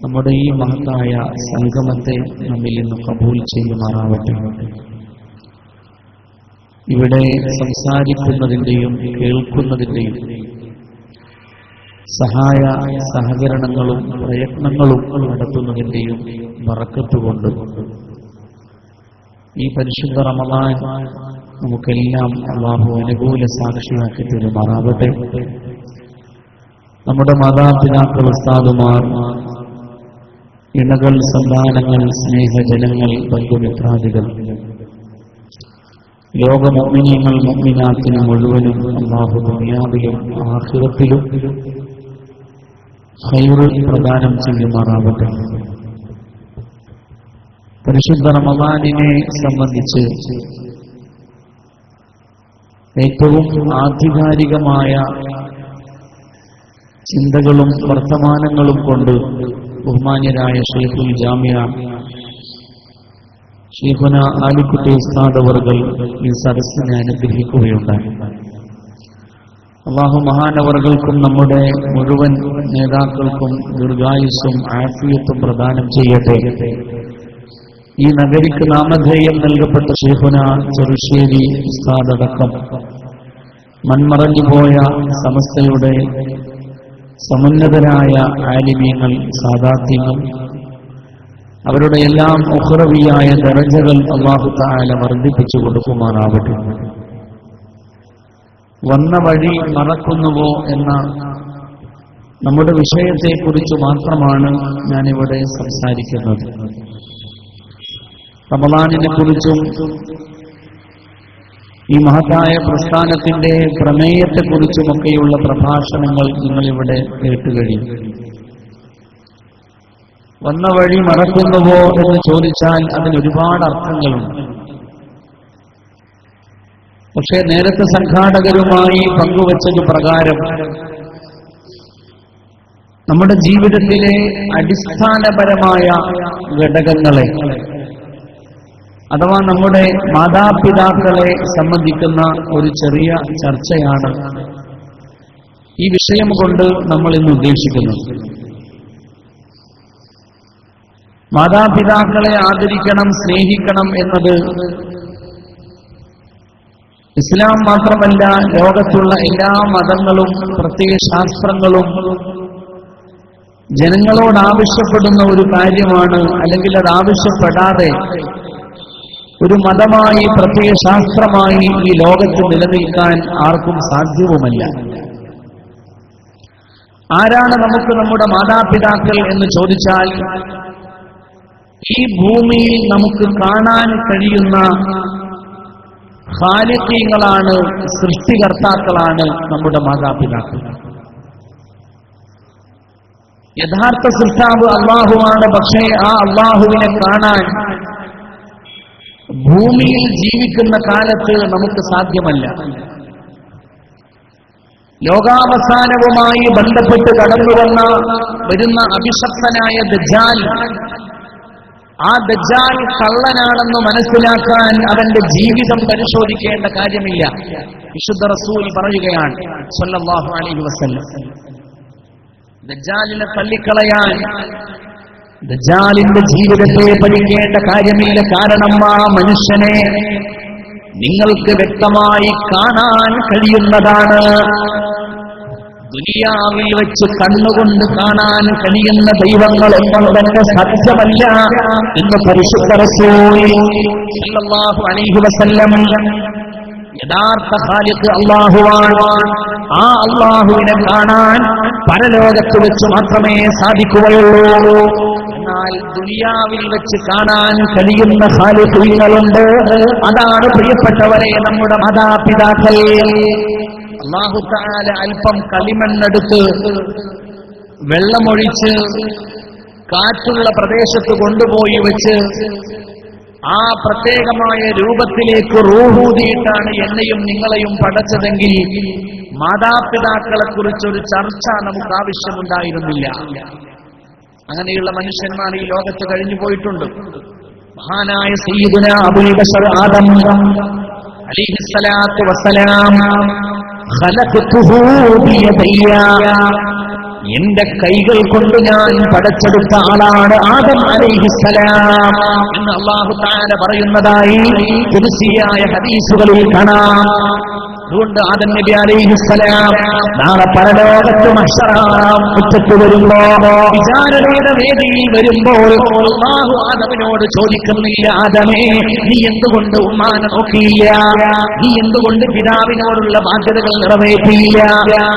നമ്മുടെ ഈ മഹത്തായ സംഗമത്തെ നമ്മിൽ നിന്ന് കബൂൽ ചെയ്യുമാറാവട്ടെ. ഇവിടെ സംസാരിക്കുന്നതിൻ്റെയും കേൾക്കുന്നതിൻ്റെയും സഹായ സഹകരണങ്ങളും പ്രയത്നങ്ങളും നടത്തുന്നതിൻ്റെയും ബറക്കത്തുകൊണ്ട് ഈ പരിശുദ്ധ റമളാൻ നമുക്കെല്ലാം അല്ലാഹു അനുകൂല സാക്ഷിയാക്കി തരുമാറാവട്ടെ. നമ്മുടെ മാതാപിതാക്കൾ, ഉസ്താദുമാർ, ഇണകൾ, സന്താനങ്ങൾ, സ്നേഹജനങ്ങൾ, ബന്ധുമിത്രാദികൾ, ലോക മുഅ്മിനീങ്ങൾ, മുഅ്മിനാത്തിന് മുഴുവനും അല്ലാഹു ദുനിയാവിലും ആഖിറത്തിലും ഖൈറ് പ്രദാനം ചെയ്യുമാറാവട്ടെ. പരിശുദ്ധ റമളാനിനെ സംബന്ധിച്ച് ഏറ്റവും ആധികാരികമായ ചിന്തകളും വർത്തമാനങ്ങളും കൊണ്ട് ബഹുമാന്യരായ ശൈഖുൽ ജാമിഅ ശൈഖുന ആലിക്കുട്ടി ഉസ്താദ് അവർകൾ ഈ സദസ്സിനെ അനുഗ്രഹിക്കുകയുണ്ടായി. അല്ലാഹു മഹാനവർകൾക്കും നമ്മുടെ മുഴുവൻ നേതാക്കൾക്കും ദീർഘായുസ്സും ആഫിയത്തും പ്രദാനം ചെയ്യട്ടെ. ഈ നഗരിക്ക് നാമധേയം നൽകപ്പെട്ട ശൈഖുന ചെറുശ്ശേരി ഉസ്താദ് അടക്കം മൺമറഞ്ഞുപോയ സമസ്തയുടെ സമുന്നതരായ ആലിമീങ്ങൾ, സാദാത്യങ്ങൾ, അവരുടെ എല്ലാം ഉഖ്റവിയായ ദറജകൾ അല്ലാഹു തആല വർദ്ധിപ്പിച്ചു കൊടുക്കുമാറാവട്ടെ. വന്ന വഴി മറക്കുന്നുവോ എന്ന നമ്മുടെ വിഷയത്തെക്കുറിച്ച് മാത്രമാണ് ഞാനിവിടെ സംസാരിക്കുന്നത്. റമളാനിനെ കുറിച്ചും ഈ മഹത്തായ പ്രസ്ഥാനത്തിന്റെ പ്രമേയത്തെക്കുറിച്ചുമൊക്കെയുള്ള പ്രഭാഷണങ്ങൾ നിങ്ങളിവിടെ കേട്ടുകഴിഞ്ഞു. വന്ന വഴി മറക്കുന്നുവോ എന്ന് ചോദിച്ചാൽ അതിന് ഒരുപാട് അർത്ഥങ്ങളുണ്ട്. പക്ഷേ നേരത്തെ സംഘാടകരുമായി പങ്കുവച്ചത് പ്രകാരം നമ്മുടെ ജീവിതത്തിലെ അടിസ്ഥാനപരമായ ഘടകങ്ങളെ അഥവാ നമ്മുടെ മാതാപിതാക്കളെ സംബന്ധിക്കുന്ന ഒരു ചെറിയ ചർച്ചയാണ് ഈ വിഷയം കൊണ്ട് നമ്മൾ ഇന്ന് ഉദ്ദേശിക്കുന്നത്. മാതാപിതാക്കളെ ആദരിക്കണം, സ്നേഹിക്കണം എന്നത് ഇസ്ലാം മാത്രമല്ല, ലോകത്തുള്ള എല്ലാ മതങ്ങളും പ്രത്യയശാസ്ത്രങ്ങളും ജനങ്ങളോട് ആവശ്യപ്പെടുന്ന ഒരു കാര്യമാണ്. അല്ലെങ്കിൽ അത് ആവശ്യപ്പെടാതെ ഒരു മതമായി, പ്രത്യയശാസ്ത്രമായി ഈ ലോകത്ത് നിലനിൽക്കാൻ ആർക്കും സാധ്യവുമല്ല. ആരാണ് നമുക്ക് നമ്മുടെ മാതാപിതാക്കൾ എന്ന് ചോദിച്ചാൽ, ഈ ഭൂമിയിൽ നമുക്ക് കാണാൻ കഴിയുന്ന ഖാലിഖീങ്ങളാണ്, സൃഷ്ടികർത്താക്കളാണ് നമ്മുടെ മാതാപിതാക്കൾ. യഥാർത്ഥ സൃഷ്ടാവ് അല്ലാഹുവാണ്. പക്ഷേ ആ അല്ലാഹുവിനെ കാണാൻ ഭൂമിയിൽ ജീവിക്കുന്ന കാലത്ത് നമുക്ക് സാധ്യമല്ല. ലോകാവസാനവുമായി ബന്ധപ്പെട്ട് വരുന്ന അഭിശപ്തനായ ദജ്ജാൽ, ആ ദജ്ജാൽ കള്ളനാണെന്ന് മനസ്സിലാക്കാൻ അവന്റെ ജീവിതം പരിശോധിക്കേണ്ട കാര്യമില്ല. വിശുദ്ധ റസൂൽ പറയുകയാണ് സ്വല്ലല്ലാഹു അലൈഹി വസല്ലം, ദജ്ജാലിനെ തള്ളിക്കളയാൻ ദജ്ജാലിന്റെ ജീവിതത്തെ പഠിക്കേണ്ട കാര്യമില്ല. കാരണം ആ മനുഷ്യനെ നിങ്ങൾക്ക് വ്യക്തമായി കാണാൻ കഴിയുന്നതാണ്. ദുനിയാവിൽ വെച്ച് കണ്ണുകൊണ്ട് കാണാൻ കഴിയുന്ന ദൈവങ്ങളൊന്നും തന്നെ സത്യമല്ല എന്ന് പരിശുദ്ധ റസൂൽ സല്ലല്ലാഹു അലൈഹി വസല്ലം. യഥാർത്ഥ ഖാലിഖ് അല്ലാഹുവാണ്. ആ അല്ലാഹുവിനെ കാണാൻ പരലോകത്ത് വെച്ച് മാത്രമേ സാധിക്കുകയുള്ളൂ. എന്നാൽ ദുനിയാവിൽ വെച്ച് കാണാൻ കഴിയുന്ന ഖാലിഖുകളുണ്ട്. അതാണ് പ്രിയപ്പെട്ടവരെ നമ്മുടെ മാതാപിതാക്കൾ. അല്ലാഹു തആല അല്പം കളിമണ്ണെടുത്ത് വെള്ളമൊഴിച്ച് കാറ്റുള്ള പ്രദേശത്ത് കൊണ്ടുപോയി വെച്ച് ആ പ്രത്യേകമായ രൂപത്തിലേക്ക് റൂഹൂതിയിട്ടാണ് എന്നെയും നിങ്ങളെയും പടച്ചതെങ്കിൽ മാതാപിതാക്കളെ കുറിച്ചൊരു ചർച്ച നമുക്ക് ആവശ്യമുണ്ടായിരുന്നില്ല. അങ്ങനെയുള്ള മനുഷ്യന്മാർ ഈ ലോകത്ത് കഴിഞ്ഞു പോയിട്ടുണ്ട്. മഹാനായ സയ്യിദുനാ അബുൽ ബശർ ആദം അലൈഹിസ്സലാത്തു വസ്സലാം ഖലഖതുഹു ബിയദയ്യ, എന്റെ കൈകൾ കൊണ്ട് ഞാൻ പടച്ചെടുത്ത ആളാണ് ആദം അലൈഹിസ്സലാം എന്ന് അല്ലാഹു തആല പറയുന്നതായി ഖുദ്സിയായ ഹദീസുകളിൽ കാണാം. അതുകൊണ്ട് ആദം നബി അലൈഹിസ്സലാം നാളെ പരലോകത്ത് മഹ്ശറാം മുറ്റത്ത് വരുമ്പോ, വിചാരണയുടെ വേദിയിൽ വരുമ്പോൾ അല്ലാഹു ആദമിനോട് ചോദിക്കുന്നില്ല, ആദമേ നീ എന്തുകൊണ്ട് ഉമ്മാനെ നോക്കിയില്ല, നീ എന്തുകൊണ്ട് പിതാവിനോടുള്ള ബാധ്യതകൾ നിറവേറ്റിയില്ല?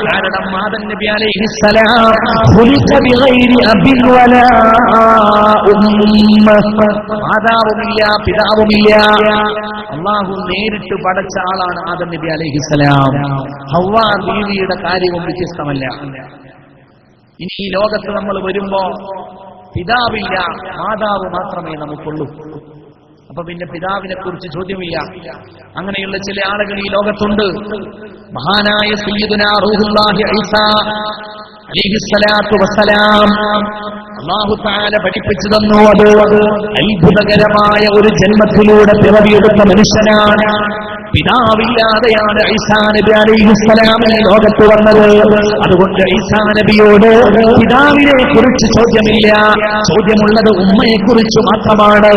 കാരണം ആദം നബി അലൈഹിസ്സലാം ഖുലിഖ ബിഗൈരി അബിൻ വലാ ഉമ്മ, മാതാവുമില്ല പിതാവുമില്ല. അല്ലാഹു നേരിട്ട് പടച്ച ആളാണ് ആദം നബി അലൈഹിസ്സലാം. ഹവ്വാ ബീവിയുടെ കാര്യവും വ്യത്യസ്തമല്ല. ഇനി ഈ ലോകത്ത് നമ്മൾ വരുമ്പോ പിതാവില്ല, മാതാവ് മാത്രമേ നമുക്കുള്ളൂ. അപ്പൊ പിന്നെ പിതാവിനെ കുറിച്ച് ചോദ്യമില്ല. അങ്ങനെയുള്ള ചില ആളുകൾ ഈ ലോകത്തുണ്ട്. മഹാനായ സയ്യിദുനാ റൂഹുല്ലാഹി ഈസാ അലൈഹിസ്സലാത്തു വസ്സലാം അല്ലാഹു തആല പഠിപ്പിച്ചു തന്നു. അത് അത്ഭുതകരമായ ഒരു ജന്മത്തിലൂടെ പിറവിയെടുത്ത മനുഷ്യനാണ്. പിതാവില്ലാതെയാണ് ഈസാ നബി അലൈഹിസ്സലാം ഈ ലോകത്ത് വന്നത്. അതുകൊണ്ട് ഈസാ നബിയോട് പിതാവിനെ കുറിച്ച് ചോദ്യമില്ല, ചോദ്യമുള്ളത് ഉമ്മയെ കുറിച്ച് മാത്രമാണ്.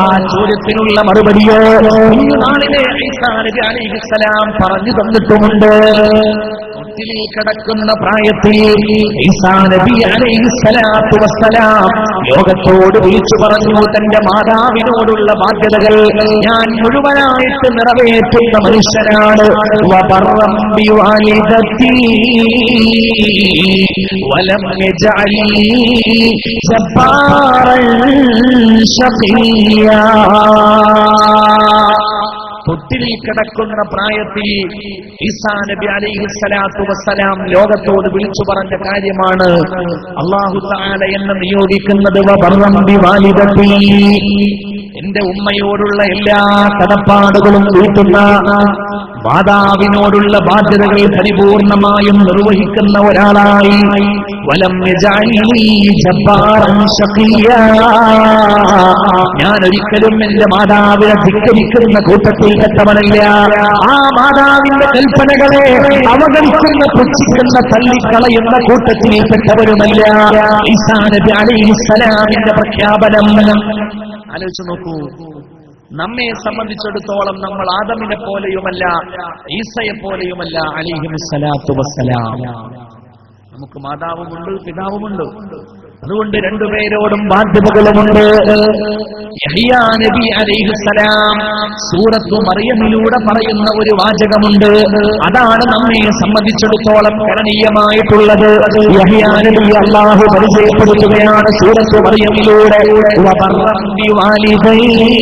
ആ ചോദ്യത്തിനുള്ള മറുപടിയോ കുഞ്ഞുനാളിലെ ഈസാ നബി അലൈഹിസ്സലാം പറഞ്ഞു തന്നിട്ടുമുണ്ട്. ിൽ കിടക്കുന്ന പ്രായത്തിൽ ഈസാ നബി അലൈഹിസ്സലാത്തു വസ്സലാം ലോകത്തോട് വിളിച്ചു പറഞ്ഞു, തന്റെ മാതാവിനോടുള്ള ബാധ്യതകൾ ഞാൻ മുഴുവനായിട്ട് നിറവേറ്റുന്ന മനുഷ്യനാണ്. വബർറം ബിവാലിദതി വലം യജഅലി ജബ്ബാറൻ ശഖിയ്യാ. തൊട്ടിൽ കിടക്കുന്ന പ്രായത്തിൽ ഈസാ നബി അലൈഹിസ്സലാത്തു വസ്സലാം ലോകത്തോട് വിളിച്ചു പറഞ്ഞ കാര്യമാണ്, അല്ലാഹു തആല എന്നെ നിയോഗിക്കുന്നത് വബർറം ബിവാലിദതി, എന്റെ ഉമ്മയോടുള്ള എല്ലാ കടപ്പാടുകളും വീട്ടുന്ന, മാതാവിനോടുള്ള ബാധ്യതകൾ പരിപൂർണമായും നിർവഹിക്കുന്ന ഒരാളായി. വലം യജഅലി ജബ്ബാറൻ ശഖിയ്യാ, ഞാൻ ഒരിക്കലും എന്റെ മാതാവിനെ ധിക്കരിക്കുന്ന കൂട്ടത്തിൽ പെട്ടവനല്ല. ആ മാതാവിന്റെ കൽപ്പനകളെ അവഗണിക്കുന്ന, പുച്ഛിക്കുന്ന, തള്ളിക്കളയുന്ന കൂട്ടത്തിൽ പെട്ടവരുമല്ല. ഈസാ നബി അലൈഹിസ്സലാമിന്റെ പ്രഖ്യാപനം ആലോചിച്ചു നോക്കൂ. നമ്മെ സംബന്ധിച്ചിടത്തോളം നമ്മൾ ആദമിനെ പോലെയുമല്ല, ഈസയെ പോലെയുമല്ല അലൈഹിസ്സലാത്തു വസ്സലാം. നമുക്ക് മാതാവുമുണ്ട് പിതാവുമുണ്ട്. അതുകൊണ്ട് രണ്ടുപേരോടും ബാധ്യതകളുമുണ്ട്. യഹ്യാ നബി അലൈഹിസ്സലാം സൂറത്തു മറിയമിലൂടെ പറയുന്ന ഒരു വാചകമുണ്ട്. അതാണ് നമ്മെ സംബന്ധിച്ചിടത്തോളം കരണീയമായിട്ടുള്ളത്. യഹ്യാ നബി അല്ലാഹു പരിചയപ്പെടുത്തുകയാണ് സൂറത്തു മറിയമിലൂടെ, വബർറം ബിവാലിദൈഹി,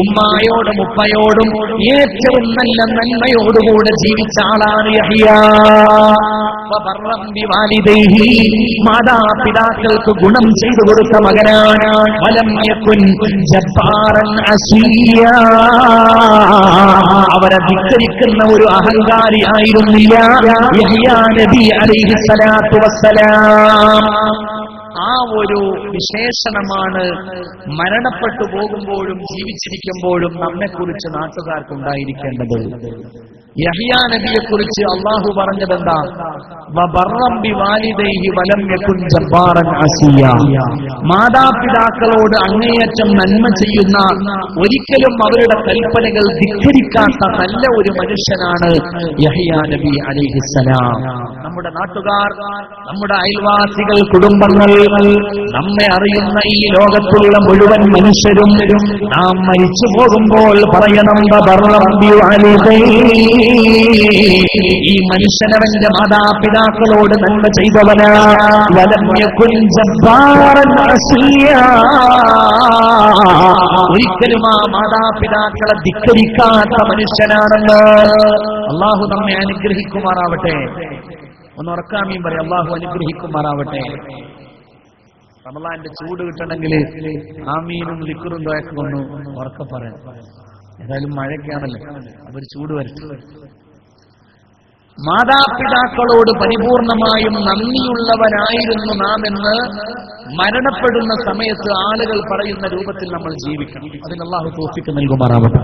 ഉമ്മായോടും ഉപ്പയോടും ഏറ്റവും നല്ല നന്മയോടുകൂടെ ജീവിച്ച ആളാണ് യഹ്യാ. വബർറം ബിവാലിദൈഹി, മാതാപിതാക്കൾക്ക് ഗുണം ചെയ്തു കൊടുത്ത മകനാണ്. വലം യകുൻ ജബ്ബാറൻ അസിയ്യാ, അവരെ ധിക്കരിക്കുന്ന ഒരു അഹങ്കാരി ആയിരുന്നില്ല യഹ്യാ നബി അലൈഹിസ്സലാത്തു വസ്സലാം. ആ ഒരു വിശേഷണമാണ് മരണപ്പെട്ടു പോകുമ്പോഴും ജീവിച്ചിരിക്കുമ്പോഴും നമ്മെക്കുറിച്ച് നാട്ടുകാർക്കുണ്ടായിരിക്കേണ്ടത്. യഹ്യാ നബിയെ കുറിച്ച് അള്ളാഹു പറഞ്ഞതെന്താ? വബർറം ബിവാലിദൈഹി വലം യകുൻ ജബ്ബാറൻ അസിയ്യാ, മാതാപിതാക്കളോട് അങ്ങേയറ്റം നന്മ ചെയ്യുന്ന, ഒരിക്കലും അവരുടെ കൽപ്പനകൾ ധിക്കരിക്കാത്ത നല്ല ഒരു മനുഷ്യനാണ് യഹ്യാ നബി അലൈഹിസ്സലാം. നമ്മുടെ നാട്ടുകാർ, നമ്മുടെ അയൽവാസികൾ, കുടുംബങ്ങൾ, നമ്മെ അറിയുന്ന ഈ ലോകത്തുള്ള മുഴുവൻ മനുഷ്യരും നാം മരിച്ചു പോകുമ്പോൾ പറയണം, വബർറം ബിവാലിദൈഹി, ഈ മനുഷ്യനവന്റെ മാതാപിതാക്കളോട് നന്മ ചെയ്തവനാ. വലം യകുൻ ജബ്ബാറൻ അസിയ്യാ, ഒരിക്കലും ആ മാതാപിതാക്കളെ ധിക്കരിക്കാത്ത മനുഷ്യനാണെന്ന്. അള്ളാഹു നമ്മെ അനുഗ്രഹിക്കുമാറാവട്ടെ. ഒന്ന് ഉറക്കാമീൻ പറയാം, അള്ളാഹു അനുഗ്രഹിക്കുമാറാവട്ടെ. റമളാന്റെ ചൂട് കിട്ടണമെങ്കിൽ ആമീനും ലിക്റും ദുആയൊക്കെ കൊണ്ട് ഉറക്കെ പറയാം. ഏതായാലും മഴയൊക്കെയാണല്ലോ, അവർ ചൂട് വരട്ടെ. മാതാപിതാക്കളോട് പരിപൂർണമായും നന്ദിയുള്ളവനായിരുന്നു നാം എന്ന് മരണപ്പെടുന്ന സമയത്ത് ആളുകൾ പറയുന്ന രൂപത്തിൽ നമ്മൾ ജീവിക്കണം. അതിന് അല്ലാഹു തൗഫീഖ് നൽകുമാറാവട്ടെ.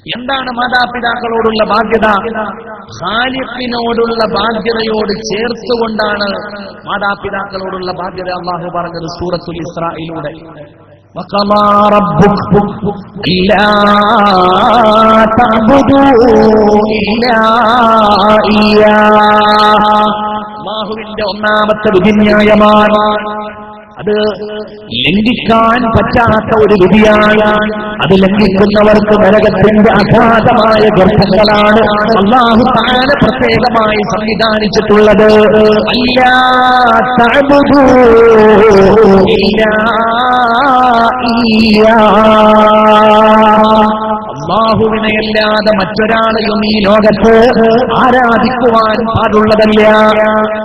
എന്താണ് മാതാപിതാക്കളോടുള്ള ബാധ്യത? ഖാലിഖിനോടുള്ള ബാധ്യതയോട് ചേർത്തുകൊണ്ടാണ് മാതാപിതാക്കളോടുള്ള ബാധ്യത അല്ലാഹു പറഞ്ഞത് സൂറത്തുൽ ഇസ്രായിലൂടെ. وَقَضَى رَبُّكَ أَلَّا تَعْبُدُوا إِلَّا إِيَّاهُ. അല്ലാഹുവിന്റെ ഒന്നാമത്തെ വിധിന്യായമാണ്. അത് ലംഘിക്കാൻ പറ്റാത്ത ഒരു വിധിയാണ്. അത് ലംഘിക്കുന്നവർക്ക് നരകത്തിന്റെ അഗാധമായ ഗർഭങ്ങളാണ് അല്ലാഹു തആല പ്രത്യേകമായി സംവിധാനിച്ചിട്ടുള്ളത്. അല്ലാ തഅബുദൂ ഇല്ലാ ഇയ്യാഹ്. അല്ലാഹുവിനെയല്ലാതെ മറ്റൊരാളെയും ഈ ലോകത്ത് ആരാധിക്കുവാൻ പാടുള്ളതല്ല.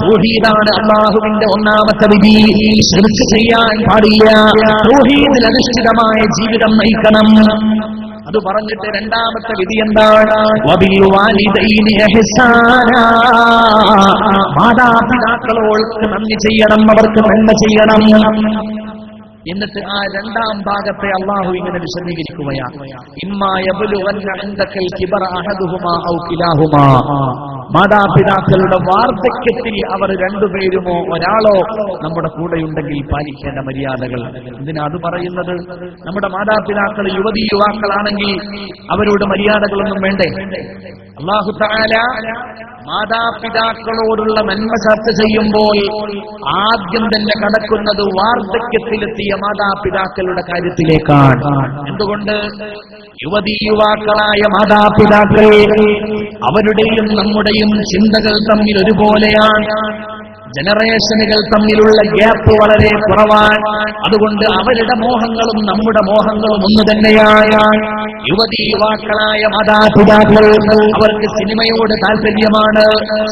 തൗഹീദാണ് അല്ലാഹുവിന്റെ ഒന്നാമത്തെ വിധി. ശിർക്ക് ചെയ്യാൻ പാടില്ല. തൗഹീദിൽ അധിഷ്ഠിതമായ ജീവിതം നയിക്കണം. അത് പറഞ്ഞിട്ട് രണ്ടാമത്തെ വിധി എന്താണ്? വബിൽ വാലിദൈനി ഇഹ്സാനാ. മാതാപിതാക്കളോട് നന്ദി ചെയ്യണം, അവർക്ക് നന്മ ചെയ്യണം. എന്നിട്ട് ആ രണ്ടാം ഭാഗത്തെ അല്ലാഹു ഇങ്ങനെ വിശദീകരിക്കുകയാണ്. ഇമ്മാ യബ്ലുഗന്ന ഇൻദകൽ കിബറ അഹദുഹുമാ ഔ കിലാഹുമാ. മാതാപിതാക്കളുടെ വാർദ്ധക്യത്തിൽ അവർ രണ്ടുപേരുമോ ഒരാളോ നമ്മുടെ കൂടെയുണ്ടെങ്കിൽ പാലിക്കേണ്ട മര്യാദകൾ. എന്തിനാ അത് പറയുന്നത്? നമ്മുടെ മാതാപിതാക്കൾ യുവതീ യുവാക്കളാണെങ്കിൽ അവരോട് മര്യാദകളൊന്നും വേണ്ടേ? അല്ലാഹു തആല മാതാപിതാക്കളോടുള്ള നന്മ ചർച്ച ചെയ്യുമ്പോൾ ആദ്യം തന്നെ കടക്കുന്നത് വാർദ്ധക്യത്തിലെത്തിയ മാതാപിതാക്കളുടെ കാര്യത്തിലേക്കാണ്. എന്തുകൊണ്ട്? യുവതീ യുവാക്കളായ മാതാപിതാക്കൾ അവരുടെയും നമ്മുടെയും ചിന്തകൾ തമ്മിൽ ഒരുപോലെയാണ്. ജനറേഷനുകൾ തമ്മിലുള്ള ഗ്യാപ്പ് വളരെ കുറവാണ്. അതുകൊണ്ട് അവരുടെ മോഹങ്ങളും നമ്മുടെ മോഹങ്ങളും ഒന്ന് തന്നെയാണ്. യുവതീ യുവാക്കളായ മാതാപിതാക്കൾ അവർക്ക് സിനിമയോട് താല്പര്യമാണ്,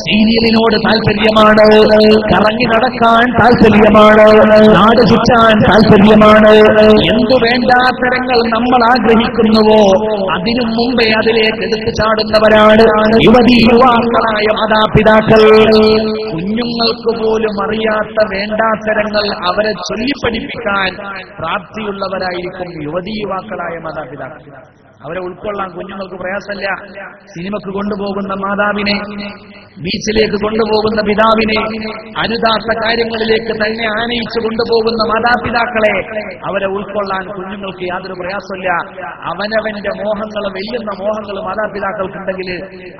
സീരിയലിനോട് താല്പര്യമാണ്, കറങ്ങി നടക്കാൻ താല്പര്യമാണ്, നാട് ചുറ്റാൻ താല്പര്യമാണ്. എന്തു വേണ്ടാത്തരങ്ങൾ നമ്മൾ ആഗ്രഹിക്കുന്നുവോ അതിനു മുമ്പേ അതിലേക്ക് എടുത്തു ചാടുന്നവരാണ് യുവതീ യുവാക്കളായ മാതാപിതാക്കൾ. കുഞ്ഞുങ്ങൾക്ക് പോലും അറിയാത്ത വേണ്ടാത്തരങ്ങൾ അവരെ ചൊല്ലിപ്പഠിപ്പിക്കാൻ പ്രാപ്തിയുള്ളവരായിരിക്കും യുവതീ യുവാക്കളായ മാതാപിതാക്കൾ. അവരെ ഉൾക്കൊള്ളാൻ കുഞ്ഞുങ്ങൾക്ക് പ്രയാസമല്ല. സിനിമക്ക് കൊണ്ടുപോകുന്ന മാതാവിനെ, ബീച്ചിലേക്ക് കൊണ്ടുപോകുന്ന പിതാവിനെ, അരുതാത്ത കാര്യങ്ങളിലേക്ക് തന്നെ ആനയിച്ചു കൊണ്ടുപോകുന്ന മാതാപിതാക്കളെ അവരെ ഉൾക്കൊള്ളാൻ കുഞ്ഞുങ്ങൾക്ക് യാതൊരു പ്രയാസമില്ല. അവനവന്റെ മോഹങ്ങൾ, വെല്ലുന്ന മോഹങ്ങൾ മാതാപിതാക്കൾക്കുണ്ടെങ്കിൽ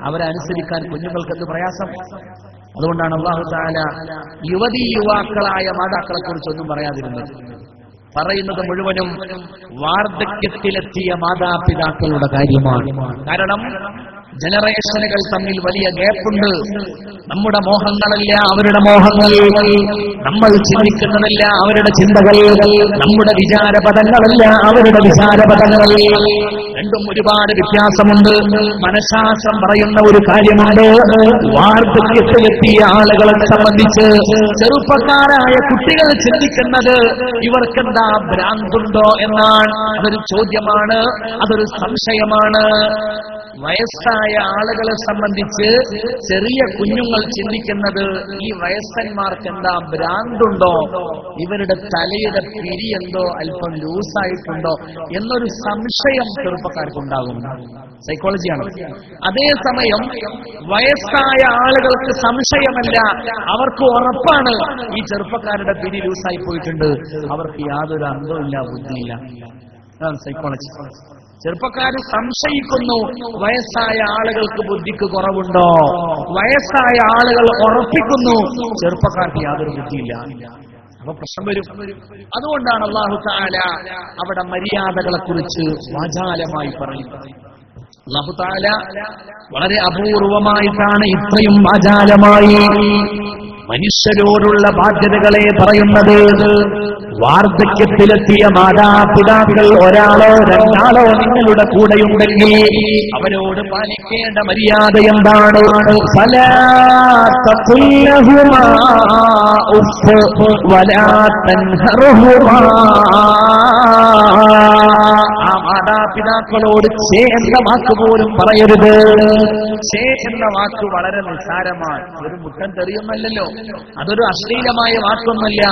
അവരെ അനുസരിക്കാൻ കുഞ്ഞുങ്ങൾക്ക് എന്ത് പ്രയാസം? അതുകൊണ്ടാണ് അല്ലാഹു തആല യുവതീ യുവാക്കളായ മാതാക്കളെ കുറിച്ചൊന്നും പറയാതിരുന്നത്. പറയുന്നത് മുഴുവനും വാർദ്ധക്യത്തിലെത്തിയ മാതാപിതാക്കളുടെ കാര്യമാണ്. കാരണം ജനറേഷനുകൾ തമ്മിൽ വലിയ ഗ്യാപ്പുണ്ട്. നമ്മുടെ മോഹങ്ങളല്ല അവരുടെ മോഹങ്ങൾ, നമ്മൾ ചിന്തിക്കുന്നതല്ല അവരുടെ ചിന്തകൾ, നമ്മുടെ വിചാരപദങ്ങളല്ല അവരുടെ വിചാരപദങ്ങൾ. രണ്ടും ഒരുപാട് വ്യത്യാസമുണ്ട്. മനഃശാസ്ത്രം പറയുന്ന ഒരു കാര്യമുണ്ട്. വാർദ്ധക്യത്തിലെത്തിയ ആളുകളെ സംബന്ധിച്ച് ചെറുപ്പക്കാരായ കുട്ടികൾ ചിന്തിക്കുന്നത് ഇവർക്കെന്താ ഭ്രാന്തുണ്ടോ എന്നാണ്. അതൊരു ചോദ്യമാണ്, അതൊരു സംശയമാണ്. വയസ്സായ ആളുകളെ സംബന്ധിച്ച് ചെറിയ കുഞ്ഞുങ്ങൾ ചിന്തിക്കുന്നത് ഈ വയസ്സന്മാർക്ക് എന്താ ഭ്രാന്തുണ്ടോ, ഇവരുടെ തലയുടെ പിരി എന്തോ അല്പം ലൂസായിട്ടുണ്ടോ എന്നൊരു സംശയം ചെറുപ്പക്കാർക്കുണ്ടാകും. സൈക്കോളജിയാണ്. അതേസമയം വയസ്സായ ആളുകൾക്ക് സംശയമല്ല, അവർക്ക് ഉറപ്പാണ് ഈ ചെറുപ്പക്കാരുടെ പിരി ലൂസായി പോയിട്ടുണ്ട്, അവർക്ക് യാതൊരു അന്തവുമില്ല, ബുദ്ധിയില്ല. അതാണ് സൈക്കോളജി. ചെറുപ്പക്കാര് സംശയിക്കുന്നു, വയസ്സായ ആളുകൾക്ക് ബുദ്ധിക്ക് കുറവുണ്ടോ. വയസ്സായ ആളുകൾ ഉറപ്പിക്കുന്നു, ചെറുപ്പക്കാർക്ക് യാതൊരു ബുദ്ധിയില്ല. അപ്പൊ പ്രശ്നം വരും. അതുകൊണ്ടാണ് അല്ലാഹു തആല അവിടെ മര്യാദകളെ കുറിച്ച് വാചാലമായി പറയുന്നത്. അല്ലാഹു തആല വളരെ അപൂർവമായിട്ടാണ് ഇത്രയും വാചാലമായി മനുഷ്യരോടുള്ള ബാധ്യതകളെ പറയുന്നത്. വാർദ്ധക്യത്തിലെത്തിയ മാതാപിതാക്കൾ ഒരാളോ രണ്ടാളോ നിങ്ങളുടെ കൂടെയുണ്ടെങ്കിൽ അവരോട് പാലിക്കേണ്ട മര്യാദ എന്താണ്? ഫലാ തഖുൽ ലഹുമാ ഉഫ് വലാ തൻഹറുഹുമാ. ആ മാതാപിതാക്കളോട് ഛേ എന്ന വാക്ക് പോലും പറയരുത്. ഛേ എന്ന വാക്ക് വളരെ നിസ്സാരമാണ്, ഒരു മുട്ടൻ തെറിയൊന്നല്ലോ, അതൊരു അശ്ലീലമായ വാക്കൊന്നുമല്ല.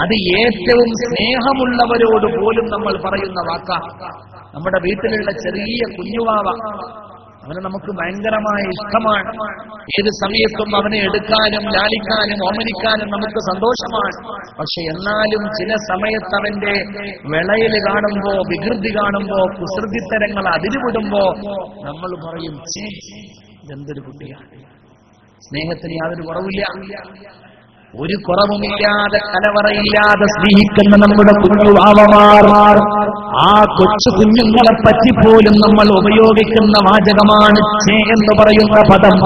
അത് ഏറ്റവും സ്നേഹമുള്ളവരോട് പോലും നമ്മൾ പറയുന്ന വാക്കാ. നമ്മുടെ വീട്ടിലുള്ള ചെറിയ കുഞ്ഞുവാവ, അവനെ നമുക്ക് ഭയങ്കരമായ ഇഷ്ടമാണ്. ഏത് സമയത്തും അവനെ എടുക്കാനും ലാളിക്കാനും ഓമനിക്കാനും നമുക്ക് സന്തോഷമാണ്. പക്ഷെ എന്നാലും ചില സമയത്ത് അവന്റെ വിളയിൽ കാണുമ്പോ, വികൃതി കാണുമ്പോ, കുസൃതിത്തരങ്ങൾ അതിരുവിടുമ്പോ നമ്മൾ പറയും, ഛേ ഇതെന്തൊരു കുട്ടിയാണ്. സ്നേഹത്തിന് യാതൊരു കുറവില്ല, ഒരു കുറവുമില്ലാതെ കലവറയില്ലാതെ സ്നേഹിക്കുന്ന നമ്മുടെ കുഞ്ഞുവാവമാർ, ആ കൊച്ചു കുഞ്ഞുങ്ങളെ പറ്റി പോലും നമ്മൾ ഉപയോഗിക്കുന്ന വാചകമാണ് ഛേ എന്ന് പറയുന്ന പദം.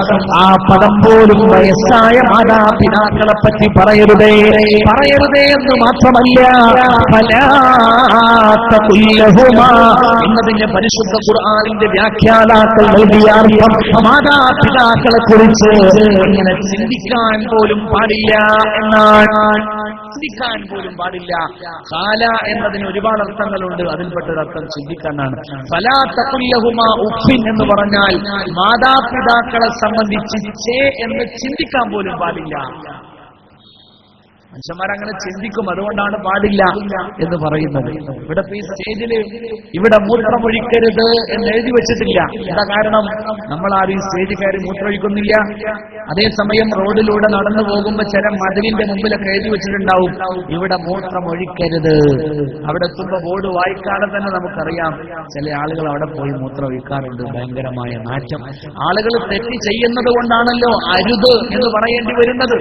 ആ പദം പോലും വയസ്സായ മാതാപിതാക്കളെ പറ്റി പറയരുതേ, പറയരുതേ എന്ന് മാത്രമല്ല, എന്നതിന്റെ പരിശുദ്ധ ഖുർആനിന്റെ വ്യാഖ്യാതാക്കൾ നൽകിയ അർത്ഥം മാതാപിതാക്കളെ കുറിച്ച് ഇങ്ങനെ ചിന്തിക്കാൻ പോലും പാടില്ല എന്നാണ്. ചിന്തിക്കാൻ പോലും പാടില്ല. കാല എന്നതിന് ഒരുപാട് അർത്ഥങ്ങളുണ്ട്, അതിൽപ്പെട്ടൊരു അർത്ഥം ചിന്തിക്കാനാണ്. ഫലാ തഖുൽ ലഹുമാ ഉഫ്ഫിൻ എന്ന് പറഞ്ഞാൽ മാതാപിതാക്കളെ സംബന്ധിച്ച് ഛേ എന്ന് ചിന്തിക്കാൻ പോലും പാടില്ല. മനുഷ്യന്മാരങ്ങനെ ചിന്തിക്കും, അതുകൊണ്ടാണ് പാടില്ല എന്ന് പറയുന്നത്. ഇവിടെ ഈ സ്റ്റേജില് ഇവിടെ മൂത്രമൊഴിക്കരുത് എന്ന് എഴുതി വെച്ചിട്ടില്ല. എന്താ കാരണം? നമ്മൾ ആരും സ്റ്റേജ് കയറി മൂത്രമൊഴിക്കുന്നില്ല. അതേസമയം റോഡിലൂടെ നടന്നു പോകുമ്പോ ചില മതിലിന്റെ മുമ്പിലൊക്കെ എഴുതി വെച്ചിട്ടുണ്ടാവും, ഇവിടെ മൂത്രമൊഴിക്കരുത്. അവിടെ എത്തുമ്പോ ബോർഡ് വായിക്കാതെ തന്നെ നമുക്കറിയാം ചില ആളുകൾ അവിടെ പോയി മൂത്രമൊഴിക്കാറുണ്ട്. ഭയങ്കരമായ നാറ്റം. ആളുകൾ തെറ്റ് ചെയ്യുന്നത് കൊണ്ടാണല്ലോ അരുത് എന്ന് പറയേണ്ടി വരുന്നത്.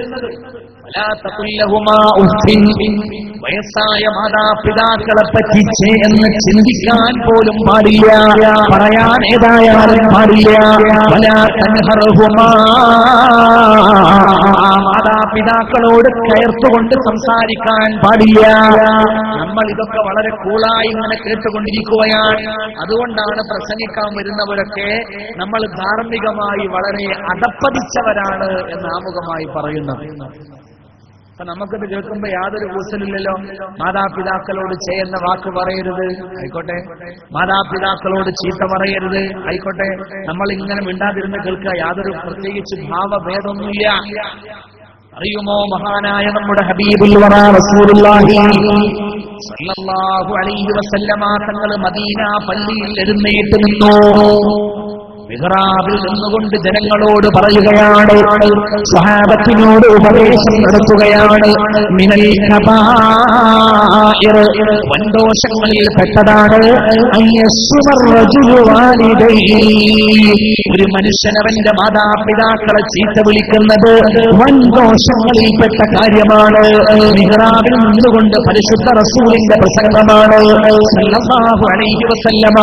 വയസ്സായ മാതാപിതാക്കളെ പറ്റി ഛേ എന്ന് ചിന്തിക്കാൻ പോലും പാടില്ല, പറയാൻ ഏതായാലും പാടില്ല. മാതാപിതാക്കളോട് കയർത്തുകൊണ്ട് സംസാരിക്കാൻ പാടില്ല. നമ്മൾ ഇതൊക്കെ വളരെ കൂളായി ഇങ്ങനെ കേട്ടുകൊണ്ടിരിക്കുകയാണ്. അതുകൊണ്ടാണ് പ്രസംഗിക്കാൻ വരുന്നവരൊക്കെ നമ്മൾ ധാർമ്മികമായി വളരെ അധപ്പതിച്ചവരാണ് എന്ന് ആമുഖമായി പറയുന്നത്. അപ്പൊ നമുക്കിത് കേൾക്കുമ്പോ യാതൊരു കൂസലില്ലല്ലോ. മാതാപിതാക്കളോട് ചെയ്യുന്ന വാക്ക് പറയരുത്, ആയിക്കോട്ടെ. മാതാപിതാക്കളോട് ചീത്ത പറയരുത്, ആയിക്കോട്ടെ. നമ്മൾ ഇങ്ങനെ മിണ്ടാതിരുന്ന് കേൾക്കുക, യാതൊരു പ്രത്യേകിച്ച് ഭാവഭേദമൊന്നുമില്ല. അറിയുമോ, മഹാനായ നമ്മുടെ ഹബീബുൽ വറ റസൂലുള്ളാഹി സ്വല്ലല്ലാഹു അലൈഹി വസല്ലമ തങ്ങൾ മദീന പള്ളിയിൽ എഴുന്നേറ്റ് നിന്നു. മിഹ്റാബിൽ നിന്നുകൊണ്ട് ജനങ്ങളോട് പറയുകയാണ്, സ്വഹാബത്തിനോട് ഉപദേശം നടത്തുകയാണ്. മിനൽ കബായിർ, വൻദോഷങ്ങളിൽ പെട്ടതാണ് ഒരു മനുഷ്യനവന്റെ മാതാപിതാക്കളെ ചീത്ത വിളിക്കുന്നത് വൻദോഷങ്ങളിൽ പെട്ട കാര്യമാണ്. മിഹ്റാബിൽ നിന്നുകൊണ്ട് പരിശുദ്ധ റസൂലിന്റെ പ്രസംഗമാണ് സല്ലല്ലാഹു അലൈഹി വസല്ലമ.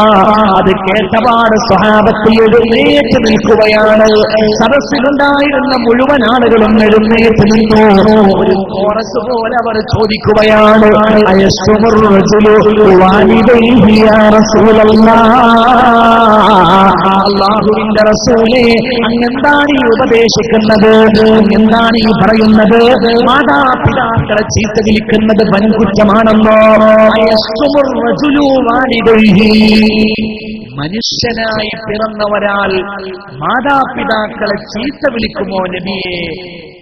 അത് കേട്ടപാട് സ്വഹാബത്തിൽ എഴുന്നേറ്റ് നിൽക്കുകയാണ്. സദസ്സിലുണ്ടായിരുന്ന മുഴുവൻ ആളുകളും എഴുന്നേറ്റ് നിന്നു. ഒരു കോറസ് പോലെ അവർ ചോദിക്കുകയാണ്, അല്ലാഹുവിന്റെ റസൂലേ, അങ്ങെന്താണ് ഈ ഉപദേശിക്കുന്നത്? എന്താണ് ഈ പറയുന്നത്? മാതാപിതാക്കളെ ചീത്ത വിളിക്കുന്നത് വൻകുറ്റമാണെന്നോ? മനുഷ്യനായി പിറന്ന ഒരാൾ മാതാപിതാക്കളെ ചീത്ത വിളിക്കുമോ നബിയെ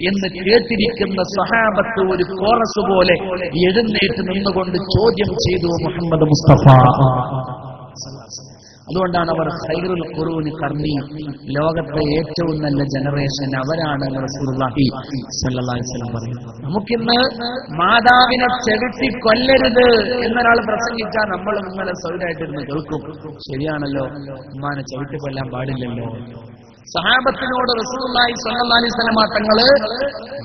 എന്ന് കേട്ടിരിക്കുന്ന സ്വഹാബത്ത് ഒരു കോറസ് പോലെ എഴുന്നേറ്റ് നിന്നുകൊണ്ട് ചോദ്യം ചെയ്തു മുഹമ്മദ് മുസ്തഫ. അതുകൊണ്ടാണ് അവർ ഖൈറുൽ ഖുറൂനി ഖർനി, ലോകത്തെ ഏറ്റവും നല്ല ജനറേഷൻ അവരാണ് റസൂലുള്ളാഹി സ്വല്ലല്ലാഹു അലൈഹി വസല്ലം പറയുന്നത്. നമുക്കിന്ന് മാതാവിനെ ചവിട്ടി കൊല്ലരുത് എന്നൊരാൾ പ്രസംഗിച്ചാൽ നമ്മൾ നിങ്ങളെ സൗകര്യമായിട്ടിരുന്ന് കേൾക്കും. ശരിയാണല്ലോ, ഉമ്മാനെ ചവിട്ടി കൊല്ലാൻ പാടില്ലല്ലോ. സഹാബത്തിനോട് റസൂലുള്ളാഹി സ്വല്ലല്ലാഹു അലൈഹി വസല്ലം തങ്ങള്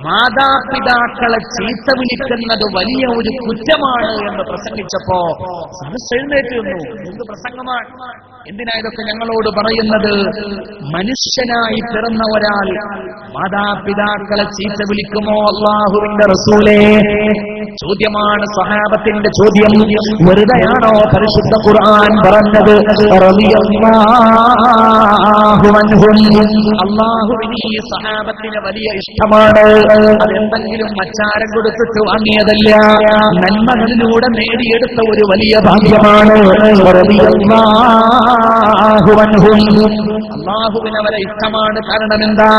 മാതാപിതാക്കളെ ചീത്ത വിളിക്കുന്നത് വലിയ ഒരു കുറ്റമാണ് എന്ന് പ്രസംഗിച്ചപ്പോ എഴുന്നേറ്റ് നിന്നു. എന്ത് പ്രസംഗമാണ്! എന്തിനാ ഇതൊക്കെ ഞങ്ങളോട് പറയുന്നത്? മനുഷ്യനായി പിറന്ന ഒരാൾ മാതാപിതാക്കളെ ചീത്ത വിളിക്കുമോ അല്ലാഹുവിന്റെ റസൂലേ? ചോദ്യമാണ് സ്വഹാബത്തിന്റെ ചോദ്യം. വെറുതെയാണോ പരിശുദ്ധ ഖുർആൻ പറഞ്ഞത്? റളിയല്ലാഹു അൻഹും അല്ലാഹുവിന് ഈ സഹാബത്തിന് വലിയ ഇഷ്ടമാണ്. അതെന്തെങ്കിലും മച്ചാരം കൊടുത്തിട്ട് വാങ്ങിയതല്ല, നന്മകളിലൂടെ നേടിയെടുത്ത ഒരു വലിയ ഭാഗ്യമാണ്. അല്ലാഹുവിന് അവരെ ഇഷ്ടമാണ്. കാരണം എന്താ?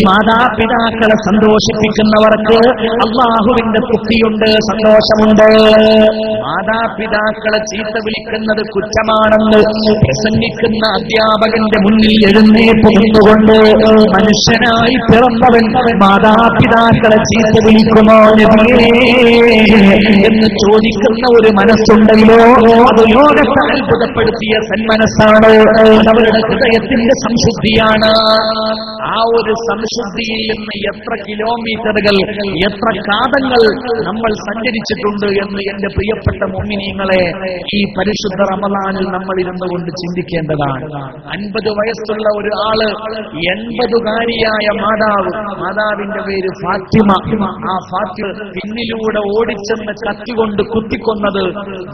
മാതാപിതാക്കളെ സന്തോഷിപ്പിക്കുന്നവർക്ക് അല്ലാഹുവിന്റെ തൃപ്തിയുണ്ട്, സന്തോഷമുണ്ട്. മാതാപിതാക്കളെ ചീത്ത വിളിക്കുന്നത് കുറ്റമാണെന്ന് പ്രസംഗിക്കുന്ന അധ്യാപകന്റെ മുന്നിൽ എഴുന്നേറ്റ് നിന്നുകൊണ്ട് മനുഷ്യനായി പിറന്നവൻ മാതാപിതാക്കളെ ചീത്ത വിളിക്കുമോ എന്ന് ചോദിക്കുന്ന ഒരു മനസ്സുണ്ടല്ലോ, അത് ലോകത്തെ അത്ഭുതപ്പെടുത്തിയ സന്മനസ്സാണ്. അവരുടെ ഹൃദയത്തിന്റെ സംശുദ്ധിയാണ്. ആ ഒരു സംശുദ്ധിയിൽ നിന്ന് എത്ര കിലോമീറ്ററുകൾ, എത്ര കാതങ്ങൾ നമ്മൾ സഞ്ചരിച്ചിട്ടുണ്ട് എന്ന് എന്റെ പ്രിയപ്പെട്ട മുഅ്മിനീങ്ങളെ ഈ പരിശുദ്ധ റമളാനിൽ നമ്മൾ ഇരുന്നു കൊണ്ട് ചിന്തിക്കേണ്ടതാണ്. 50 വയസ്സുള്ള ഒരു ആള് 80കാരിയായ മാതാവിന്റെ പേര് ഫാത്തിമ. ആ ഫാത്തിമ പിന്നിലൂടെ ഓടിച്ചെന്ന് കത്തികൊണ്ട് കുത്തിക്കൊന്നത്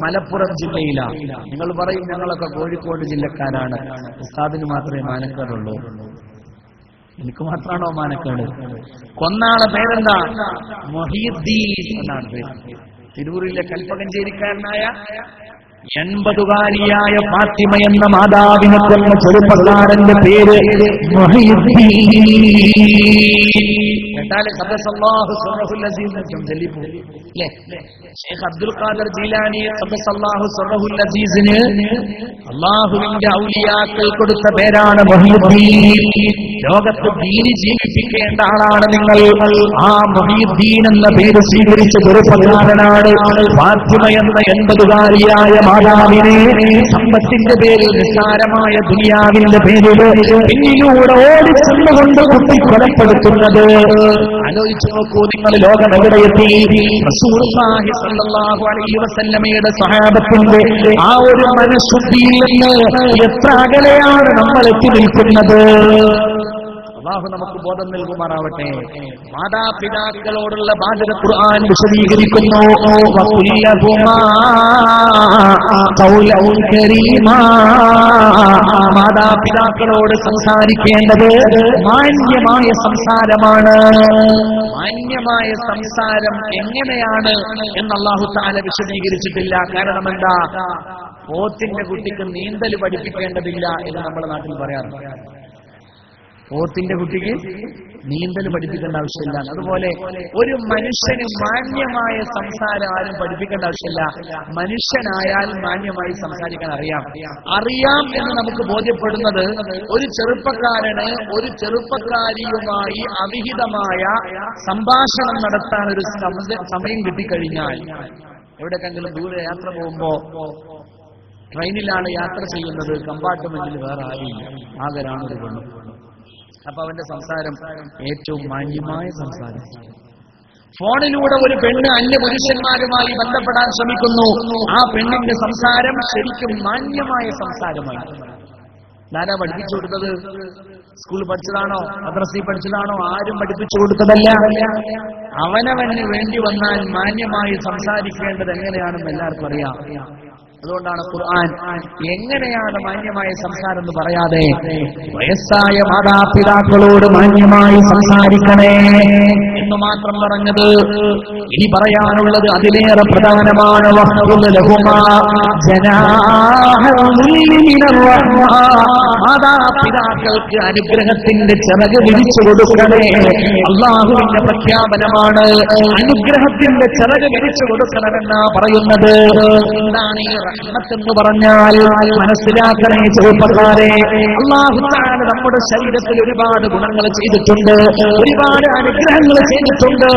മലപ്പുറം ജില്ലയിലാണ്. നിങ്ങൾ പറയും ഞങ്ങളൊക്കെ കോഴിക്കോട് ജില്ലക്കാരാണ്, ഉസ്താദിന് മാത്രമേ മാനക്കേടുള്ളൂ. എനിക്ക് മാത്രമാണോ മാനക്കേട്? കൊന്നാളെ പേരെന്താ? മൊഹീദ്ദീൻ എന്നാണ് പേര്. തിരൂരിലെ കൽപ്പകഞ്ചേരിക്കാരനായ 80കാരിയായ ഫാത്തിമ എന്ന മാതാവിനെ കൊന്ന ചെറുപ്പക്കാരന്റെ പേര് മൊഹീദ്ദീൻ. ഷേഖ് അബ്ദുൽ ഖാദർ ജീലാനി ഖദ്ദസല്ലാഹു സിർറഹുൽ അസീസിന് അല്ലാഹുവിന്റെ ഔലിയാക്കൾ കൊടുത്ത പേരാണ് മൊഹീദ്ദീൻ. ലോകത്ത് ദീനി ജീവിപ്പിക്കേണ്ട ആളാണ് നിങ്ങൾ. ആ മൊഹീദ്ദീൻ എന്ന പേര് സ്വീകരിച്ച ചെറുപ്പക്കാരനാണ് ഫാത്തിമ എന്ന 80കാരിയായ മാതാവിനെ സമ്പത്തിന്റെ പേരിൽ, നിസ്സാരമായ ദുനിയാവിന്റെ പേരിൽ പിന്നിലൂടെ ഓടിച്ചെന്നുകൊണ്ട് കുട്ടി കൊലപ്പെടുത്തുന്നത്. ആലോചിച്ചു നോക്കൂ നിങ്ങൾ, ലോകം എവിടെയെത്തി? റസൂലുള്ളാഹി സ്വല്ലല്ലാഹു അലൈഹി വസല്ലമയുടെ സ്വഹാബത്തിന്റെ ആ ഒരു മനഃശുദ്ധിയിൽ നിന്ന് എത്ര അകലെയാണ് നമ്മൾ എത്തി നിൽക്കുന്നത്. അല്ലാഹു നമുക്ക് ബോധം നൽകുമാറാവട്ടെ. മാതാപിതാക്കളോടുള്ള ബാധ്യത ഖുർആൻ വിശദീകരിക്കുന്നു. മാതാപിതാക്കളോട് സംസാരിക്കേണ്ടത് മാന്യമായ സംസാരമാണ്. മാന്യമായ സംസാരം എങ്ങനെയാണ് എന്ന് അല്ലാഹു തആല വിശദീകരിച്ചിട്ടില്ല. കാരണം എന്താ? പോത്തിന്റെ കുട്ടിക്ക് നീന്തൽ പഠിപ്പിക്കേണ്ടതില്ല എന്ന് നമ്മുടെ നാട്ടിൽ പറയാറുണ്ട്. പോത്തിന്റെ കുട്ടിക്ക് നീന്തൽ പഠിപ്പിക്കേണ്ട ആവശ്യമില്ല. അതുപോലെ ഒരു മനുഷ്യന് മാന്യമായ സംസാരം ആരും പഠിപ്പിക്കേണ്ട ആവശ്യമില്ല. മനുഷ്യനായാൽ മാന്യമായി സംസാരിക്കാൻ അറിയാം എന്ന് നമുക്ക് ബോധ്യപ്പെടുന്നത് ഒരു ചെറുപ്പക്കാരന് ഒരു ചെറുപ്പക്കാരിയുമായി അവിഹിതമായ സംഭാഷണം നടത്താൻ ഒരു സമയം കിട്ടിക്കഴിഞ്ഞാൽ, എവിടെക്കെങ്കിലും ദൂരെ യാത്ര പോകുമ്പോ ട്രെയിനിലാണ് യാത്ര ചെയ്യുന്നത്, കമ്പാർട്ട്മെന്റിൽ വേറെ ആരില്ല, ആകരാണൊരു പെണ്ണു. അപ്പൊ അവന്റെ സംസാരം ഏറ്റവും മാന്യമായ സംസാരം. ഫോണിലൂടെ ഒരു പെണ്ണ് അന്യ പുരുഷന്മാരുമായി ബന്ധപ്പെടാൻ ശ്രമിക്കുന്നു. ആ പെണ്ണിന്റെ സംസാരം ശരിക്കും മാന്യമായ സംസാരമാണ്. ആരാ പഠിപ്പിച്ചു കൊടുത്തത്? സ്കൂളിൽ പഠിച്ചതാണോ? മദ്രസയിൽ പഠിച്ചതാണോ? ആരും പഠിപ്പിച്ചു കൊടുത്തതല്ല. അവനവന് വേണ്ടി വന്നാൽ മാന്യമായി സംസാരിക്കേണ്ടത് എങ്ങനെയാണെന്ന് എല്ലാവർക്കും അറിയാം. അതുകൊണ്ടാണ് ഖുർആൻ എങ്ങനെയാണ് മാന്യമായ സംസാരം എന്ന് പറയാതെ വയസ്സായ മാതാപിതാക്കളോട് മാന്യമായി സംസാരിക്കണേ എന്ന് മാത്രം പറഞ്ഞത്. ഇനി പറയാനുള്ളത് അതിലേറെ പ്രധാനമാണ്. മാതാപിതാക്കൾക്ക് അനുഗ്രഹത്തിന്റെ ചിറക് വിരിച്ചു കൊടുക്കണേ. അല്ലാഹുവിന്റെ പ്രഖ്യാപനമാണ്. അനുഗ്രഹത്തിന്റെ ചിറക് വിരിച്ചു കൊടുക്കണമെന്നാ പറയുന്നത്. എന്താണ് ഈ റഹ്മത്ത് എന്ന് പറഞ്ഞാൽ? മനസ്സിലാക്കണേ ചെറുപ്പക്കാരെ, അല്ലാഹു തആല നമ്മുടെ ശരീരത്തിൽ ഒരുപാട് ഗുണങ്ങൾ ചെയ്തിട്ടുണ്ട്, ഒരുപാട് അനുഗ്രഹങ്ങൾ ചെയ്തിട്ടുണ്ട്.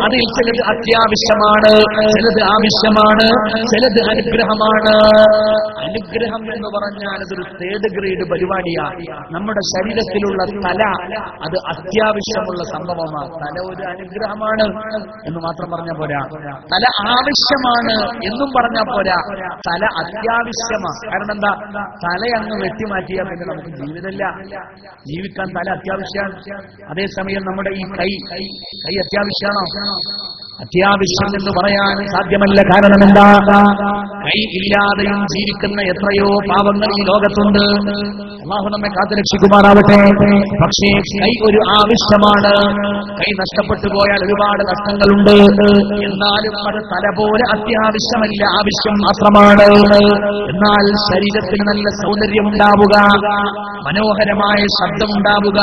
അതിൽ ചിലത് അത്യാവശ്യമാണ്, ചിലത് ആവശ്യമാണ്, ചിലത് അനുഗ്രഹമാണ്. അനുഗ്രഹം എന്ന് പറഞ്ഞാൽ അതൊരു 3rd ഗ്രേഡ് പരിപാടിയാണ്. നമ്മുടെ ശരീരത്തിലുള്ള തല അത് അത്യാവശ്യമുള്ള സംഭവമാണ്. തല ഒരു അനുഗ്രഹമാണ് എന്ന് മാത്രം പറഞ്ഞാൽ പോരാ. തല ആവശ്യമാണ് എന്നും പറഞ്ഞാൽ പോരാ. തല അത്യാവശ്യമാണ്. കാരണം എന്താ? തല അങ്ങ് വെട്ടിമാറ്റിയാൽ പിന്നെ നമുക്ക് ജീവിതമില്ല. ജീവിക്കാൻ തല അത്യാവശ്യമാണ്. അതേസമയം നമ്മുടെ ഈ കൈ അത്യാവശ്യമാണോ? അത്യാവശ്യം എന്ന് പറയാൻ സാധ്യമല്ല. കാരണം എന്താ? കൈ ഇല്ലാതെയും ജീവിക്കുന്ന എത്രയോ പാവങ്ങൾ ഈ ലോകത്തുണ്ട്. അല്ലാഹു നമ്മെ കാത്തുരക്ഷിക്കുമാറാവട്ടെ. പക്ഷേ കൈ ഒരു ആവശ്യമാണ്. കൈ നഷ്ടപ്പെട്ടു പോയാൽ ഒരുപാട് നഷ്ടങ്ങളുണ്ട്. എന്നാലും അത് തല പോലെ അത്യാവശ്യമല്ല, ആവശ്യം മാത്രമാണ്. എന്നാൽ ശരീരത്തിന് നല്ല സൗന്ദര്യം ഉണ്ടാവുക, മനോഹരമായ ശബ്ദമുണ്ടാവുക,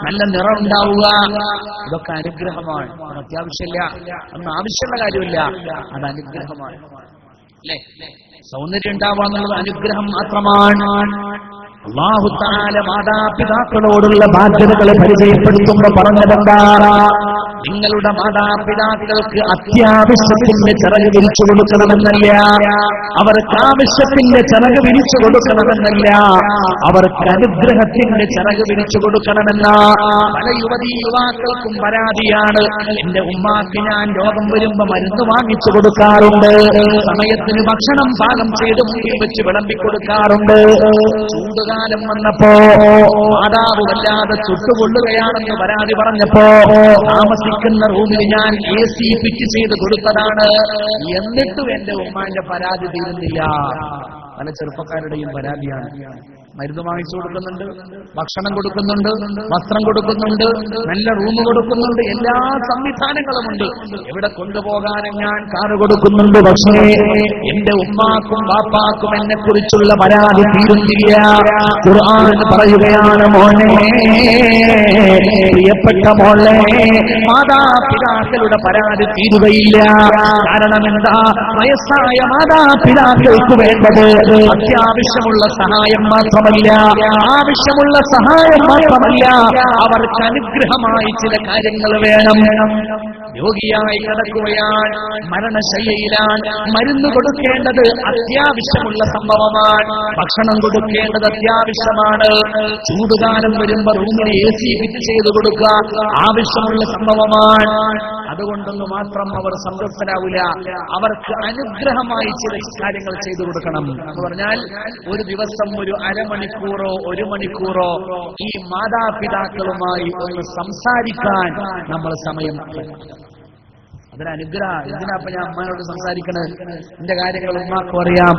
നല്ല നിറം ഉണ്ടാവുക, ഇതൊക്കെ അനുഗ്രഹമാണ്. അത് അത്യാവശ്യമില്ല, അന്ന് ആവശ്യമുള്ള കാര്യമില്ല, അത് അനുഗ്രഹമാണ്. അല്ലേ? സൗന്ദര്യം ഉണ്ടാവുക എന്നുള്ളത് അനുഗ്രഹം മാത്രമാണ്. അല്ലാഹു തആല മാതാപിതാക്കളോടുള്ള ബാധ്യതകളെ പരിചയപ്പെടുത്തുമ്പോൾ പറഞ്ഞതെന്താ? നിങ്ങളുടെ മാതാപിതാക്കൾക്ക് അത്യാവശ്യത്തിന്റെ ചിറക് വിരിച്ചു കൊടുക്കണമെന്നല്ല, അവർക്ക് ആവശ്യത്തിന്റെ ചിറക് വിരിച്ചു കൊടുക്കണമെന്നല്ല, അവർക്ക് അനുഗ്രഹത്തിന്റെ ചിറക് വിരിച്ചു കൊടുക്കണമെന്ന പല യുവാക്കൾക്കും പരാതിയാണ്. എന്റെ ഉമ്മാക്ക് ഞാൻ രോഗം വരുമ്പോ മരുന്ന് വാങ്ങിച്ചു കൊടുക്കാറുണ്ട്, സമയത്തിന് ഭക്ഷണം പാകം ചെയ്ത് മുന്നിൽ വെച്ച് വിളമ്പിക്കൊടുക്കാറുണ്ട്. ചൂടുകാലം വന്നപ്പോ മാതാവ് വല്ലാതെ ചുട്ടുകൊള്ളുകയാണെന്ന് പരാതി പറഞ്ഞപ്പോ താമസിക്കുന്ന റൂമിൽ ഞാൻ AC ഫിറ്റ് ചെയ്ത് കൊടുത്തതാണ്. എന്നിട്ടും എന്റെ ഉമ്മാന്റെ പരാതി തീരുന്നില്ല. പല ചെറുപ്പക്കാരുടെയും പരാതിയാണ്. മരുന്ന് വാങ്ങിച്ചു കൊടുക്കുന്നുണ്ട്, ഭക്ഷണം കൊടുക്കുന്നുണ്ട്, വസ്ത്രം കൊടുക്കുന്നുണ്ട്, നല്ല റൂം കൊടുക്കുന്നുണ്ട്, എല്ലാ സംവിധാനങ്ങളുമുണ്ട്. എവിടെ കൊണ്ടുപോകാനും ഞാൻ കാറ് കൊടുക്കുന്നുണ്ട്. പക്ഷേ എന്റെ ഉമ്മാക്കും ബാപ്പാക്കും എന്നെ കുറിച്ചുള്ള പരാതി തീരുന്നില്ല. ഖുർആൻ പറയുകയാണ്, മോനെ, പ്രിയപ്പെട്ട മോളെ, മാതാപിതാക്കളുടെ പരാതി തീരുകയില്ല. കാരണം എന്താ? വയസ്സായ മാതാപിതാക്കൾക്ക് വേണ്ടത് അത്യാവശ്യമുള്ള സഹായം മാത്രമല്ല, ആവശ്യമുള്ള സഹായം മാത്രമല്ല, അവർക്ക് അനുഗ്രഹമായി ചില കാര്യങ്ങൾ വേണം. രോഗിയായി കിടക്കുകയാണ്, മരണശയ്യയിലാണ്, മരുന്ന് കൊടുക്കേണ്ടത് അത്യാവശ്യമുള്ള സംഭവമാണ്, ഭക്ഷണം കൊടുക്കേണ്ടത് അത്യാവശ്യമാണ്. ചൂടുകാലം വരുമ്പോ റൂമിന് AC ഫിറ്റ് ചെയ്ത് കൊടുക്കുക ആവശ്യമുള്ള സംഭവമാണ്. അതുകൊണ്ടൊന്ന് മാത്രം അവർ സംതൃപ്തരാവില്ല, അവർക്ക് അനുഗ്രഹമായി ചില കാര്യങ്ങൾ ചെയ്തു കൊടുക്കണം. എന്ന് പറഞ്ഞാൽ ഒരു ദിവസം ഒരു അരമണിക്കൂറോ 1 മണിക്കൂറോ ഈ മാതാപിതാക്കളുമായി ഒന്ന് സംസാരിക്കാൻ നമ്മൾ സമയം. അതൊരനുഗ്രഹം. എന്തിനാപ്പൊ ഞാൻ അമ്മാനോട് സംസാരിക്കണത്? എന്റെ കാര്യങ്ങൾ ഉമ്മാക്കും അറിയാം,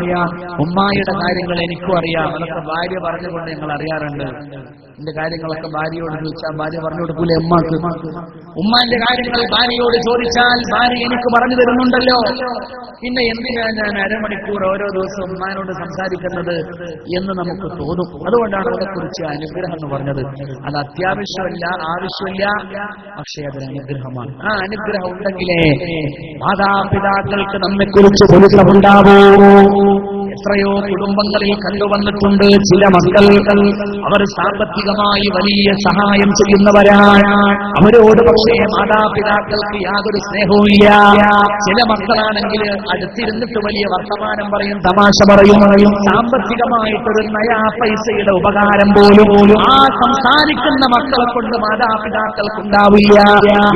ഉമ്മായുടെ കാര്യങ്ങൾ എനിക്കും അറിയാം. അതൊക്കെ ഭാര്യ പറഞ്ഞുകൊണ്ട് ഞങ്ങൾ അറിയാറുണ്ട്. എന്റെ കാര്യങ്ങളൊക്കെ ഭാര്യയോട് ചോദിച്ചാൽ ഭാര്യ പറഞ്ഞു കൊടുക്കൂലേ ഉമ്മാക്ക്? ഉമ്മാന്റെ കാര്യങ്ങൾ ഭാര്യയോട് ചോദിച്ചാൽ ഭാര്യ എനിക്ക് പറഞ്ഞു തരുന്നുണ്ടല്ലോ. പിന്നെ എന്തിനാ ഞാൻ അരമണിക്കൂർ ഓരോ ദിവസവും ഉമ്മാനോട് സംസാരിക്കുന്നത് എന്ന് നമുക്ക് തോന്നും. അതുകൊണ്ടാണ് അതിനെക്കുറിച്ച് അനുഗ്രഹം എന്ന് പറഞ്ഞത്. അത് അത്യാവശ്യമല്ല, ആവശ്യമില്ല, പക്ഷേ അതൊരു അനുഗ്രഹമാണ്. ആ അനുഗ്രഹം ഉണ്ടെങ്കിലേ മാതാപിതാക്കൾക്ക് നമ്മെക്കുറിച്ച് പൊരുത്തമുണ്ടാവൂ. എത്രയോ കുടുംബങ്ങളിൽ കണ്ടുവന്നിട്ടുണ്ട്, ചില മക്കൾ അവർ സാമ്പത്തികമായി വലിയ സഹായം ചെയ്യുന്നവരാണ്, അവരോട് പക്ഷേ മാതാപിതാക്കൾക്ക് യാതൊരു സ്നേഹവുമില്ല. ചില മക്കളാണെങ്കിൽ അടുത്തിരുന്നിട്ട് വലിയ വർത്തമാനം പറയും, തമാശ പറയും, സാമ്പത്തികമായിട്ടൊരു നയാ പൈസയുടെ ഉപകാരം പോലും ആ സംസാരിക്കുന്ന മക്കളെ കൊണ്ട് മാതാപിതാക്കൾക്കുണ്ടാവില്ല.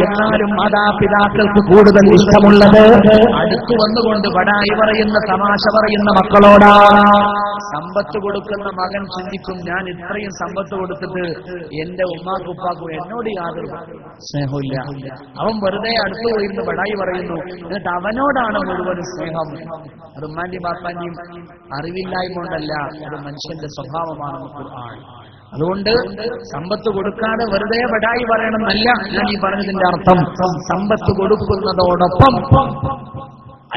എന്നാലും മാതാപിതാക്കൾക്ക് കൂടുതൽ ഇഷ്ടമുള്ളത് അടുത്തു വന്നുകൊണ്ട് ബടായി പറയുന്ന, തമാശ പറയുന്ന മക്കളോടാ. സമ്പത്ത് കൊടുക്കുന്ന മകൻ ചിന്തിക്കും, ഞാൻ ഇത്രയും സമ്പത്ത് കൊടുത്തിട്ട് എന്റെ ഉമ്മാക്കും ഉപ്പാക്കും എന്നോട് യാതൊരു സ്നേഹമില്ല. അവൻ വെറുതെ അടുത്തു പോയിരുന്ന് ബടായി പറയുന്നു, എന്നിട്ട് അവനോടാണ് മുഴുവൻ സ്നേഹം. അത് ഉമ്മാന്റെയും ബാപ്പാന്റെയും അറിവില്ലായ്മ കൊണ്ടല്ല, അത് മനുഷ്യന്റെ സ്വഭാവമാണ്. ഖുർആൻ അതുകൊണ്ട് സമ്പത്ത് കൊടുക്കാതെ വെറുതെ ബടായി പറയണമെന്നല്ല ഞാൻ ഈ പറഞ്ഞതിന്റെ അർത്ഥം. സമ്പത്ത് കൊടുക്കുന്നതോടൊപ്പം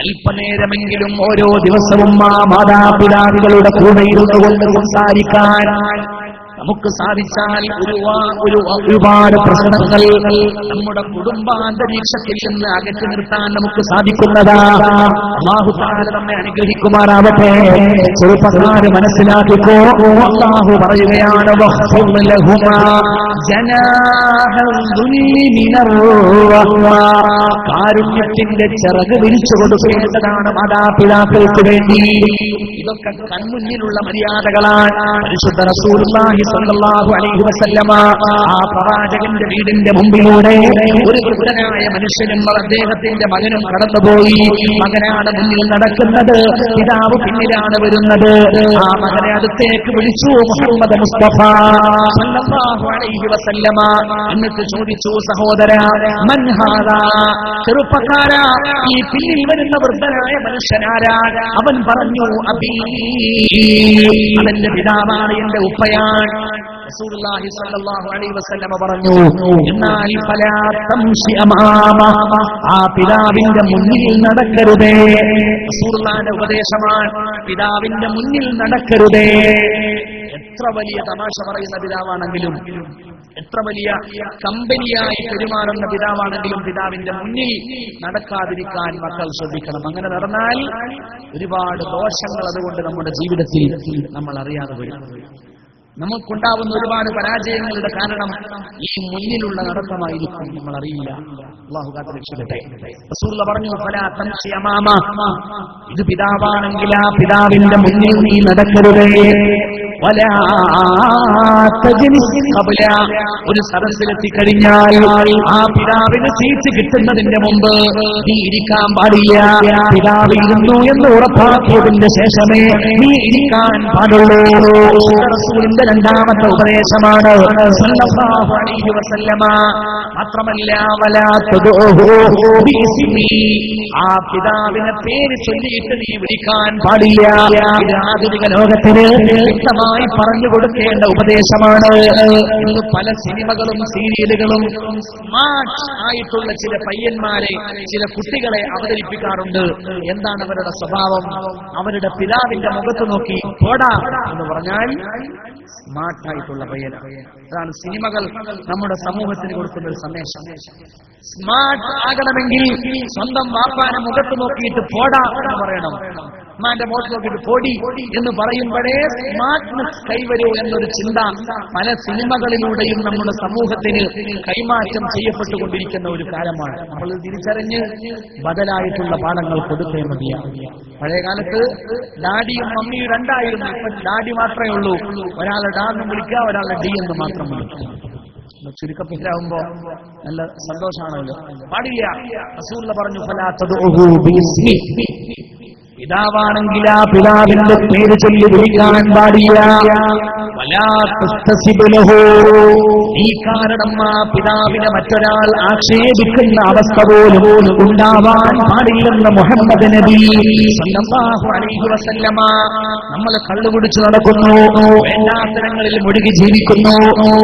അല്പനേരമെങ്കിലും ഓരോ ദിവസവും ആ മാതാപിതാക്കളുടെ കൂടെ ഇരുന്നു കൊണ്ട് സംസാരിക്കാൻ നമുക്ക് സാധിച്ചാൽ ഒരുപാട് പ്രശ്നങ്ങൾ നമ്മുടെ കുടുംബാന്തരീക്ഷത്തിൽ നിന്ന് അകറ്റി നിർത്താൻ നമുക്ക് സാധിക്കുന്നതാണ്. അല്ലാഹു തആല നമ്മെ അനുഗ്രഹിക്കുമാറാവട്ടെ. ചെറുപ്പക്കാരെ മനസ്സിലാക്കിക്കോ, അല്ലാഹു പറയുകയാണ്, വഖ്ഫിർ ലഹുമാ ജനാഹൽ ദുല്ലി മിനർ റഹ്മ. കാരുണ്യത്തിന്റെ ചിറക് വിരിച്ചു കൊടുക്കേണ്ടതാണ് മാതാപിതാക്കൾക്ക് വേണ്ടി. ഇതൊക്കെ കൺമുന്നിലുള്ള മര്യാദകളാണ്. പരിശുദ്ധ റസൂലുള്ളാഹി സ്വല്ലല്ലാഹു അലൈഹി വസല്ലമ ആ പ്രവാചകന്റെ വീടിന്റെ മുമ്പിലൂടെ ഒരു വൃദ്ധനായ മനുഷ്യനും അദ്ദേഹത്തിന്റെ മകനും കടന്നുപോയി. മകനാണ് മുന്നിൽ നടക്കുന്നത്, പിതാവ് പിന്നിലാണ് വരുന്നത്. ആ മകനെ അടുത്തേക്ക് വിളിച്ചു മുഹമ്മദ് മുസ്തഫ സ്വല്ലല്ലാഹു അലൈഹി വസല്ലമ. എന്നിട്ട് ചോദിച്ചു, സഹോദരാ മൻ ഹാദാ, ചെറുപ്പക്കാരാ ഈ പിന്നിൽ വരുന്ന വൃദ്ധനായ മനുഷ്യനാരാ? അവൻ പറഞ്ഞു, അബീ, അവന്റെ പിതാവാണ്, എന്റെ ഉപ്പയാണ്. റസൂലുള്ളാഹി സ്വല്ലല്ലാഹു അലൈഹി വസല്ലമ പറഞ്ഞു, എന്നാൽ ഫലാ തംശി അമാമ, ആ പിതാവിന്റെ മുന്നിൽ നടക്കരുതേ. റസൂലുള്ളാഹിന്റെ ഉപദേശമാണ്, പിതാവിന്റെ മുന്നിൽ നടക്കരുതേ. എത്ര വലിയ തമാശ പറയുന്ന പിതാവാണെങ്കിലും, എത്ര വലിയ കമ്പനിയായി പെരുമാറുന്ന പിതാവാണെങ്കിലും പിതാവിന്റെ മുന്നിൽ നടക്കാതിരിക്കാൻ മക്കൾ ശ്രദ്ധിക്കണം. അങ്ങനെ നടന്നാൽ ഒരുപാട് ദോഷങ്ങൾ അതുകൊണ്ട് നമ്മുടെ ജീവിതത്തിൽ നമ്മൾ അറിയാതെ വരും. നമുക്കുണ്ടാവുന്ന ഒരുപാട് പരാജയങ്ങളുടെ കാരണം ഈ മുന്നിലുള്ള നടത്തമായിരിക്കും, നമ്മൾ അറിയില്ല. അല്ലാഹു കാത്ത് രക്ഷിക്കട്ടെ. റസൂലുള്ളാഹി പറഞ്ഞു, ഫലാ തംശി അമാമ, ഇത് പിതാവാണെങ്കിൽ ആ പിതാവിന്റെ മുന്നിൽ നീ നടക്കരുതേ. വലാ തജ്ലിസ് ഖബ്ല, ഒരു സദസ്സിലെത്തി കഴിഞ്ഞാൽ ആ പിതാവിന് സീറ്റ് കിട്ടുന്നതിന്റെ മുമ്പ് നീ ഇരിക്കാൻ പാടില്ല. പിതാവ് ഇരുന്നു എന്ന് ഉറപ്പാക്കിയതിന്റെ ശേഷമേ നീ ഇരിക്കാൻ പാടുള്ളൂ. റസൂലിന്റെ രണ്ടാമത്തെ ഉപദേശമാണ് സല്ലല്ലാഹു അലൈഹി വസല്ലമ. മാത്രമല്ല വലാ തദഉഹു ബിസ്മി, ആ പിതാവിനെ പേര് ചൊല്ലിയിട്ട് നീ വിളിക്കാൻ പാടില്ല. ഇത് ആധുനിക ലോകത്തിന് വ്യക്തമായി പറഞ്ഞു കൊടുക്കേണ്ട ഉപദേശമാണ്. ഇന്ന് പല സിനിമകളും സീരിയലുകളും സ്മാർട്ട് ആയിട്ടുള്ള ചില പയ്യന്മാരെ, ചില കുട്ടികളെ അവതരിപ്പിക്കാറുണ്ട്. എന്താണ് അവരുടെ സ്വഭാവം? അവരുടെ പിതാവിന്റെ മുഖത്ത് നോക്കി പോടാ എന്ന് പറഞ്ഞാൽ സ്മാർട്ടായിട്ടുള്ള പയ്യന. അതാണ് സിനിമകൾ നമ്മുടെ സമൂഹത്തിന് കൊടുക്കുന്ന ഒരു സന്ദേശം. സ്മാർട്ട് ആകണമെങ്കിൽ സ്വന്തം വാപ്പാനെ മുഖത്ത് നോക്കിയിട്ട് പോടാ എന്ന് പറയണം. ഉമ്മാന്റെ മുഖത്ത് നോക്കിയിട്ട് പൊടി എന്ന് പറയുമ്പോഴേ സ്മാർട്ട്നെസ് കൈവരൂ എന്നൊരു ചിന്ത പല സിനിമകളിലൂടെയും നമ്മുടെ സമൂഹത്തിന് കൈമാറ്റം ചെയ്യപ്പെട്ടുകൊണ്ടിരിക്കുന്ന ഒരു കാലമാണ്. നമ്മൾ തിരിച്ചറിഞ്ഞ് ബദലായിട്ടുള്ള പാഠങ്ങൾ കൊടുത്തേ മതിയാണ്. പഴയ കാലത്ത് ഡാഡിയും മമ്മിയും രണ്ടായിരുന്നു. ഇപ്പൊ ഡാഡി മാത്രമേ ഉള്ളൂ. ഒരാളെ ഡാ എന്ന് വിളിക്കുക, ഒരാളെ ഡി എന്ന് മാത്രം വിളിക്കുക. ചുരുക്കപ്പിലാവുമ്പോ നല്ല സന്തോഷമാണല്ലോ. പാടില്ല. റസൂലുള്ളാഹി പറഞ്ഞു, ഫലാ തദഉഹു ബിസ്മി, പിതാവാണെങ്കിൽ ആ പിതാവിന്റെ പേര് ചൊല്ലി വിളിക്കാൻ പാടില്ല. വലാ തസ്തസിബ് ലഹു, ഈ കാരണം ആ പിതാവിനെ മറ്റൊരാൾ ആക്ഷേപിക്കുന്ന അവസ്ഥ പോലും ഉണ്ടാവാൻ പാടില്ലെന്ന് മുഹമ്മദ് നബി സല്ലല്ലാഹു അലൈഹി വസല്ലമ. നമ്മൾ കള്ളുകുടിച്ച് നടക്കുന്നു, വേണ്ടാത്തരങ്ങളിൽ മുഴുകി ജീവിക്കുന്നു.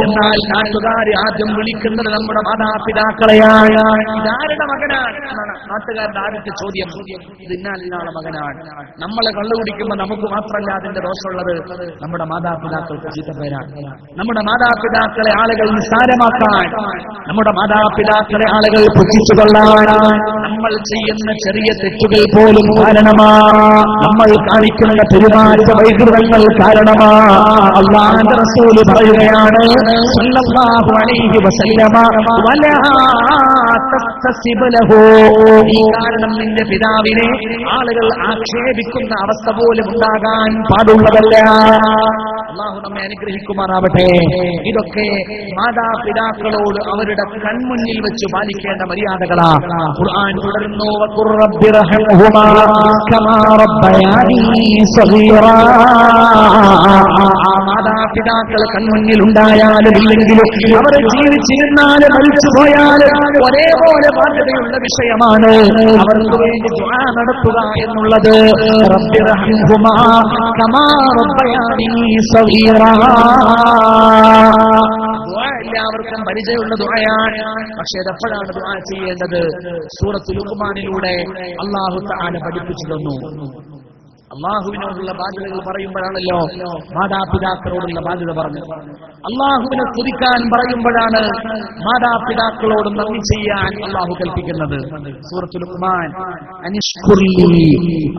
എന്നാൽ നാട്ടുകാർ ആദ്യം വിളിക്കുന്നത് നമ്മുടെ മാതാപിതാക്കളെയാണ്. ഇതാരുടെ മകനാണ് എന്നാണ് നാട്ടുകാരുടെ ആദ്യത്തെ ചോദ്യം. ഇത് ഇന്നാളിനാളെ മകനാണ്. നമ്മളെ കള്ളു കുടിക്കുമ്പോൾ നമുക്ക് മാത്രമല്ല അതിന്റെ ദോഷമുള്ളത്, നമ്മുടെ മാതാപിതാക്കൾക്ക് ചീത്തപ്പേരാണ്. നമ്മുടെ മാതാപിതാക്കളെ ആളുകൾ നിസ്സാരമാക്കാൻ, നമ്മുടെ മാതാപിതാക്കളെ ആളുകൾ പുച്ഛിച്ചുകൊള്ളാൻ നമ്മൾ ചെയ്യുന്ന ചെറിയ തെറ്റുകൾ പോലും കാരണമാണ്. നമ്മൾ കാണിക്കുന്ന പെരുമാറ്റ വൈകൃതങ്ങൾ കാരണമാണ്. അല്ലാഹുവിന്റെ റസൂല് പറയുകയാണ് സല്ലല്ലാഹു അലൈഹി വസല്ലമ, വലാ തസ്തസിബ് ലഹു, ഈ കാരണം നിന്റെ പിതാവിനെ ആളുകൾ ആക്ഷേപിക്കുന്ന അവസ്ഥ പോലും ഉണ്ടാകാൻ പാടുള്ളതല്ല. അല്ലാഹു നമ്മെ അനുഗ്രഹിക്കുമാറാവട്ടെ. ഇതൊക്കെ മാതാപിതാക്കളോട് അവരുടെ കൺമുന്നിൽ വെച്ച് പാലിക്കേണ്ട മര്യാദകളാ. ഖുർആൻ തുടരുന്നു, വഖുർ റബ്ബിർഹംഹുമാ കമാ റബ്ബയാനി സഗീറാ. മാതാപിതാക്കൾ കൺമുന്നിൽ ഉണ്ടായാലും ഇല്ലെങ്കിലും അവർ ജീവിച്ചിരുന്നാലും മരിച്ചുപോയാലും ഒരേപോലെ ബാധ്യതയുള്ള വിഷയമാണ് അവർക്ക് വേണ്ടി ദുആ നടത്തുക എന്നുള്ളത്. റബ്ബിർഹംഹുമാ കമാ റബ്ബയാനി സഗീറാ. ദുആ എല്ലാവർക്കും പരിചയമുള്ള ദുആയാണ്. പക്ഷേ എപ്പോഴാണ് ദുആ ചെയ്യേണ്ടത്? സൂറത്തുൽ ലുഖ്മാനിലൂടെ അല്ലാഹു തആല പഠിപ്പിച്ചു തന്നു. അള്ളാഹുവിനോടുള്ള ബാധ്യതകൾ പറയുമ്പോഴാണല്ലോ മാതാപിതാക്കളോടുള്ള ബാധ്യത പറഞ്ഞു. അള്ളാഹുവിനെ സ്തുതിക്കാൻ പറയുമ്പോഴാണ് മാതാപിതാക്കളോട് നന്ദി ചെയ്യാൻ അള്ളാഹു കൽപ്പിക്കുന്നത്. സൂറത്തുൽ ലുഖ്മാൻ അനിഷ്കുർലി,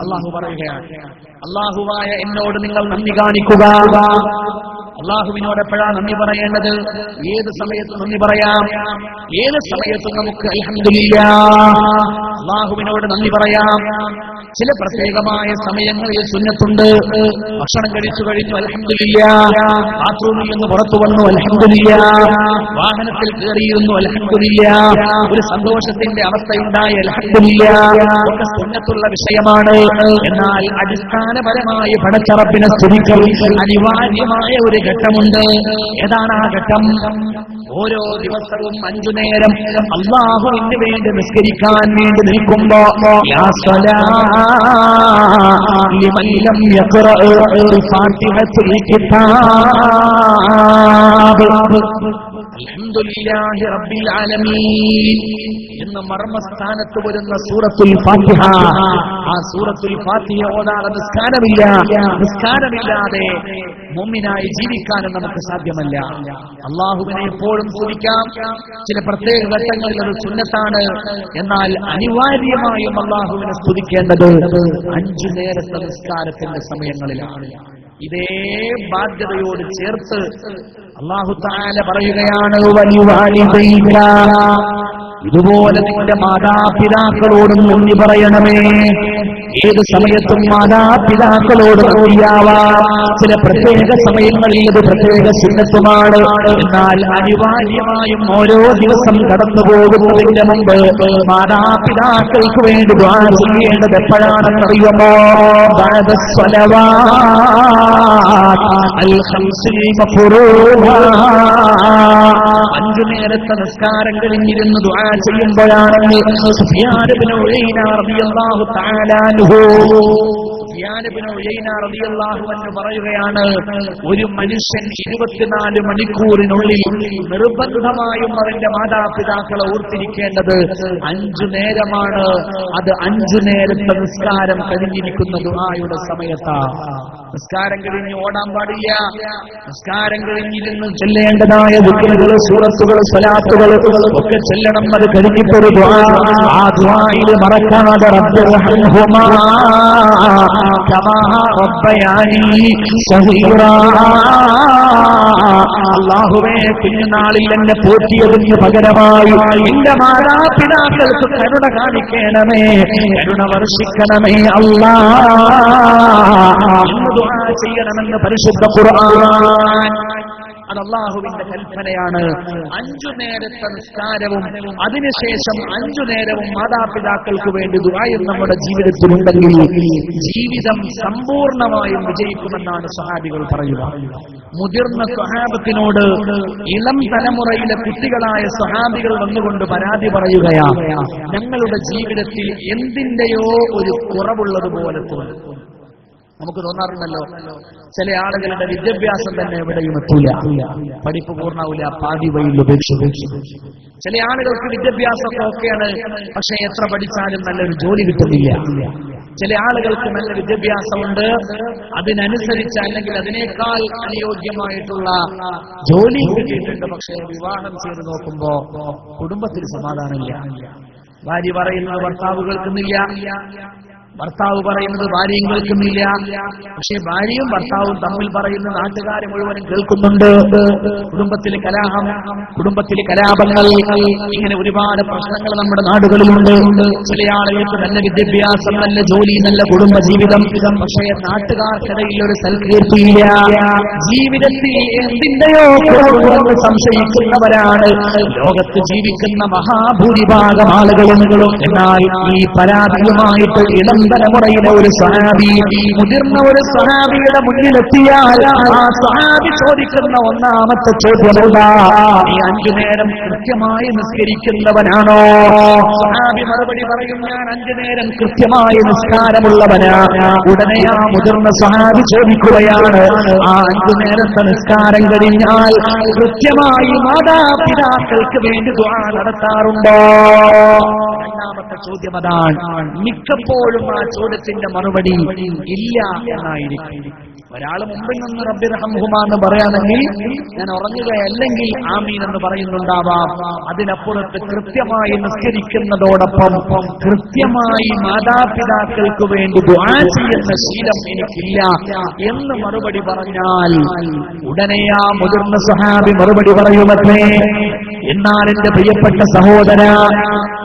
അള്ളാഹു പറയുകയാണ്, അള്ളാഹുവായ എന്നോട് നിങ്ങൾ നന്ദി കാണിക്കുക. അള്ളാഹുവിനോട് എപ്പോഴാണ് നന്ദി പറയേണ്ടത്? ഏത് സമയത്തും നന്ദി പറയാം. ഏത് സമയത്തും നമുക്ക് അൽഹംദുലില്ലാഹ് അല്ലാഹുവിനോട് നന്ദി പറയാം. ചില പ്രത്യേകമായ സമയങ്ങളിൽ സുന്നത്തുണ്ട്. ഭക്ഷണം കഴിച്ചു കഴിഞ്ഞു അൽഹംദുലില്ലാഹ്, ബാത്റൂമിൽ നിന്ന് പുറത്തു വന്നു അൽഹംദുലില്ലാഹ്, വാഹനത്തിൽ കയറിയിരുന്നു അൽഹംദുലില്ലാഹ്, ഒരു സന്തോഷത്തിന്റെ അവസ്ഥയുണ്ടായി അൽഹംദുലില്ലാഹ്, ഒക്കെ സുന്നത്തുള്ള വിഷയമാണ്. എന്നാൽ അടിസ്ഥാനപരമായി പടച്ചറപ്പിനെ സ്തുതിക്കൽ അനിവാര്യമായ ഒരു ഘട്ടമുണ്ട്. ഏതാണ് ആ ഘട്ടം? ഓരോ ദിവസവും 5 നേരം അല്ലാഹുവിന് വേണ്ടി നിസ്കരിക്കാൻ വേണ്ടി നിൽക്കുമ്പോ യാ സ്വലാത്ത് ലിമൻ ലം യഖറഅ ഫാത്തിഹത്തുൽ കിതാബ് അൽഹംദുലില്ലാഹി റബ്ബിൽ ആലമീൻ എന്ന മർമ്മസ്ഥാനത്ത് വരുന്ന സൂറത്തുൽ ഫാത്തിഹ. ആ സൂറത്തുൽ ഫാത്തിഹ ഓതാതെ നിസ്കാരമില്ലാതെ മുഅ്മിനായി ജീവിക്കാനും നമുക്ക് സാധ്യമല്ല. അല്ലാഹുവിനെ എപ്പോഴും സ്തുതിക്കാം. ചില പ്രത്യേക ഘട്ടങ്ങളിൽ അത് സുന്നത്താണ്. എന്നാൽ അനിവാര്യമായും അല്ലാഹുവിനെ സ്തുതിക്കേണ്ടത് 5 നേരത്തെ നിസ്കാരത്തിന്റെ സമയങ്ങളിലാണ്. ഇതേ ബാധ്യതയോട് ചേർത്ത് അല്ലാഹു തആല പറയുകയാണ്, വലിവാലിദൈക, ഇതുപോലെ നിന്റെ മാതാപിതാക്കളോടും നന്ദി പറയണമേ. ഏത് സമയത്തും മാതാപിതാക്കളോട് നന്ദിയാവാം. ചില പ്രത്യേക സമയങ്ങളിൽ ഇത് പ്രത്യേക സുന്നത്തുമാണ്. എന്നാൽ അനിവാര്യമായും ഓരോ ദിവസം കടന്നു പോകുന്നതിന്റെ മുമ്പ് മാതാപിതാക്കൾക്ക് വേണ്ടി ദുആ ചെയ്യേണ്ടത് എപ്പോഴാണെന്നറിയുമോ? ബഅദ സ്വലവാത്ത് അൽ ഖംസിൽ മഫ്റൂദ, 5 നേരത്തെ നിസ്കാരം കഴിഞ്ഞിരുന്ന് ദുആ ചെയ്യുമ്പോഴാണ് സുഫിയാൻ ഇബ്നു ഉയൈന റളിയല്ലാഹു തആല അൻഹു പറയുകയാണ്, ഒരു മനുഷ്യൻ 24 മണിക്കൂറിനുള്ളിൽ നിർബന്ധമായും അവന്റെ മാതാപിതാക്കളെ ഓർത്തിരിക്കേണ്ടത് 5 നേരമാണ്. അത് 5 നേരത്തെ നിസ്കാരം കഴിഞ്ഞിരിക്കുന്ന ദുആയുടെ സമയത്താണ്. നിസ്കാരം കഴിഞ്ഞ് ഓടാൻ പാടില്ല. നിസ്കാരം കഴിഞ്ഞിരുന്ന് ചൊല്ലേണ്ടതായ ദിക്റുകൾ, സൂറത്തുകൾ, സ്വലാത്തുകൾ ഒക്കെ ചൊല്ലണം. അത് കഴിഞ്ഞിട്ടൊരു ദുആ, ആ ദുആയിൽ മറക്കാതെ റബ്ബിർഹംഹുമാ കമാ റബ്ബയാനി സഗീറാ, അല്ലാഹുവേ കുഞ്ഞുനാളിൽ എന്നെ പോറ്റിയതിന് പകരമായി എന്റെ മാതാപിതാക്കൾക്ക് കരുണ കാണിക്കണമേ, കരുണ വർഷിക്കണമേ അല്ലാഹ് ദുആ ചെയ്യണമെന്ന് പരിശുദ്ധ ഖുർആൻ. അത് അല്ലാഹുവിന്റെ കൽപ്പനയാണ്. 5 നേരത്തെ നിസ്കാരവും അതിനുശേഷം 5 നേരവും മാതാപിതാക്കൾക്ക് വേണ്ടി ദുആയും നമ്മുടെ ജീവിതത്തിലുണ്ടെങ്കിൽ ജീവിതം സമ്പൂർണമായും വിജയിക്കുമെന്നാണ് സ്വഹാബികൾ പറയുക. മുതിർന്ന സ്വഹാബത്തിനോട് ഇളം തലമുറയിലെ കുട്ടികളായ സ്വഹാബികൾ വന്നുകൊണ്ട് പരാതി പറയുകയാണ്, ഞങ്ങളുടെ ജീവിതത്തിൽ എന്തിന്റെയോ ഒരു കുറവുള്ളതുപോലെ തോന്നും. നമുക്ക് തോന്നാറുണ്ടല്ലോ, ചില ആളുകളുടെ വിദ്യാഭ്യാസം തന്നെ എവിടെയും എത്തൂല, പഠിപ്പ് പൂർണ്ണാവില്ല, പാതി വഴിയിൽ ഉപേക്ഷിച്ചു. ചില ആളുകൾക്ക് വിദ്യാഭ്യാസമൊക്കെ ഓക്കെയാണ്, പക്ഷെ എത്ര പഠിച്ചാലും നല്ലൊരു ജോലി കിട്ടുന്നില്ല. ചില ആളുകൾക്ക് നല്ല വിദ്യാഭ്യാസമുണ്ട്, അതിനനുസരിച്ച് അല്ലെങ്കിൽ അതിനേക്കാൾ അനുയോജ്യമായിട്ടുള്ള ജോലി കിട്ടിയിട്ടുണ്ട്, പക്ഷെ വിവാഹം ചെയ്ത് നോക്കുമ്പോ കുടുംബത്തിൽ സമാധാനമില്ല. ഭാര്യ പറയുന്നത് ഭർത്താവ് കേൾക്കുന്നില്ല, ഭർത്താവ് പറയുന്നത് ഭാര്യയും കേൾക്കുന്നില്ല. പക്ഷെ ഭാര്യയും ഭർത്താവും തമ്മിൽ പറയുന്ന നാട്ടുകാരെ മുഴുവനും കേൾക്കുന്നുണ്ട്. കുടുംബത്തിലെ കലഹം, കുടുംബത്തിലെ കലാപങ്ങൾ, ഇങ്ങനെ ഒരുപാട് പ്രശ്നങ്ങൾ നമ്മുടെ നാടുകളിലുണ്ട്. ചില ആളുകൾക്ക് നല്ല വിദ്യാഭ്യാസം, നല്ല ജോലി, നല്ല കുടുംബ ജീവിതം, പക്ഷേ നാട്ടുകാർക്കിടയിൽ ഒരു സൽകീർത്തിയില്ല. ജീവിതത്തിൽ എന്തിന്റെയോ കുറവുണ്ടെന്ന് സംശയിക്കുന്നവരാണ് ലോകത്ത് ജീവിക്കുന്ന മഹാഭൂരിഭാഗം ആളുകളും. എന്നാൽ ഈ പരാതിയുമായിട്ട് ഇളം തലമുറയിലെ ഒരു സ്വഹാബി, മുതിർന്ന ഒരു സ്വഹാബിയുടെ മുന്നിലെത്തിയാൽ ആ സ്വഹാബി ചോദിക്കുന്ന ഒന്നാമത്തെ ചോദ്യമുണ്ടാ, നീ 5 നേരം കൃത്യമായി നിസ്കരിക്കുന്നവനാണോ? സ്വഹാബി മറുപടി പറയും, ഞാൻ 5 നേരം കൃത്യമായി നിസ്കാരമുള്ളവനാ. ഉടനെ ആ മുതിർന്ന സ്വഹാബി ചോദിക്കുകയാണ്, ആ 5 നേരത്തെ നിസ്കാരം കഴിഞ്ഞാൽ കൃത്യമായി മാതാപിതാക്കൾക്ക് വേണ്ടി ദുആ നടത്താറുണ്ടോ? രണ്ടാമത്തെ ചോദ്യം അതാണ്. മിക്കപ്പോഴും ആ ചോദ്യത്തിന്റെ മറുപടി ഇല്ല എന്നായിരിക്കും. ഒരാൾ മുമ്പിൽ നിന്ന് റബ്ബിർഹംഹുമാ എന്ന് പറയാണെങ്കിൽ ഞാൻ ഉറങ്ങുകയല്ലെങ്കിൽ ആമീൻ എന്ന് പറയുന്നുണ്ടാവാം. അതിനപ്പുറത്ത് കൃത്യമായി നിസ്കരിക്കുന്നതോടൊപ്പം കൃത്യമായി മാതാപിതാക്കൾക്ക് വേണ്ടി ദുആ ചെയ്യുന്ന ശീലം എനിക്കില്ല എന്ന് മറുപടി പറഞ്ഞാൽ ഉടനെ ആ മുതിർന്ന സ്വഹാബി മറുപടി പറയുമത്രേ, എന്നാൽ എന്റെ പ്രിയപ്പെട്ട സഹോദര,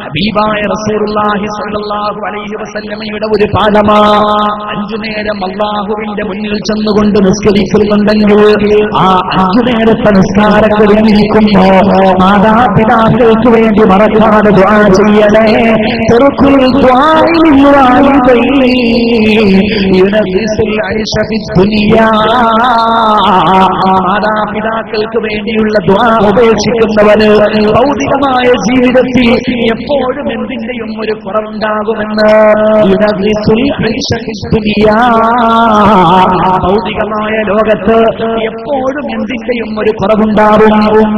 ഹബീബായ റസൂലുള്ളാഹി സ്വല്ലല്ലാഹു അലൈഹി വസല്ലമയുടെ ഒരു പാഠമാ, 5 നേരം അല്ലാഹുവിന്റെ മുന്നിൽ ചെന്നുകൊണ്ട് നിസ്കരിക്കുന്നുണ്ടെങ്കിൽ ആ 5 നേരത്തെ നിസ്കാരത്തിൽ ഇരിക്കുമ്പോ മാതാപിതാക്കൾക്ക് വേണ്ടി മറക്കാതെ ദുആ ചെയ്യണേ. തർക്കുൽ ദുആഇ ലിൽവാലിദൈനി യുനഫിസുൽ ഐശ ഫിദ്ദുനിയാ. മാതാപിതാക്കൾക്ക് വേണ്ടിയുള്ള ദുആ ഉപേക്ഷിക്കുന്നവന് ഭൗതികമായ ജീവിതത്തിൽ എപ്പോഴും എന്തിന്റെയും ഒരു കുറവുണ്ടാകുമെന്ന്. ഭൗതികമായ ലോകത്ത് എപ്പോഴും എന്തിന്റെയും ഒരു കുറവുണ്ടാവും.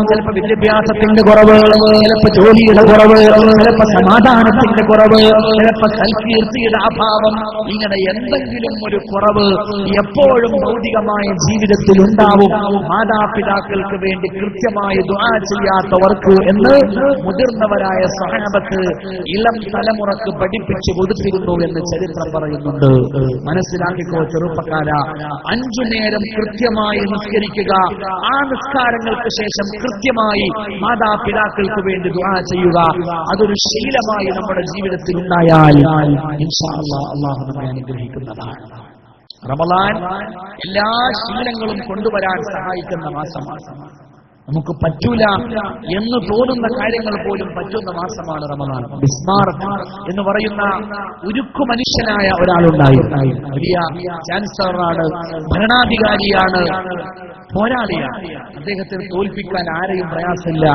ചിലപ്പോ വിദ്യാഭ്യാസത്തിന്റെ കുറവ്, ചിലപ്പോ ജോലിയുടെ കുറവ്, ചിലപ്പോ സമാധാനത്തിന്റെ കുറവ്, ചിലപ്പോ സൽകീർത്തിയുടെ അഭാവം, ഇങ്ങനെ എന്തെങ്കിലും ഒരു കുറവ് എപ്പോഴും ഭൗതികമായ ജീവിതത്തിൽ ഉണ്ടാവും. മാതാപിതാക്കൾക്ക് വേണ്ടി കൃത്യമായി ദുആ ചെയ്യാത്തവർക്ക് എന്ന് മുതിർന്നവരായ സഹാബത്ത് ഇളം തലമുറക്ക് പഠിപ്പിച്ചു കൊടുത്തിരുന്നു എന്ന് ചരിത്രം പറയുന്നുണ്ട്. മനസ്സിലാക്കിക്കോ ചെറുപ്പക്കാര, 5 നേരം കൃത്യമായി നിസ്കരിക്കുക. ആ നിസ്കാരങ്ങൾക്ക് ശേഷം കൃത്യമായി മാതാപിതാക്കൾക്ക് വേണ്ടി ദുആ ചെയ്യുക. അതൊരു ശീലമായി നമ്മുടെ ജീവിതത്തിൽ ഉണ്ടായാൽ ഇൻഷാ അല്ലാഹ് അല്ലാഹു നമ്മെ അനുഗ്രഹിക്കുന്നതാണ്. റമളാൻ എല്ലാ ശീലങ്ങളും കൊണ്ടുവരാൻ സഹായിക്കുന്ന മാസമാണ്. നമുക്ക് പറ്റൂല എന്ന് തോന്നുന്ന കാര്യങ്ങൾ പോലും പറ്റുന്ന മാസമാണ് റമളാൻ. ബിസ്മാർക്ക് എന്ന് പറയുന്ന ഉരുക്കു മനുഷ്യനായ ഒരാളുണ്ടായിരുന്നു. വലിയ ചാൻസലറാണ്, ഭരണാധികാരിയാണ്, പോരാളിയാണ്. അദ്ദേഹത്തിന് തോൽപ്പിക്കാൻ ആരെയും പ്രയാസമില്ല.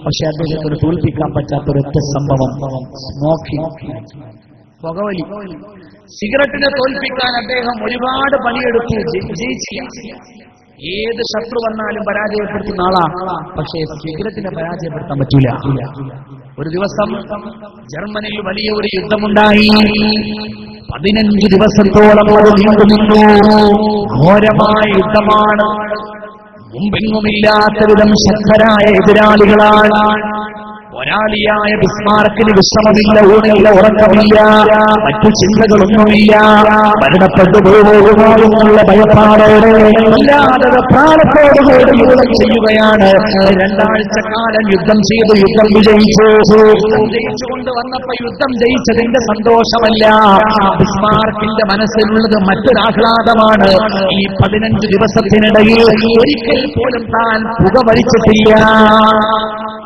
പക്ഷെ അദ്ദേഹത്തിന് തോൽപ്പിക്കാൻ പറ്റാത്തൊരൊറ്റ സംഭവം സ്മോക്കിംഗ്, പുകവലി. സിഗരറ്റിനെ തോൽപ്പിക്കാൻ അദ്ദേഹം ഒരുപാട് പണിയെടുത്തു, ജയിച്ചില്ല. ഏത് ശത്രു വന്നാലും പരാജയപ്പെടുത്തുന്ന ആളാ. പക്ഷേ സിഗരറ്റിനെ പരാജയപ്പെടുത്താൻ പറ്റൂല. ഒരു ദിവസം ജർമ്മനിയിൽ വലിയ ഒരു യുദ്ധമുണ്ടായി. 15 ദിവസത്തോളം അത് നീണ്ടുനിന്നു. ഘോരമായ യുദ്ധമാണ്. മുമ്പെങ്ങുമില്ലാത്ത വിധം ശക്തരായ എതിരാളികളാണ്. പോരാളിയായ ബിസ്മാർക്കിന് വിശ്രമമില്ല, ഊണില്ല, ഉറക്കമില്ല, മറ്റു ചിന്തകളൊന്നുമില്ല. മരണപ്പെട്ടു പോകുമാറുള്ള ഭയപ്പാടോടെ അല്ലാതെ പ്രാണത്തോടുകൂടി യുദ്ധം ചെയ്യുകയാണ്. 2 ആഴ്ച കാലം യുദ്ധം ചെയ്ത് യുദ്ധം വിജയിച്ചു. ജയിച്ചുകൊണ്ട് വന്നപ്പോ യുദ്ധം ജയിച്ചതിന്റെ സന്തോഷമല്ല, ബിസ്മാർക്കിന്റെ മനസ്സിലുള്ളത് മറ്റൊരാഹ്ലാദമാണ്. ഈ 15 ദിവസത്തിനിടയിൽ ഒരിക്കൽ പോലും താൻ പുക വലിച്ചിട്ടില്ല.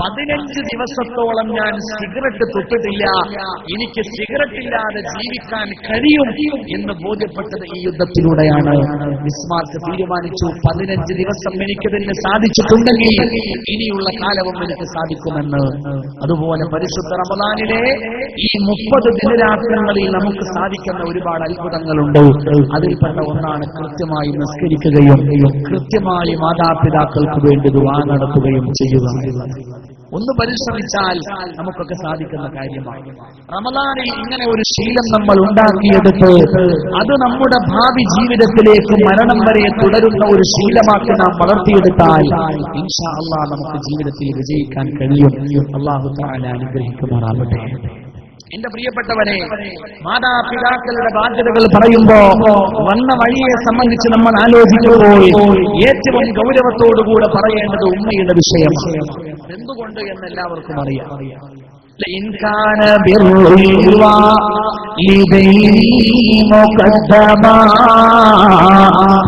15 ദിവസത്തോളം ഞാൻ സിഗരറ്റ് തൊട്ടിട്ടില്ല. എനിക്ക് സിഗരറ്റ് ഇല്ലാതെ ജീവിക്കാൻ കഴിയും എന്ന് ബോധ്യപ്പെട്ടത് ഈ യുദ്ധത്തിലൂടെയാണ്. ബിസ്മാർക്ക് തീരുമാനിച്ചു, 15 ദിവസം എനിക്കതിന് സാധിച്ചിട്ടുണ്ടെങ്കിൽ ഇനിയുള്ള കാലവും എനിക്ക് സാധിക്കുമെന്ന്. അതുപോലെ പരിശുദ്ധ റമളാനിലെ ഈ 30 ദിനരാത്രങ്ങളിൽ നമുക്ക് സാധിക്കുന്ന ഒരുപാട് അത്ഭുതങ്ങളുണ്ട്. അതിൽപ്പെട്ട ഒന്നാണ് കൃത്യമായി നിസ്കരിക്കുകയും കൃത്യമായി മാതാപിതാക്കൾക്ക് വേണ്ടി ദുആ നടത്തുകയും ചെയ്യുക. ഒന്ന് പരിശ്രമിച്ചാൽ നമുക്കൊക്കെ സാധിക്കുന്ന കാര്യമാണ്. റമളാനിൽ ഇങ്ങനെ ഒരു ശീലം നമ്മൾ ഉണ്ടാക്കിയെടുത്ത് അത് നമ്മുടെ ഭാവി ജീവിതത്തിലേക്ക് മരണം വരെ തുടരുന്ന ഒരു ശീലമാക്കി നാം വളർത്തിയെടുത്താൽ ഇൻഷാ അല്ലാഹ് നമുക്ക് ജീവിതത്തിൽ വിജയിക്കാൻ കഴിയും. അല്ലാഹു തആല അനുഗ്രഹിക്കുമാറാകട്ടെ. എന്റെ പ്രിയപ്പെട്ടവരെ, മാതാപിതാക്കളുടെ ബാധ്യതകൾ പറയുമ്പോ വന്ന വഴിയെ സംബന്ധിച്ച് നമ്മൾ ആലോചിക്കുമ്പോൾ ഏറ്റവും ഗൗരവത്തോടുകൂടെ പറയേണ്ടത് ഉമ്മയുടെ വിഷയമാണ്. എന്തുകൊണ്ട് എന്ന് എല്ലാവർക്കും അറിയാം. إن كان بر الوالدين مقدما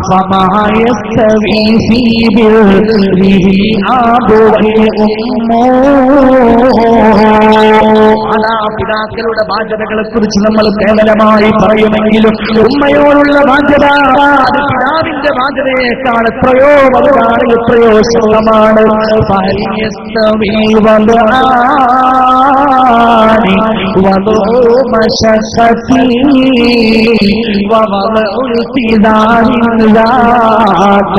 فما يستوي في بره الأب والأم. മാതാപിതാക്കളുടെ ബാധ്യതകളെ കുറിച്ച് നമ്മൾ കേവലമായി പറയുമെങ്കിലും ഉമ്മയോടുള്ള ബാധ്യത അത് പിതാവിന്റെ ബാധ്യതയേക്കാൾ എത്രയോ വലുതാണ്, എത്രയോ ശക്തമാണ്. وضع مشقتي ووضع التزام ذاك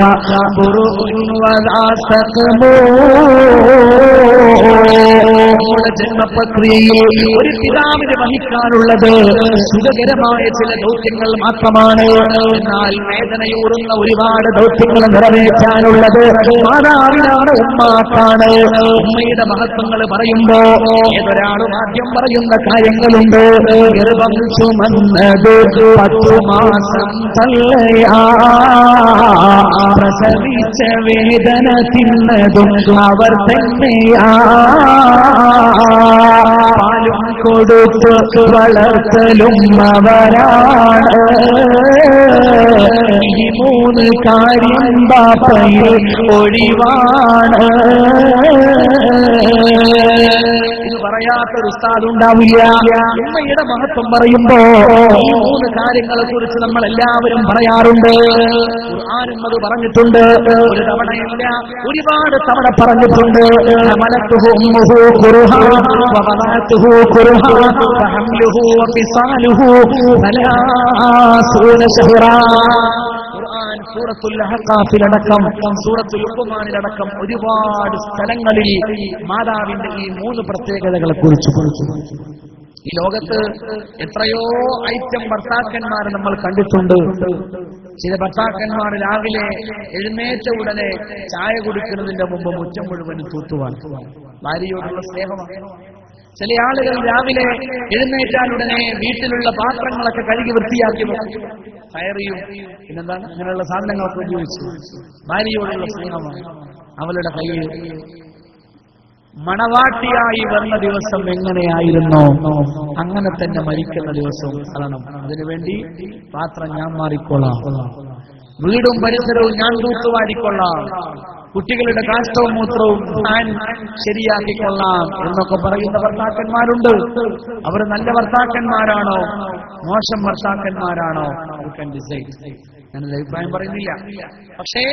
برء وذا سقم. നമ്മുടെ ജന്മപ്രക്രിയയിൽ ഒരു പിതാവിന് വഹിക്കാനുള്ളത് സുഖകരമായ ചില ദൗത്യങ്ങൾ മാത്രമാണ്. എന്നാൽ വേദനയൂറുന്ന ഒരുപാട് ദൗത്യങ്ങൾ നിറവേറ്റാനുള്ളത് മാതാവിനാണ്, ഉമ്മാക്കാണ്. ഉമ്മയുടെ മഹത്വങ്ങൾ പറയുമ്പോ ഏതൊരാളും ആദ്യം പറയുന്ന കാര്യങ്ങളുണ്ട്. ഗർഭം ചുമന്നത് 10 മാസം തള്ളയാ, പ്രസവിച്ച വേദന തിന്നതും അവർ തന്നെയാ, പാലും കൊടുത്ത് വളർത്തലും അവരാണ്. ഈ 3 കാര്യം ബാപ്പയിൽ ഒഴിവാണ്. ഇത് പറയാത്തൊരു ഉസ്താദുണ്ടാവില്ല. ഉമ്മയുടെ മഹത്വം പറയുമ്പോ ഈ 3 കാര്യങ്ങളെ കുറിച്ച് നമ്മൾ എല്ലാവരും പറയാറുണ്ട്. ഖുർആനും അത് പറഞ്ഞിട്ടുണ്ട്. ഒരു തവണയല്ല, ഒരുപാട് തവണ പറഞ്ഞിട്ടുണ്ട്. ഹമലത്തുഹു ഉമ്മുഹു ഖുർഹാ വവദഅതുഹു ഖുർഹാ വഹംലുഹു വഫിസാലുഹു 30 ശഹ്റാ. ഖുർആൻ സൂറത്തുൽ അഹ്ഖാഫിലടക്കം സൂറത്തുൽ ലുഖ്മാനിലടക്കം ഒരുപാട് സ്ഥലങ്ങളിൽ മാതാവിന്റെ ഈ 3 പ്രത്യേകതകളെ കുറിച്ച് പറഞ്ഞു. ഈ ലോകത്ത് എത്രയോ ഐറ്റം ഭർത്താക്കന്മാരെ നമ്മൾ കണ്ടിട്ടുണ്ട്. ചില ഭർത്താക്കന്മാർ രാവിലെ എഴുന്നേറ്റ ഉടനെ ചായ കുടിക്കുന്നതിന്റെ മുമ്പ് മുറ്റം മുഴുവൻ തൂത്തുവാണ്. ഭാര്യയോടുള്ള സ്നേഹമാണ്. ചില ആളുകൾ രാവിലെ എഴുന്നേറ്റാലുടനെ വീട്ടിലുള്ള പാത്രങ്ങളൊക്കെ കഴുകി വൃത്തിയാക്കി കയറിയും പിന്നെന്താണ് അങ്ങനെയുള്ള സാധനങ്ങളൊക്കെ ഉപയോഗിച്ചു. ഭാര്യയോടുള്ള സ്നേഹമാണ്. അവളുടെ കയ്യിൽ മണവാട്ടിയായി വന്ന ദിവസം എങ്ങനെയായിരുന്നോ അങ്ങനെ തന്നെ മരിക്കുന്ന ദിവസവും കാണണം. അതിനുവേണ്ടി പാത്രം ഞാൻ മാറിക്കൊള്ളാം, വീടും പരിസരവും ഞാൻ തൂത്തുവാരിക്കൊള്ളാം, കുട്ടികളുടെ കാഷ്ടവും മൂത്രവും ഞാൻ ശരിയാക്കിക്കൊള്ളാം എന്നൊക്കെ പറയുന്ന ഭർത്താക്കന്മാരുണ്ട്. അവർ നല്ല ഭർത്താക്കന്മാരാണോ മോശം ഭർത്താക്കന്മാരാണോ ഞാനൊരു അഭിപ്രായം പറയുന്നില്ല. പക്ഷേ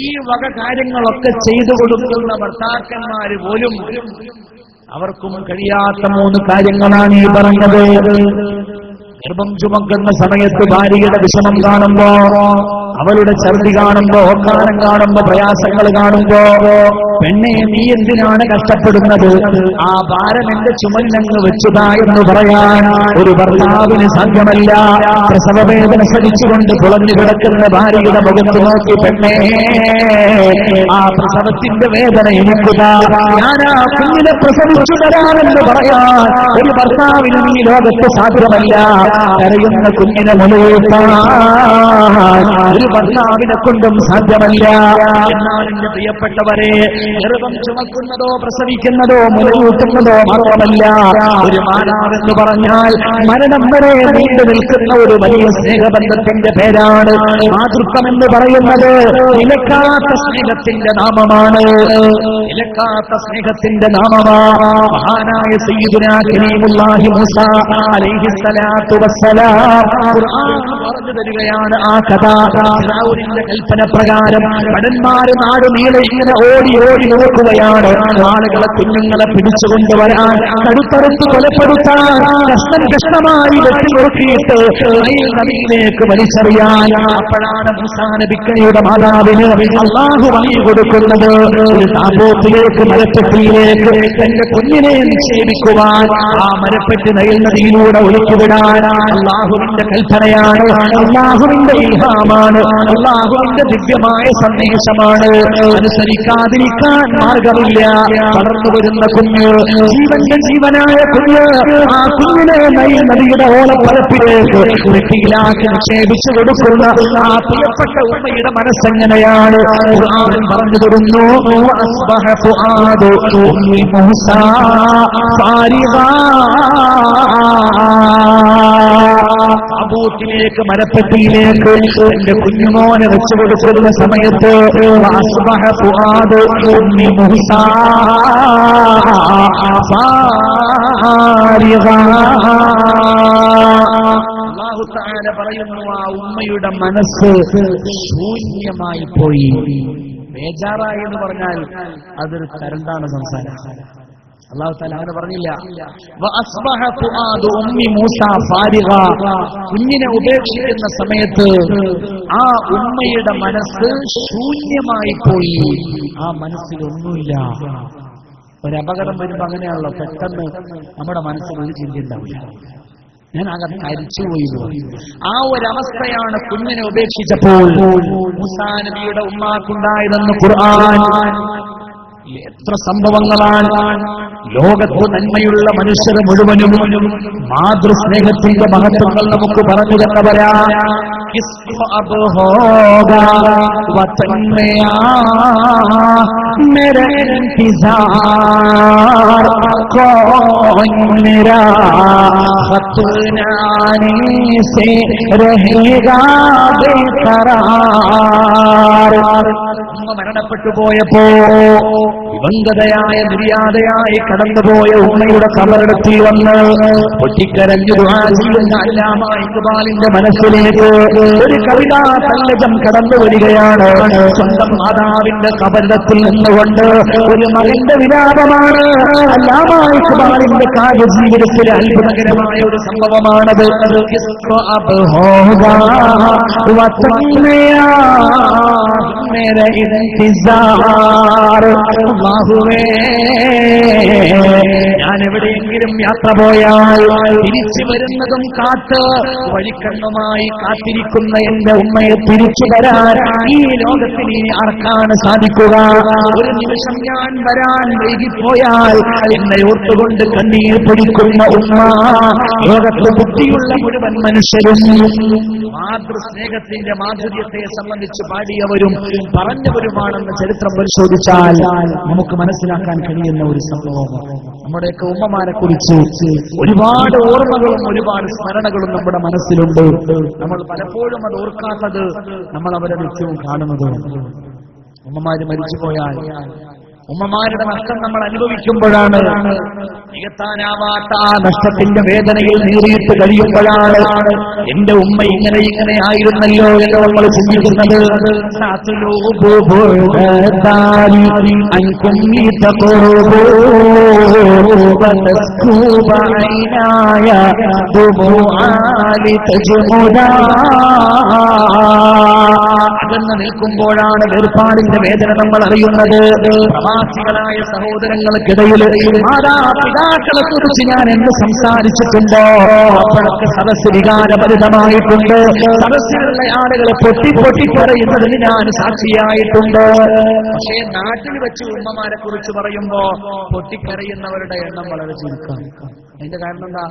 ഈ വക കാര്യങ്ങളൊക്കെ ചെയ്തു കൊടുക്കുന്ന ഭർത്താക്കന്മാര് പോലും അവർക്കും കഴിയാത്ത 3 കാര്യങ്ങളാണ് ഈ പറഞ്ഞത്. ഗർഭം ചുമക്കുന്ന സമയത്ത് ഭാര്യയുടെ വിഷമം കാണുമ്പോ, അവളുടെ ഛർദി കാണുമ്പോ, ഓക്കാനം കാണുമ്പോ, പ്രയാസങ്ങൾ കാണുമ്പോ, പെണ്ണെ നീ എന്തിനാണ് കഷ്ടപ്പെടുന്നത്, ആ ഭാരം എന്റെ ചുമലിനങ്ങ് വെച്ചുതാ എന്ന് പറയാൻ ഒരു ഭർത്താവിന് സാധ്യമല്ല. പ്രസവവേദന സഹിച്ചുകൊണ്ട് പുളഞ്ഞു കിടക്കുന്ന ഭാര്യയുടെ മുഖത്ത് നോക്കി, പെണ്ണേ ആ പ്രസവത്തിന്റെ വേദന എനിക്കുതാ, ഞാൻ ആ കുഞ്ഞിനെ പ്രസവിച്ചു തരാമെന്ന് പറയാൻ ഒരു ഭർത്താവിനും ഈ ലോകത്ത് സാധ്യമല്ല. കരയുന്ന കുഞ്ഞിനെ മുലയൂട്ടാൻ ഒരു ഭർത്താവിനെ കൊണ്ടും സാധ്യമല്ല. എന്നാൽ എന്റെ പ്രിയപ്പെട്ടവരെ, ഗർഭം ചുമക്കുന്നതോ പ്രസവിക്കുന്നതോ മുലയൂട്ടുന്നതോ മാത്രമല്ല, ഒരു മാതാവെന്ന് പറഞ്ഞാൽ മരണം വരെ നീണ്ടു നിൽക്കുന്ന ഒരു വലിയ സ്നേഹബന്ധത്തിന്റെ പേരാണ്. മാതൃത്വം എന്ന് പറയുന്നത് നിലക്കാത്ത സ്നേഹത്തിന്റെ നാമമാണ്, നിലക്കാത്ത സ്നേഹത്തിന്റെ നാമമാണ്. മഹാനായ സയ്യിദുനാ കലീമുല്ലാഹി മൂസ അലൈഹിസ്സലാത്തു വസ്സലാം ഖുർആൻ പറഞ്ഞു തരികയാണ് ആ കഥ. ഫിർഔനിന്റെ കൽപ്പന പ്രകാരം കടന്മാര് നാട് നീളെ ഇങ്ങനെ ഓടി ഓടി നോക്കുകയാണ്. ആളുകളെ കുഞ്ഞുങ്ങളെ പിടിച്ചുകൊണ്ടുവരാൻ, കടുത്തറുത്ത് കൊലപ്പെടുത്താൻ, കഷ്ണം കഷ്ണമായി വെട്ടി നോക്കിയിട്ട് നൈൽ നദിയിലേക്ക് വലിച്ചെറിയാൻ. അപ്പോഴാണ് മൂസാ നബിയുടെ മാതാവിന് അല്ലാഹു വഹി കൊടുക്കുന്നത്, ഒരു താബൂത്തിലേക്ക്, മരപ്പെട്ടിയിലേക്ക് തന്റെ കുഞ്ഞിനെ നിക്ഷേപിക്കുവാൻ, ആ മരപ്പെട്ടി നൈൽ നദിയിലൂടെ ഒഴുക്കിവിടാൻ അല്ലാഹുവിന്റെ കൽപ്പനയാണ്, അല്ലാഹുവിന്റെ ഇൽഹാമാണ്, അല്ലാഹുവിന്റെ ദിവ്യമായ സന്ദേശമാണ്. അനുസരിക്കാതിരിക്കാൻ മാർഗമില്ല. വളർന്നു വരുന്ന കുഞ്ഞ്, ജീവന്റെ ജീവനായ കുഞ്ഞ്, ആ കുഞ്ഞിനെ നൈൽ നദിയുടെ ഓളപ്പരപ്പിലേക്ക് വെട്ടിയിലാക്കി നിക്ഷേപിച്ചു കൊടുക്കുന്ന ആ പ്രിയപ്പെട്ട ഉമ്മയുടെ മനസ്സെങ്ങനെയാണ് ഖുർആൻ പറഞ്ഞു തരുന്നു. അസ്ബഹ ഫുആദു ഉമ്മി മൂസാ ഫാരിഗാ. താബൂത്തിലേക്ക്, മരപ്പെട്ടിയിലേക്ക് എന്റെ കുഞ്ഞുമോനെ വെച്ചു കൊടുക്കുന്ന സമയത്ത് അസ്ബഹ ഫുആദു ഉമ്മി മൂസാ ഫാരിഗാ. അല്ലാഹു തആല പറയുന്നു, ആ ഉമ്മയുടെ മനസ്സ് ശൂന്യമായി പോയി. ബേജാറായി എന്ന് പറഞ്ഞാൽ അതൊരു കരണ്ടാണ് സംസാരം. അല്ലാഹു തആല അങ്ങനെ പറഞ്ഞില്ല. വഅസ്ബഹ ഫുആദു ഉമ്മി മൂസാ ഫാരിഗാ. കുഞ്ഞിനെ ഉപേക്ഷിക്കുന്ന സമയത്ത് ആ ഉമ്മയുടെ മനസ്സ് ശൂന്യമായി പോയി. ആ മനസ്സിൽ ഒന്നുമില്ല. ഒരപകടം വരുമ്പോ അങ്ങനെയാണല്ലോ, പെട്ടെന്ന് നമ്മുടെ മനസ്സിൽ ഒരു ചിന്ത ഉണ്ടാവില്ല, ഞാൻ അകത്ത് അരിച്ചുപോയി. ആ ഒരവസ്ഥയാണ് കുഞ്ഞിനെ ഉപേക്ഷിച്ചപ്പോൾ മൂസാ നബിയുടെ ഉമ്മാക്കുണ്ടായതെന്ന് ഖുർആൻ. എത്ര സംഭവങ്ങളാണ് ലോകത്ത് നന്മയുള്ള മനുഷ്യർ മുഴുവനും മാതൃസ്നേഹത്തിന്റെ മഹത്വങ്ങൾ നമുക്ക് പറഞ്ഞു തന്നവരാ. മരണപ്പെട്ടു പോയപ്പോ ദിവംഗതയായ നിര്യാതയായി കടന്നുപോയ ഉമ്മയുടെ കബറടത്തിൽ വന്ന് പൊട്ടിക്കരഞ്ഞു ദുആ ചെയ്യുന്ന അല്ലാമ ഇഖ്ബാലിന്റെ മനസ്സിലേക്ക് ഒരു കവിതാ സല്ലജം കടന്നു വരികയാണ്. സ്വന്തം മാതാവിന്റെ കബറടത്തിൽ നിന്നുകൊണ്ട് ഒരു മകന്റെ വിലാപമാണ്. അല്ലാമ ഇഖ്ബാലിന്റെ കാര്യ ജീവിതത്തിലെ അത്ഭുതകരമായ ഒരു സംഭവമാണത്. ഞാൻ എവിടെയെങ്കിലും യാത്ര പോയാൽ തിരിച്ചു വരുന്നതും കാത്ത് വഴിക്കണ്ണുമായി കാത്തിരിക്കുന്ന എന്റെ ഉമ്മയെ തിരിച്ചു വരാൻ ഈ ലോകത്തിൽ ഇനി ആർക്കാണ് സാധിക്കുക? ഒരു നിമിഷം ഞാൻ വരാൻ വൈകിപ്പോയാൽ എന്നെ ഓർത്തുകൊണ്ട് കണ്ണീർ പൊടിക്കുന്ന ഉമ്മ ലോകത്ത് ബുദ്ധിയുള്ള മുഴുവൻ മനുഷ്യരും മാതൃസ്നേഹത്തിന്റെ മാധുര്യത്തെ സംബന്ധിച്ച് പാടിയവരും പറഞ്ഞവരുമാണെന്ന് ചരിത്രം പരിശോധിച്ചാൽ നമുക്ക് മനസ്സിലാക്കാൻ കഴിയുന്ന ഒരു സംഭവമാണ്. നമ്മുടെയൊക്കെ ഉമ്മമാരെ കുറിച്ച് ഒരുപാട് ഓർമ്മകളും ഒരുപാട് സ്മരണകളും നമ്മുടെ മനസ്സിലുണ്ട്. നമ്മൾ പലപ്പോഴും അത് ഓർക്കാത്തത് നമ്മൾ അവരെ നിത്യവും കാണുന്നത്. ഉമ്മമാര് മരിച്ചുപോയാൽ ഉമ്മമാരുടെ നഷ്ടം നമ്മൾ അനുഭവിക്കുമ്പോഴാണ്, നികത്താനാവാത്ത ആ നഷ്ടത്തിന്റെ വേദനയിൽ നീറിയിട്ട് കഴിയുമ്പോഴാണ് എന്റെ ഉമ്മ ഇങ്ങനെ ആയിരുന്നല്ലോ എന്ന് നമ്മൾ ചിന്തിക്കുന്നത്. അകന്ന് നിൽക്കുമ്പോഴാണ് വേർപാടിന്റെ വേദന നമ്മൾ അറിയുന്നത്. പ്രവാസികളായ സഹോദരങ്ങൾക്കിടയിൽ മാതാപിതാക്കളെ കുറിച്ച് ഞാൻ എന്ന് സംസാരിച്ചിട്ടുണ്ടോ അപ്പോഴൊക്കെ സദസ്സ് വികാരഭരിതമായിട്ടുണ്ട്. സദസ്സിലുള്ള ആളുകളെ പൊട്ടി പറയുന്നതിന് ഞാൻ സാക്ഷിയായിട്ടുണ്ട്. പക്ഷേ നാട്ടിൽ വെച്ച് ഉമ്മമാരെ കുറിച്ച് പറയുമ്പോ പൊട്ടിക്കരയുന്നവരുടെ എണ്ണം വളരെ ചുരുക്കം. അതിന്റെ കാരണം എന്താ?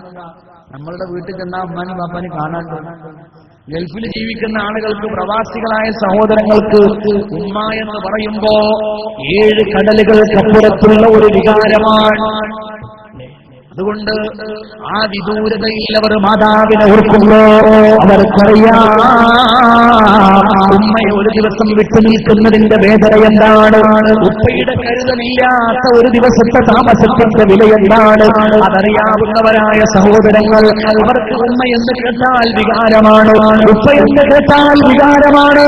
നമ്മളുടെ വീട്ടിൽ ചെന്ന അമ്മാനും പാപ്പാനും കാണാണ്ട്. ഗൾഫിൽ ജീവിക്കുന്ന ആളുകൾക്ക്, പ്രവാസികളായ സഹോദരങ്ങൾക്ക് ഉമ്മ എന്ന് പറയുമ്പോ 7 കടലുകൾക്കപ്പുറത്തുള്ള ഒരു വികാരമാണ്. അതുകൊണ്ട് ആ വിദൂരതയിൽ അവർ മാതാവിനെ ഓർക്കുമ്പോ അവർക്കറിയാം ഉമ്മയെ ഒരു ദിവസം വിട്ടു നിൽക്കുന്നതിന്റെ വേദന എന്താണ്, ഉപ്പയുടെ കരുതലില്ലാത്ത ഒരു ദിവസത്തെ താമസത്തിന്റെ വില എന്താണ്. അതറിയാവുന്നവരായ സഹോദരങ്ങൾ അവർക്ക് ഉമ്മ എന്ന് കേട്ടാൽ വികാരമാണ്, ഉപ്പ എന്ന് കേട്ടാൽ വികാരമാണ്.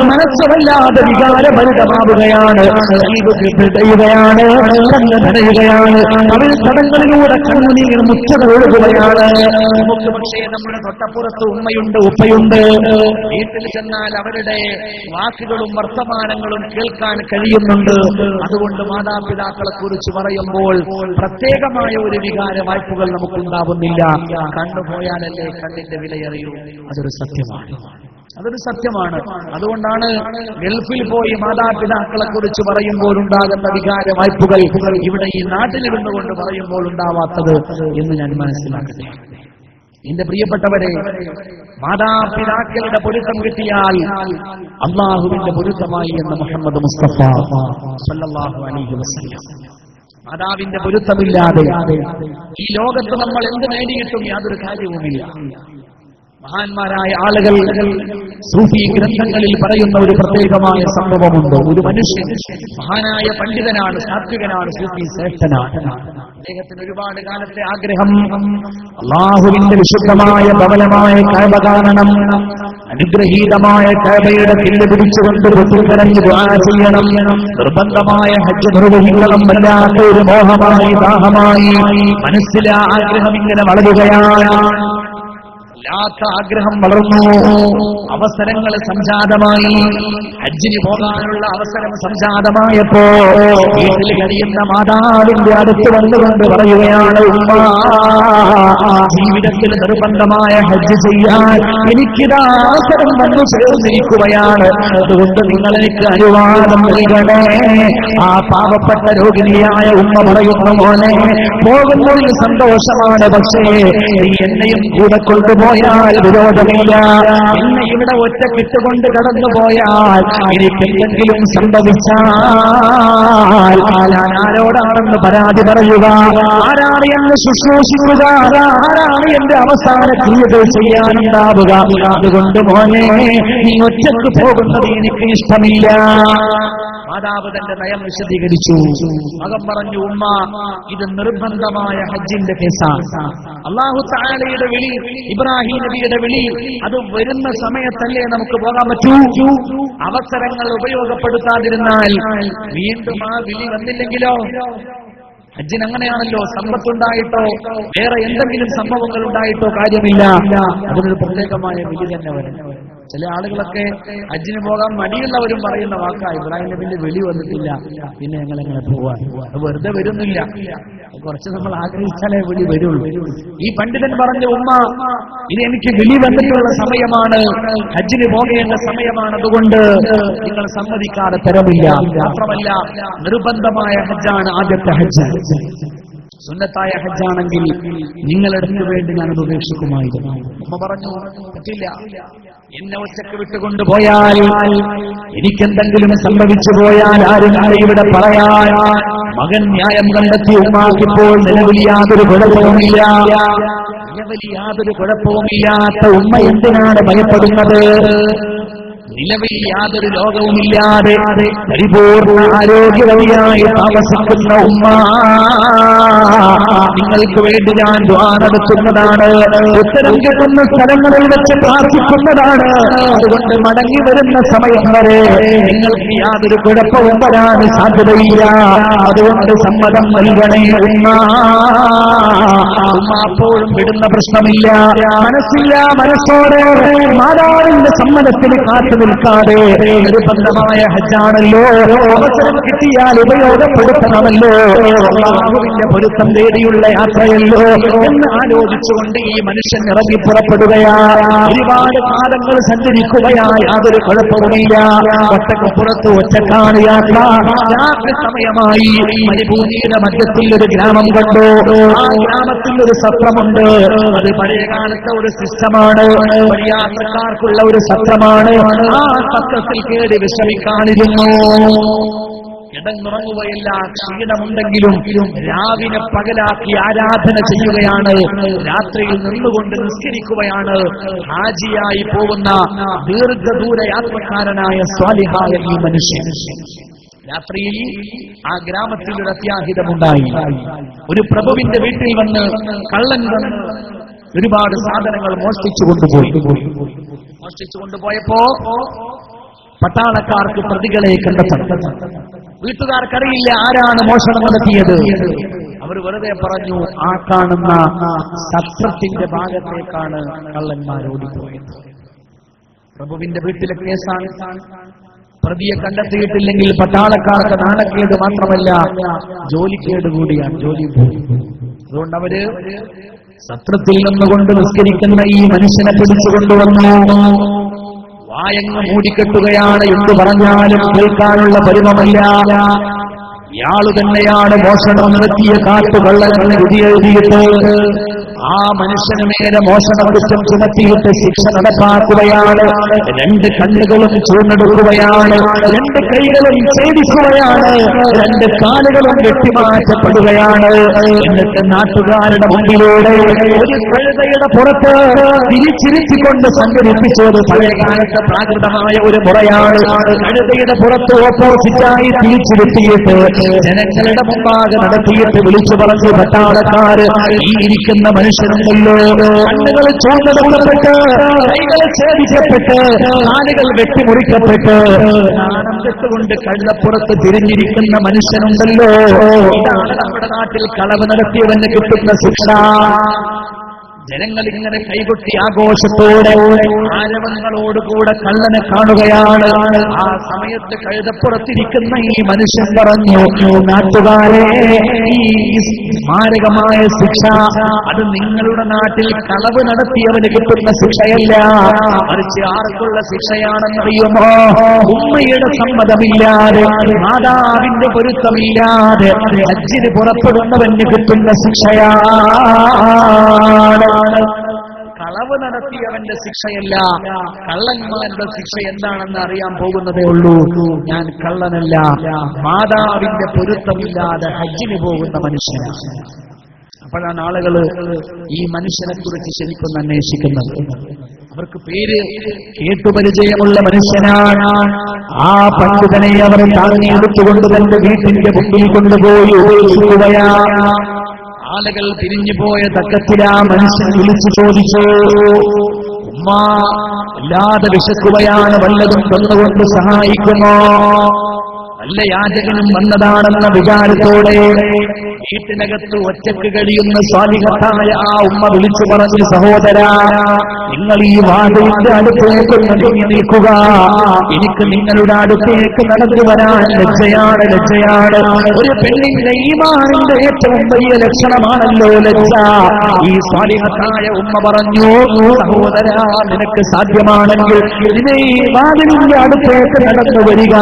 മനസ്സുവല്ലാതെ വികാരഭരിതമാവുകയാണ്, ാണ് നനയുകയാണ്. അവർ തടങ്ങളിലൂടെ കണ്ണുനീർ മുച്ചകൾ ഒഴുകുകയാണ്. നമുക്ക് പക്ഷേ നമ്മുടെ തൊട്ടപ്പുറത്ത് ഉമ്മയുണ്ട്, ഉപ്പയുണ്ട്. വീട്ടിൽ ചെന്നാൽ അവരുടെ വാക്കുകളും വർത്തമാനങ്ങളും കേൾക്കാൻ കഴിയുന്നുണ്ട്. അതുകൊണ്ട് മാതാപിതാക്കളെ കുറിച്ച് പറയുമ്പോൾ പ്രത്യേകമായ ഒരു വികാര വായ്പകൾ നമുക്കുണ്ടാവുന്നില്ല. കണ്ടുപോയാലല്ലേ കണ്ണിന്റെ വിലയറിയൂ. അതൊരു സത്യമാണ്. അതുകൊണ്ടാണ് ഗൾഫിൽ പോയി മാതാപിതാക്കളെ കുറിച്ച് പറയുമ്പോൾ ഉണ്ടാകുന്ന വികാര വായ്പകൾ ഇവിടെ ഈ നാട്ടിലിരുന്നു കൊണ്ട് പറയുമ്പോൾ ഉണ്ടാവാത്തത് എന്ന് ഞാൻ മനസ്സിലാക്കട്ടെ. എന്റെ പ്രിയപ്പെട്ടവരെ, മാതാപിതാക്കളുടെ പൊരുത്തം കിട്ടിയാൽ അള്ളാഹുവിന്റെ പൊരുത്തമായി എന്ന് മുഹമ്മദ് മുസ്തഫ സല്ലല്ലാഹു അലൈഹി വസല്ലം. മാതാവിന്റെ പൊരുത്തമില്ലാതെ ഈ ലോകത്ത് നമ്മൾ എന്ത് നേടിയിട്ടും യാതൊരു കാര്യവുമില്ല. മഹാന്മാരായ ആളുകൾ സൂഫി ഗ്രന്ഥങ്ങളിൽ പറയുന്ന ഒരു പ്രത്യേകമായ സംഭവമുണ്ട്. ഒരു മനുഷ്യൻ മഹാനായ പണ്ഡിതനാണ്, സാത്വികനാണ്, സൂഫി ശ്രേഷ്ഠനാണ്. അദ്ദേഹത്തിന് ഒരുപാട് കാലത്തെ ആഗ്രഹം അല്ലാഹുവിന്റെ വിശുദ്ധമായ ഭവനമായ കഅബ കാണണം, അനുഗ്രഹീതമായ കഅബയുടെ തില്ല് പിടിച്ചുകൊണ്ട് പൊട്ടിക്കരഞ്ഞ് ദുആ ചെയ്യണം, നിർബന്ധമായ ഹജ്ജ് നിർവഹിക്കണം. വല്ലാത്ത ഒരു മോഹമായി, ദാഹമായി മനസ്സിലെ ആഗ്രഹം ഇങ്ങനെ വളരുകയാണ്. വല്ലാത്ത ആഗ്രഹം വളർന്നു, അവസരങ്ങൾ സംജാതമായി. ഹജ്ജിന് പോകാനുള്ള അവസരം സംജാതമായപ്പോ വീട്ടിൽ കഴിയുന്ന മാതാവിന്റെ അടുത്ത് വന്നുകൊണ്ട് പറയുകയാണ്, ഉമ്മ, ജീവിതത്തിൽ നിർബന്ധമായ ഹജ്ജ് ചെയ്യാൻ എനിക്കിതാ അവസരം വന്നു ചേർന്നിരിക്കുകയാണ്. അതുകൊണ്ട് നിങ്ങൾ എനിക്ക് അനുവാദം നൽകണേ. ആ പാവപ്പെട്ട രോഗിണിയായ ഉമ്മ പറയുന്നു, മോനെ, പോകുന്നതിൽ സന്തോഷമാണ്, പക്ഷേ നീ എന്നെയും കൂടെ കൊണ്ടുപോയാൽ വിരോധമില്ല. എന്നെ ഇവിടെ ഒറ്റക്കിട്ടുകൊണ്ട് കടന്നുപോയാൽ എനിക്ക് എന്തെങ്കിലും സംഭവിച്ചാൽ ഞാൻ ആരോടാണെന്ന് പരാതി പറയുക? ആരാണ് എന്നെ ശുശ്രൂഷിക്കുക? ആരാണ് എന്റെ അവസാന ക്രിയകൾ ചെയ്യാനുണ്ടാവുക? അതുകൊണ്ട് മോനെ, നീ ഒറ്റക്ക് പോകുന്നത് എനിക്ക് ഇഷ്ടമില്ല. മാതാവ് തന്റെ നയം വിശദീകരിച്ചു. മകൻ പറഞ്ഞു, ഉമ്മ, ഇത് നിർബന്ധമായ ഹജ്ജിന്റെ കേസാണ്. അല്ലാഹു തആലയുടെ വിളി, ഇബ്രാഹിം നബിയുടെ വിളി, അത് വരുന്ന സമയത്തല്ലേ നമുക്ക് പോകാൻ പറ്റൂ. അവസരങ്ങൾ ഉപയോഗപ്പെടുത്താതിരുന്നാൽ വീണ്ടും ആ വിളി വന്നില്ലെങ്കിലോ? ഹജ്ജിന് അങ്ങനെയാണല്ലോ, സമ്പത്തുണ്ടായിട്ടോ വേറെ എന്തെങ്കിലും സംഭവങ്ങൾ ഉണ്ടായിട്ടോ കാര്യമില്ല, അതിനൊരു പ്രത്യേകമായ വിധി തന്നെ വരും. ചില ആളുകളൊക്കെ ഹജ്ജിന് പോകാൻ മടിയുള്ളവരും പറയുന്ന വാക്കാ, ഇബ്രാഹിം നബിന്റെ വിളി വന്നിട്ടില്ല, പിന്നെ ഞങ്ങൾ എങ്ങനെ പോവാൻ? വെറുതെ വരുന്നില്ല, കുറച്ച് നമ്മൾ ആഗ്രഹിച്ചാലേ വിളി വരുള്ളൂ. ഈ പണ്ഡിതൻ പറഞ്ഞു, ഉമ്മ, ഇത് എനിക്ക് വിളി വന്നിട്ടുള്ള സമയമാണ്, ഹജ്ജിന് പോകേണ്ട സമയമാണ്, അതുകൊണ്ട് നിങ്ങൾ സമ്മതിക്കാതെ തരമില്ല. മാത്രമല്ല, നിർബന്ധമായ ഹജ്ജാണ് ആദ്യത്തെ ഹജ്ജ്. സുന്നത്തായ ഹജ്ജാണെങ്കിൽ നിങ്ങളെടുത്ത് വേണ്ടി ഞാനത് ഉപേക്ഷിക്കുമായിരുന്നു. അമ്മ പറഞ്ഞു, പറ്റില്ല, എന്നെ ഒറ്റക്ക് വിട്ടുകൊണ്ടുപോയാൽ, എനിക്കെന്തെങ്കിലും സംഭവിച്ചു പോയാൽ ആരും ഇവിടെ പറയാൻ. മകൻ ന്യായം കണ്ടെത്തി, ഉമ്മാക്കിപ്പോൾ നിലവിൽ യാതൊരു കുഴപ്പവുമില്ല. നിലവിൽ യാതൊരു കുഴപ്പവുമില്ലാത്ത ഉമ്മ എന്തിനാണ് ഭയപ്പെടുന്നത്? നിലവിൽ യാതൊരു രോഗവുമില്ലാതെ പരിപൂർണ ആരോഗ്യവതിയായി താമസിക്കുന്ന ഉമ്മ, നിങ്ങൾക്ക് വേണ്ടി ഞാൻ ദുആ നടത്തുന്നതാണ്, ഉത്തരം കിട്ടുന്ന സ്ഥലങ്ങളിൽ വെച്ച് പ്രാർത്ഥിക്കുന്നതാണ്. അതുകൊണ്ട് മടങ്ങി വരുന്ന സമയം വരെ നിങ്ങൾക്ക് യാതൊരു കുഴപ്പവും വരാൻ സാധ്യതയില്ല. അതുകൊണ്ട് സമ്മതം നൽകണേ ഉമ്മ. ഉമ്മ അപ്പോഴും വിടുന്ന പ്രശ്നമില്ല. മനസ്സില്ല, മനസ്സോടെ മാതാവിന്റെ സമ്മതത്തിന് കാത്തു നിൽക്കാതെ, നിർബന്ധമായ ഹജ്ജാണല്ലോ, അവസരം കിട്ടിയാൽ ഉപയോഗപ്പെടുത്തണമല്ലോ, അല്ലാഹുവിന്റെ പൊരുത്തം തേടിയുള്ള യാത്രയല്ലോ എന്ന് ആലോചിച്ചുകൊണ്ട് ഈ മനുഷ്യൻ ഇറങ്ങി പുറപ്പെടുകയാണ്. ഒരുപാട് കാലങ്ങൾ സഞ്ചരിക്കുകയായി യാതൊരു കുഴപ്പവുമില്ല. ഒറ്റക്കുപുറത്ത് ഒറ്റക്കാണ് യാത്ര. രാത്രി സമയമായി. മരുഭൂമിയുടെ മധ്യത്തിൽ ഒരു ഗ്രാമം കണ്ടു. ആ ഗ്രാമത്തിൽ ഒരു സത്രമുണ്ട്. അത് പഴയകാലത്തെ ഒരു സിസ്റ്റമാണ്, യാത്രക്കാർക്കുള്ള ഒരു സത്രമാണ്. ആ സത്രത്തിൽ കേടി വിശ്രമിക്കാനിരുന്നു. കിടന്നുറങ്ങുകയല്ല, ക്ഷീണമുണ്ടെങ്കിലും രാവിലെ പകലാക്കി ആരാധന ചെയ്യുകയാണ്. രാത്രിയിൽ നിന്നുകൊണ്ട് നിസ്കരിക്കുകയാണ്. ഹാജിയായി പോകുന്ന ദീർഘദൂര യാത്രക്കാരനായ സ്വാലിഹായ ഈ മനുഷ്യൻ രാത്രിയിൽ ആ ഗ്രാമത്തിൽ ഒരു അത്യാഹിതമുണ്ടായി. ഒരു പ്രഭുവിന്റെ വീട്ടിൽ വന്ന് കള്ളൻ ഒരുപാട് സാധനങ്ങൾ മോഷ്ടിച്ചു കൊണ്ടുപോയപ്പോ പട്ടാളക്കാർക്ക് പ്രതികളെ കണ്ടെത്തണം. വീട്ടുകാർക്കറിയില്ല ആരാണ് മോഷണം നടത്തിയത്. അവർ വെറുതെ പറഞ്ഞു, ആ കാണുന്ന സത്രത്തിന്റെ ഭാഗത്തേക്കാണ് കള്ളന്മാർ ഓടിപ്പോയത്. പ്രഭുവിന്റെ വീട്ടിലെ കേസാണ്. പ്രതിയെ കണ്ടെത്തിയിട്ടില്ലെങ്കിൽ പട്ടാളക്കാർക്ക് നാണക്കേട് മാത്രമല്ല, ജോലിക്കേട് കൂടിയാണ്. ജോലി പോയി. അതുകൊണ്ട് അവര് സത്രത്തിൽ നിന്നുകൊണ്ട് നിസ്കരിക്കുന്ന ഈ മനുഷ്യനെ പിടിച്ചുകൊണ്ടുവന്നു. വായങ്ങ് മൂടിക്കെട്ടുകയാണ്. എന്തു പറഞ്ഞാലും കേൾക്കാനുള്ള പരിമമല്ല. ഇയാള് തന്നെയാണ് മോഷണം നടത്തിയ കാട്ടുകള്ളനെന്ന് വിധി എഴുതിയിട്ട് ആ മനുഷ്യന് മേലെ മോഷണ കുറ്റം ചുമത്തിയിട്ട് ശിക്ഷ നടപ്പാക്കുകയാണ്. രണ്ട് കണ്ണുകളും ചൂണ്ടെടുക്കുകയാണ്. രണ്ട് കൈകളും ഛേദിക്കുകയാണ്. രണ്ട് കാലുകളും വെട്ടിമാറ്റപ്പെടുകയാണ്. എന്നിട്ട് നാട്ടുകാരുടെ മുമ്പിലൂടെ ഒരു കഴുതയുടെ പുറത്ത് തിരിച്ചിരിച്ചുകൊണ്ട് സംഘടിപ്പിച്ചത് പഴയകാലത്തെ പ്രാകൃതമായ ഒരു മുറയാണ്. കഴുതയുടെ പുറത്ത് ഓപ്പോസിറ്റായി തിരിച്ചിരുത്തിയിട്ട് ജനങ്ങളുടെ മുമ്പാകെ നടത്തിയിട്ട് വിളിച്ചു പറഞ്ഞു, പട്ടാളക്കാര്, ഈ ഇരിക്കുന്ന മനുഷ്യരുണ്ടല്ലോ, കണ്ണുകൾ ചൂണ്ടെടുക്കപ്പെട്ട്, കൈകൾ ഛേദിക്കപ്പെട്ട്, കാലുകൾ വെട്ടിമുറിക്കപ്പെട്ട്, നാണം കെട്ടുകൊണ്ട് കഴുതപ്പുറത്ത് തിരിഞ്ഞിരിക്കുന്ന മനുഷ്യനുണ്ടല്ലോ, ഇതാണ് നമ്മുടെ നാട്ടിൽ കളവ് നടത്തിയവന് കിട്ടുന്ന ശിക്ഷ. ജനങ്ങൾ ഇങ്ങനെ കൈകൊട്ടി ആഘോഷത്തോടെ ആരവങ്ങളോടുകൂടെ കള്ളനെ കാണുകയാണ്. ആ സമയത്ത് കഴുതപ്പുറത്തിരിക്കുന്ന ഈ മനുഷ്യൻ പറഞ്ഞു, നാട്ടുകാരെ, ഈ മാരകമായ ശിക്ഷ അത് നിങ്ങളുടെ നാട്ടിൽ കളവ് നടത്തിയവന് കിട്ടുന്ന ശിക്ഷയല്ല, മറിച്ച് ആർക്കുള്ള ശിക്ഷയാണെന്നറിയുമോ? ഉമ്മയുടെ സമ്മതമില്ലാതെ, മാതാവിന്റെ പൊരുത്തമില്ലാതെ ഹജ്ജിന് പുറപ്പെടുന്നവന് കിട്ടുന്ന ശിക്ഷയാണ്. കളവ് നടത്തിയവന്റെ ശിക്ഷയല്ല, കള്ളന്മാരുടെ ശിക്ഷ എന്താണെന്ന് അറിയാൻ പോകുന്നതേ ഉള്ളൂ. ഞാൻ കള്ളനല്ല, മാതാവിന്റെ പൊരുത്തമില്ലാതെ ഹജ്ജിന് പോകുന്ന മനുഷ്യനാണ്. അപ്പോഴാണ് ആളുകൾ ഈ മനുഷ്യനെ കുറിച്ച് ശരിക്കും അന്വേഷിക്കുന്നത്. അവർക്ക് പേര് കേട്ടുപരിചയമുള്ള മനുഷ്യനാണ്. ആ പണ്ഡിതനെ അവർ താങ്ങിയെടുത്തുകൊണ്ട് തന്റെ വീട്ടിന്റെ മുന്നിൽ കൊണ്ടുപോയി ഉപയോഗിക്കുകയാണ്. ആളുകൾ പിരിഞ്ഞുപോയ തക്കത്തിൽ ആ മനുഷ്യൻ വിളിച്ചു ചോദിച്ചു, ഉമ്മ വല്ലാതെ വിശക്കുകയാണ്, വല്ലതും തന്നുകൊണ്ട് സഹായിക്കുമോ? വല്ല യാചകനും വന്നതാണെന്ന വിചാരത്തോടെ വീട്ടിനകത്ത് ഒറ്റക്ക് കഴിയുന്ന സ്വാലിഹത്തായ ആ ഉമ്മ വിളിച്ചു പറഞ്ഞു, സഹോദരാ, നിങ്ങൾ ഈ വാതിലിന്റെ അടുത്തേക്ക് നടന്നു നിൽക്കുക. എനിക്ക് നിങ്ങളുടെ അടുത്തേക്ക് നടന്നു വരാൻ ലജ്ജയാണ്. ഒരു പെണ്ണിന്റെ ഈമാനിന്റെ ഏറ്റവും വലിയ ലക്ഷണമാണല്ലോ ലജ്ജ. ഈ സ്വാലിഹത്തായ ഉമ്മ പറഞ്ഞു, സഹോദരാ, നിനക്ക് സാധ്യമാണെങ്കിൽ ഇതിനെ ഈ വാതിലിന്റെ അടുത്തേക്ക് നടന്നു വരിക.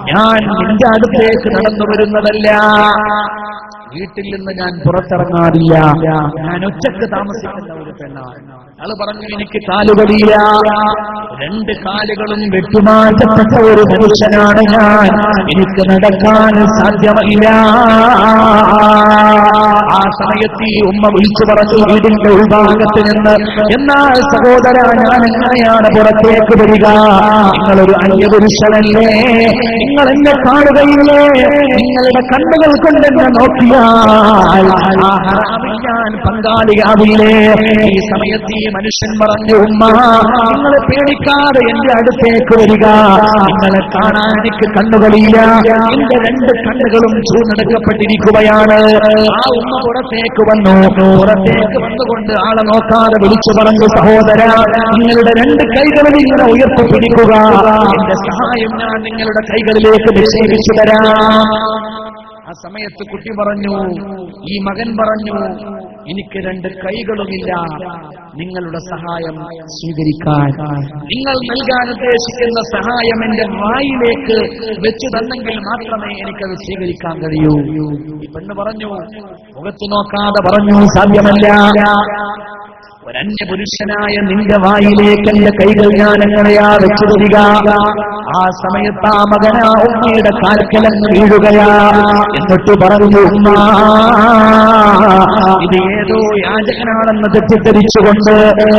ഞാൻ നിന്റെ അടുത്തേക്ക് നടന്നു വരുന്നതല്ല, വീട്ടിൽ നിന്ന് ഞാൻ പുറത്തിറങ്ങാറില്ല, ഞാൻ ഒറ്റക്ക് താമസിക്കുന്ന ഒരു പെണ്ണാണ്. അയാള് പറഞ്ഞു, എനിക്ക് കാലുകളില്ല, 2 കാലുകളും വെട്ടുമാറ്റപ്പെട്ട ഒരു മനുഷ്യനാണ് ഞാൻ, എനിക്ക് നടക്കാൻ സാധ്യമല്ല. ആ സമയത്ത് ഈ ഉമ്മ വിളിച്ചു പറഞ്ഞു വീടിന്റെ ഉൾഭാഗത്ത് നിന്ന്, എന്നാൽ സഹോദര, ഞാൻ എങ്ങനെയാണ് പുറത്തേക്ക് വരിക? നിങ്ങളൊരു അന്യപുരുഷനല്ലേ, നിങ്ങൾ എന്നെ കാണുകയില്ലേ? നിങ്ങളുടെ കണ്ണുകൾ കൊണ്ട് എന്നെ നോക്കിയാൽ ഞാൻ പങ്കാളിയാവില്ലേ? ഈ സമയത്ത് ഈ മനുഷ്യൻ പറഞ്ഞു, ഉമ്മ, നിങ്ങളെ പേടിക്കാതെ എന്റെ അടുത്തേക്ക് വരിക. നിങ്ങളെ കാണാൻ എനിക്ക് കണ്ണുകളില്ല, എന്റെ 2 കണ്ണുകളും ചൂർന്നെടുക്കപ്പെട്ടിരിക്കുകയാണ്. ആ ഉമ്മ പുറത്തേക്ക് വന്നു. പുറത്തേക്ക് വന്നുകൊണ്ട് ആളെ നോക്കാതെ വിളിച്ചു പറഞ്ഞു, സഹോദര, നിങ്ങളുടെ 2 കൈകളിൽ ഇങ്ങനെ ഉയർത്തി പിടിക്കുക, എന്റെ സഹായം ഞാൻ നിങ്ങളുടെ കൈകളിലേക്ക് നിക്ഷേപിച്ചു തരാം. ആ സമയത്ത് കുട്ടി പറഞ്ഞു, ഈ മകൻ പറഞ്ഞു, എനിക്ക് 2 കൈകളുമില്ല, നിങ്ങളുടെ സഹായം സ്വീകരിക്കാൻ, നിങ്ങൾ നൽകാൻ ഉദ്ദേശിക്കുന്ന സഹായം എന്റെ വായിലേക്ക് വെച്ചു തന്നെങ്കിൽ മാത്രമേ എനിക്കത് സ്വീകരിക്കാൻ കഴിയൂ. ഈ പെണ്ണ് പറഞ്ഞു, മുഖത്ത് നോക്കാതെ പറഞ്ഞു, സാധ്യമല്ല. ഒരന്യപുരുഷനായ നിന്റെ വായിലേക്ക് എന്റെ കൈകൾ ഞാൻ എങ്ങനെയാ വെച്ചു തരിക? ആ സമയത്ത് ആ മകനാ ഉമ്മയുടെ കാൽക്കലങ്ങ് വീഴുകയാ. എന്നിട്ട് പറഞ്ഞു, ഉമ്മ, ഇത് ഏതോ യാചകനാണെന്ന് തെറ്റിദ്ധരിച്ചുകൊണ്ട്,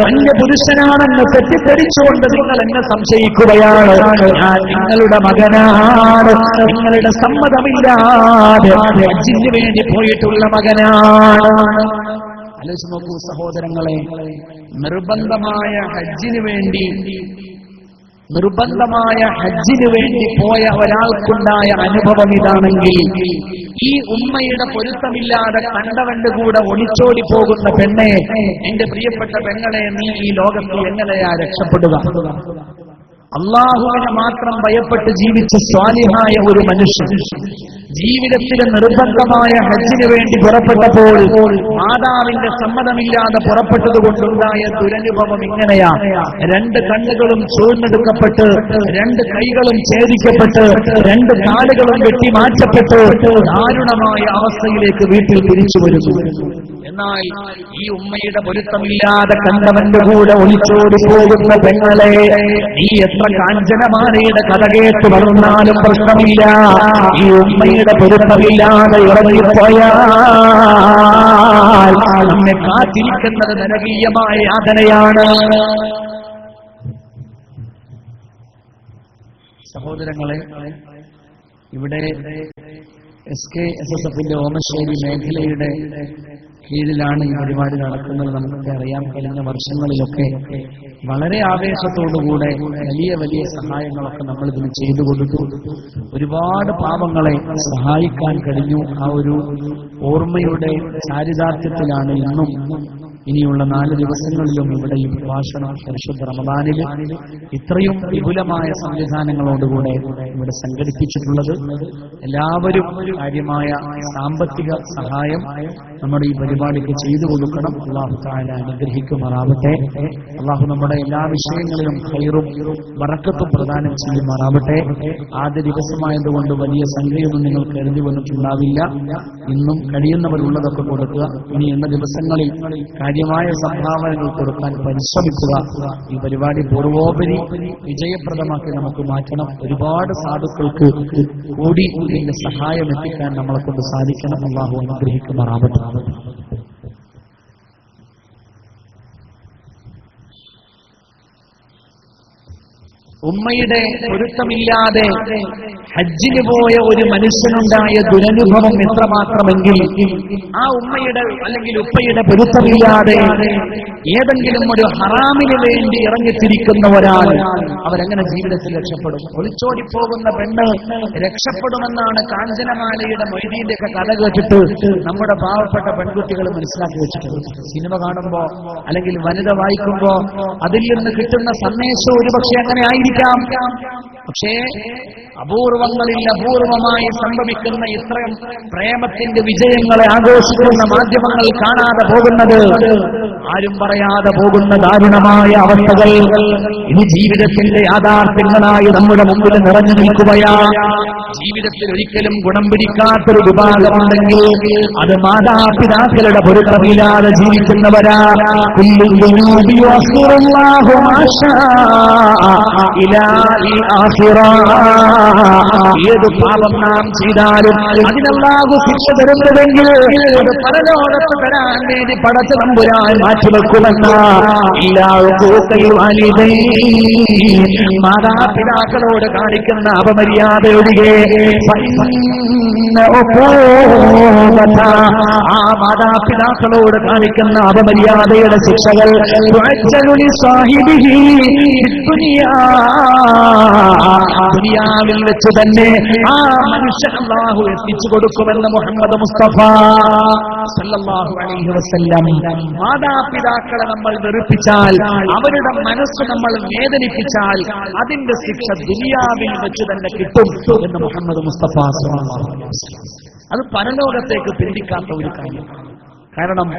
അന്യപുരുഷനാണെന്ന് തെറ്റിദ്ധരിച്ചുകൊണ്ട് നിങ്ങൾ എന്നെ സംശയിക്കുകയാണ്. ഞാൻ നിങ്ങളുടെ മകനാണ്, നിങ്ങളുടെ സമ്മതമില്ലാതെ ഹജ്ജിന് വേണ്ടി പോയിട്ടുള്ള മകനാണ്. ആലോചിച്ച് നോക്കൂ സഹോദരങ്ങളെ, നിർബന്ധമായ ഹജ്ജിന് വേണ്ടി പോയ ഒരാൾക്കുണ്ടായ അനുഭവം ഇതാണെങ്കിൽ, ഈ ഉമ്മയുടെ പൊരുത്തമില്ലാതെ കണ്ടവന്റെ കൂടെ ഒളിച്ചോടി പോകുന്ന പെണ്ണെ, എന്റെ പ്രിയപ്പെട്ട പെങ്ങളെ, നീ ഈ ലോകത്ത് എങ്ങനെയാ രക്ഷപ്പെടുക? അള്ളാഹുവിനെ മാത്രം ഭയപ്പെട്ട് ജീവിച്ച സ്വാലിഹായ ഒരു മനുഷ്യൻ ജീവിതത്തിലെ നിർബന്ധമായ ഹജ്ജിന് വേണ്ടി പുറപ്പെട്ടപ്പോൾ മാതാവിന്റെ സമ്മതമില്ലാതെ പുറപ്പെട്ടതുകൊണ്ടുണ്ടായ ദുരനുഭവം ഇങ്ങനെയാ. 2 കണ്ണുകളും ചൂഴ്ന്നെടുക്കപ്പെട്ട്, 2 കൈകളും ഛേദിക്കപ്പെട്ട്, 2 കാലുകളും വെട്ടിമാറ്റപ്പെട്ട് ദാരുണമായ അവസ്ഥയിലേക്ക് വീട്ടിൽ തിരിച്ചു വരുന്നു. എന്നാൽ ഈ ഉമ്മയുടെ പൊരുത്തമില്ലാതെ കണ്ടവന്റെ കൂടെ ഒളിച്ചോടി പോകുന്ന പെങ്ങളെ, നീ എത്ര കാഞ്ചനമാലയുടെ കഥ കേട്ട് വളർന്നാലും പ്രശ്നമില്ല, ഈ ഉമ്മയുടെ പൊരുത്തമില്ലാതെ ഇറങ്ങിപ്പോയാൽ നമ്മെ കാത്തിരിക്കുന്നത് നരകീയമായ യാതനയാണ്. സഹോദരങ്ങളെ, ഇവിടെ SKSSFന്റെ ഓമശ്ശേരി മേഖലയുടെ കീഴിലാണ് ഈ പരിപാടി നടക്കുന്നത്. നമുക്കൊക്കെ അറിയാം, കഴിഞ്ഞ വർഷങ്ങളിലൊക്കെ വളരെ ആവേശത്തോടുകൂടെ വലിയ വലിയ സഹായങ്ങളൊക്കെ നമ്മൾ ഇതിന് ചെയ്തു കൊടുത്തു. ഒരുപാട് പാവങ്ങളെ സഹായിക്കാൻ കഴിഞ്ഞു. ആ ഒരു ഓർമ്മയുടെ ചാരിതാർത്ഥ്യത്തിലാണ് ഇന്നും ഇനിയുള്ള 4 ദിവസങ്ങളിലും ഇവിടെ ഈ പ്രഭാഷണം പരിശുദ്ധ റമദാനിൽ ഇത്രയും വിപുലമായ സംവിധാനങ്ങളോടുകൂടെ ഇവിടെ സംഘടിപ്പിച്ചിട്ടുള്ളത്. എല്ലാവരും കാര്യമായ സാമ്പത്തിക സഹായം നമ്മുടെ ഈ പരിപാടിക്ക് ചെയ്തു കൊടുക്കണം. അല്ലാഹു തആല അനുഗ്രഹിക്കുമാറാവട്ടെ. അല്ലാഹു നമ്മുടെ എല്ലാ വിഷയങ്ങളിലും ഖൈറും ബറക്കത്തും പ്രദാനം ചെയ്യുമാറാവട്ടെ. ആദ്യ ദിവസമായതുകൊണ്ട് വലിയ സംഖ്യയൊന്നും നിങ്ങൾ കരുതി വന്നിട്ടുണ്ടാവില്ല. ഇന്നും കഴിയുന്നവരുള്ളതൊക്കെ കൊടുക്കുക. ഇനി എന്ന ദിവസങ്ങളിൽ കാര്യമായ സംഭാവനകൾ കൊടുക്കാൻ പരിശ്രമിക്കുക. ഈ പരിപാടി പൂർവോപരി വിജയപ്രദമാക്കി നമുക്ക് മാറ്റണം. ഒരുപാട് സാധുക്കൾക്ക് കൂടി ഇതിന്റെ സഹായം എത്തിക്കാൻ നമ്മളെ കൊണ്ട് സാധിക്കണം. അല്ലാഹു അനുഗ്രഹിക്കുമാറാവട്ടെ. ഉമ്മയുടെ പൊരുത്തമില്ലാതെ ഹജ്ജിന് പോയ ഒരു മനുഷ്യനുണ്ടായ ദുരനുഭവം എത്രമാത്രമെങ്കിൽ ആ ഉമ്മയുടെ അല്ലെങ്കിൽ ഉപ്പയുടെ പൊരുത്തമില്ലാതെ ഏതെങ്കിലും ഒരു ഹറാമിന് വേണ്ടി ഇറങ്ങിത്തിരിക്കുന്ന ഒരാൾ അവരെങ്ങനെ ജീവിതത്തിൽ രക്ഷപ്പെടും? ഒളിച്ചോടിപ്പോകുന്ന പെണ്ണ് രക്ഷപ്പെടുമെന്നാണ് കാഞ്ചനമാലയുടെ മൊയ്തീന്റെ ഒക്കെ കഥ കേട്ടിട്ട് നമ്മുടെ പാവപ്പെട്ട പെൺകുട്ടികൾ മനസ്സിലാക്കി വെച്ചിട്ടുണ്ട്. സിനിമ കാണുമ്പോ അല്ലെങ്കിൽ വനിത വായിക്കുമ്പോ അതിൽ നിന്ന് കിട്ടുന്ന സന്ദേശം ഒരുപക്ഷെ അങ്ങനെ ആയിരിക്കും. പക്ഷേ അപൂർവങ്ങളിൽ അപൂർവമായി സംഭവിക്കുന്ന ഇത്രയും പ്രേമത്തിന്റെ വിജയങ്ങളെ ആഘോഷിക്കുന്ന മാധ്യമങ്ങൾ കാണാതെ പോകുന്നത്, ആരും പറയാതെ പോകുന്ന ദാരുണമായ അവസ്ഥകൾ ഇനി ജീവിതത്തിന്റെ യാഥാർത്ഥ്യങ്ങളായി നമ്മുടെ മുമ്പിൽ നിറഞ്ഞു നിൽക്കുകയാ. ജീവിതത്തിൽ ഒരിക്കലും ഗുണം പിടിക്കാത്തൊരു വിഭാഗമുണ്ടെങ്കിൽ അത് മാതാപിതാക്കളുടെ പൊരുത്തമില്ലാതെ ജീവിക്കുന്നവരാ. ഏത് പാപം നാം ചെയ്താലും അതിനല്ലാഹു ശിക്ഷ തരുന്നതെങ്കിൽ അത് പരലോകത്ത് തരാൻ വേണ്ടി പടച്ച തമ്പുരാൻ മാറ്റിവെക്കുമെന്ന മാതാപിതാക്കളോട് കാണിക്കുന്ന അപമര്യാദയൊഴികെ ആ മാതാപിതാക്കളോട് കാണിക്കുന്ന അപമര്യാദയുടെ ശിക്ഷകൾ ദുനിയാവിൽ വെച്ച് തന്നെ ആ മനുഷ്യൻ അല്ലാഹു എത്തിച്ചു കൊടുക്കുമെന്ന് മുഹമ്മദ് മുസ്തഫ സല്ലല്ലാഹു അലൈഹി വസല്ലം. മാതാപിതാക്കളെ നമ്മൾ വെറുപ്പിച്ചാൽ, അവരുടെ മനസ്സ് നമ്മൾ വേദനിപ്പിച്ചാൽ അതിന്റെ ശിക്ഷ ദുനിയാവിൽ വെച്ച് തന്നെ കിട്ടും എന്ന് മുഹമ്മദ് മുസ്തഫ സല്ലല്ലാഹു അലൈഹി വസല്ലം. അത് പരലോകത്തേക്ക് പിന്തിക്കാത്ത ഒരു കാര്യം. കാരണം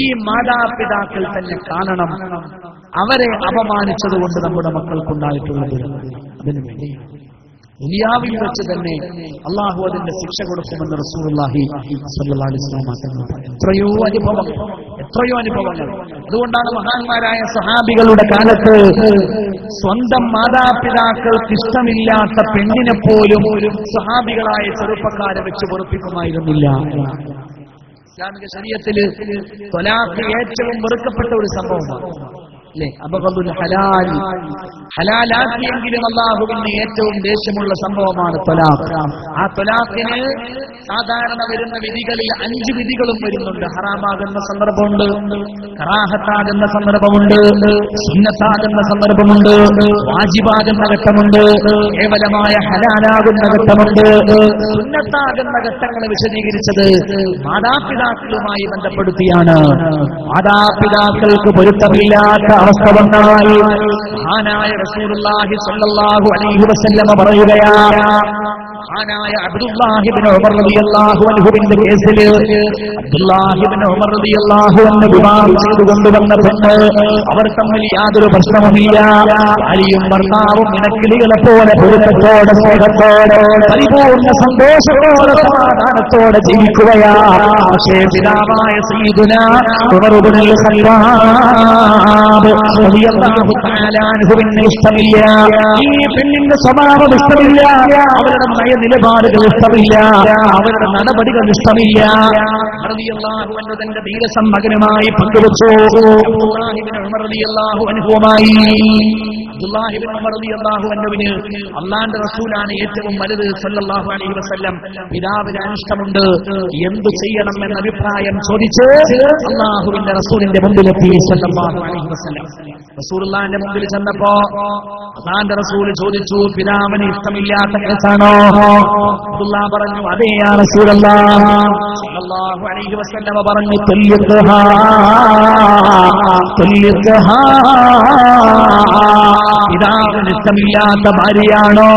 ഈ മാതാപിതാക്കൾ തന്നെ കാണണം അവരെ അപമാനിച്ചതുകൊണ്ട് നമ്മുടെ മക്കൾക്കുണ്ടായിട്ടുള്ളത്. അതിനുവേണ്ടി ദുനിയാവിൽ വെച്ച് തന്നെ അള്ളാഹു അതിന്റെ ശിക്ഷ കൊടുക്കുമെന്ന് റസൂലുള്ളാഹി സ്വല്ലല്ലാഹു അലൈഹി വസല്ലം. എത്രയോ അനുഭവങ്ങൾ. അതുകൊണ്ടാണ് മഹാന്മാരായ സ്വഹാബികളുടെ കാലത്ത് സ്വന്തം മാതാപിതാക്കൾക്ക് ഇഷ്ടമില്ലാത്ത പെണ്ണിനെ പോലും സ്വഹാബികളായ ചെറുപ്പക്കാരെ വെച്ച് പൊറുപ്പിക്കുമായിരുന്നില്ല. ഇസ്ലാമിക ശരീഅത്തില് ത്വലാഖ് ഏറ്റവും വെറുക്കപ്പെട്ട ഒരു സംഭവമാണ്. അബഗദുൽ ഹലാൽ, ഹലാലാക്കിയെങ്കിലും അല്ലാഹുവിന് ഏറ്റവും ദേഷ്യമുള്ള സംഭവമാണ് ത്വലാഖ്. ആ ത്വലാഖിന് സാധാരണ വരുന്ന വിധികളിൽ 5 വിധികളും വരുന്നുണ്ട്. ഹറാമാകുന്ന സന്ദർഭമുണ്ട്, കറാഹത്താകുന്ന സന്ദർഭമുണ്ട്, സുന്നത്താകുന്ന സന്ദർഭമുണ്ട്, വാജിബാകുന്ന ഘട്ടമുണ്ട്, കേവലമായ ഹലാലാകുന്ന ഘട്ടമുണ്ട്. സുന്നത്താകുന്ന ഘട്ടങ്ങളെ വിശദീകരിച്ചത് മാതാപിതാക്കളുമായി ബന്ധപ്പെടുത്തിയാണ്. മാതാപിതാക്കൾക്ക് പൊരുത്തമില്ലാത്ത അവസ്ഥ വന്നാൽ മഹാനായ റസൂലുള്ളാഹി സ്വല്ലല്ലാഹു അലൈഹി വസല്ലം പറയുകയാണ്, മഹാനായ അബ്ദുല്ലാഹി ഇബ്നു ഉമർ റളിയല്ലാഹു അൻഹുവിന്റെ കേസിൽ അബ്ദുല്ലാഹി ഇബ്നു ഉമർ റളിയല്ലാഹു അൻഹു വിവാഹം ചെയ്തു കൊണ്ടുവന്ന പെണ്ണ്, അവർ തമ്മിൽ യാതൊരു പ്രശ്നവുമില്ല. ഭാര്യയും ഭർത്താവും ഇണക്കിളികളെ പോലെ പൊരുത്തത്തോടെ സ്നേഹത്തോടെ പരിപൂർണ്ണ സന്തോഷത്തോടെ സമാധാനത്തോടെ ജീവിക്കുകയാ. പക്ഷേ പിതാവായ സയ്യിദുനാ ഉമർ ഇബ്നുൽ ഖത്താബ് റളിയല്ലാഹു തആല അൻഹുവിന് ഇഷ്ടമില്ല, ഈ പെണ്ണിന്റെ സ്വഭാവം ഇഷ്ടമില്ല, അവരുടെ നിലപാടുകൾ ഇഷ്ടമില്ല, അവരുടെ നടപടികൾ ഇഷ്ടമില്ല. റളിയല്ലാഹു അൻഹു തന്റെ ധീരസം മകനുമായി പങ്കുവച്ചു. അബ്ദുല്ലാഹി ഇബ്നു ഉമർ റളിയല്ലാഹു അൻഹുവുമായി അബ്ദുല്ലാഹി ഇബ്നു ഉമർ റളിയല്ലാഹു അൻഹുവിന് അല്ലാഹുവിന്റെ റസൂലാണ് ഏറ്റവും വലുത് സല്ലല്ലാഹു അലൈഹി വസല്ലം. പിതാവിന് അനിഷ്ടമുണ്ട്, എന്തു ചെയ്യണം എന്ന അഭിപ്രായം ചോദിച്ച് അല്ലാഹുവിന്റെ റസൂലിന്റെ മുമ്പിലെത്തി സല്ലല്ലാഹു അലൈഹി വസല്ലം. റസൂലുള്ളാഹിന്റെ മുമ്പിൽ ചെന്നപ്പോ അല്ലാഹുവിന്റെ റസൂൽ ചോദിച്ചു, പിതാവിന് ഇഷ്ടമില്ലാത്ത കേസാണോ? അബ്ദുല്ലാഹ് പറഞ്ഞു, അതെ യാ റസൂലല്ലാഹ്. സല്ലല്ലാഹു അലൈഹി വസല്ലം പറഞ്ഞു, തല്ലിഖഹാ തല്ലിഖഹാ. പിതാവിന് ഇഷ്ടമില്ലാത്ത ഭാര്യയാണോ?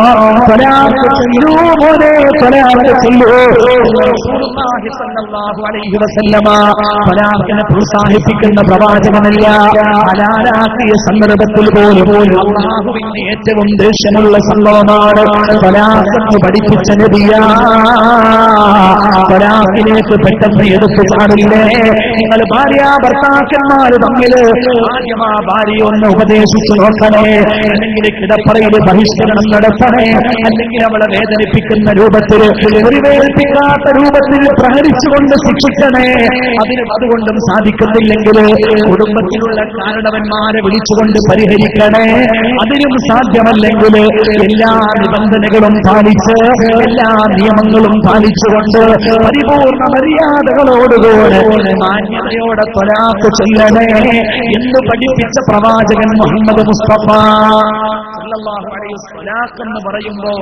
ത്വലാഖ് ചൊല്ലൂ മോനെ, ത്വലാഖ് ചൊല്ലൂ. റസൂലുള്ളാഹി സ്വല്ലല്ലാഹു അലൈഹി വസല്ലമ ത്വലാഖിനെ പ്രോത്സാഹിപ്പിക്കുന്ന പ്രവാചകനല്ല. ഹലാലാക്കിയ സന്ദർഭത്തിൽ പോലും അല്ലാഹുവിന് ഏറ്റവും ദേഷ്യമുള്ള സംഭവമാണ് ത്വലാഖ് പഠിപ്പിച്ച നബിയാ. ത്വലാഖിലേക്ക് പെട്ടെന്ന് എടുത്തു പാടില്ലേ. നിങ്ങൾ ഭാര്യ ഭർത്താക്കന്മാർ തമ്മിൽ ആദ്യം ആ ഭാര്യയെ ഒന്ന് ഉപദേശിച്ചു നോക്കണേ, അല്ലെങ്കിൽ കിടപ്പറയിൽ ബഹിഷ്കരണം നടത്തണേ, അല്ലെങ്കിൽ അവളെ വേദനിപ്പിക്കുന്ന രൂപത്തിൽ പരിവേൽപ്പിക്കാത്ത രൂപത്തിൽ പ്രഹരിച്ചുകൊണ്ട് ശിക്ഷിക്കണേ. അതുകൊണ്ടും സാധിക്കുന്നില്ലെങ്കിൽ കുടുംബത്തിലുള്ള കാരണവന്മാരെ വിളിച്ചുകൊണ്ട് പരിഹരിക്കണേ. അതിനും സാധ്യമല്ലെങ്കിൽ എല്ലാ നിബന്ധനകളും പാലിച്ച് എല്ലാ നിയമങ്ങളും പാലിച്ചുകൊണ്ട് പരിപൂർണ മര്യാദകളോടുകൂടെ മാന്യതയോടെ ത്വലാഖ് ചൊല്ലണേ എന്ന് പഠിപ്പിച്ച പ്രവാചകൻ മുഹമ്മദ് മുസ്തഫ സല്ലല്ലാഹു അലൈഹി വസല്ലം. ത്വലാഖ് എന്ന് പറയുമ്പോൾ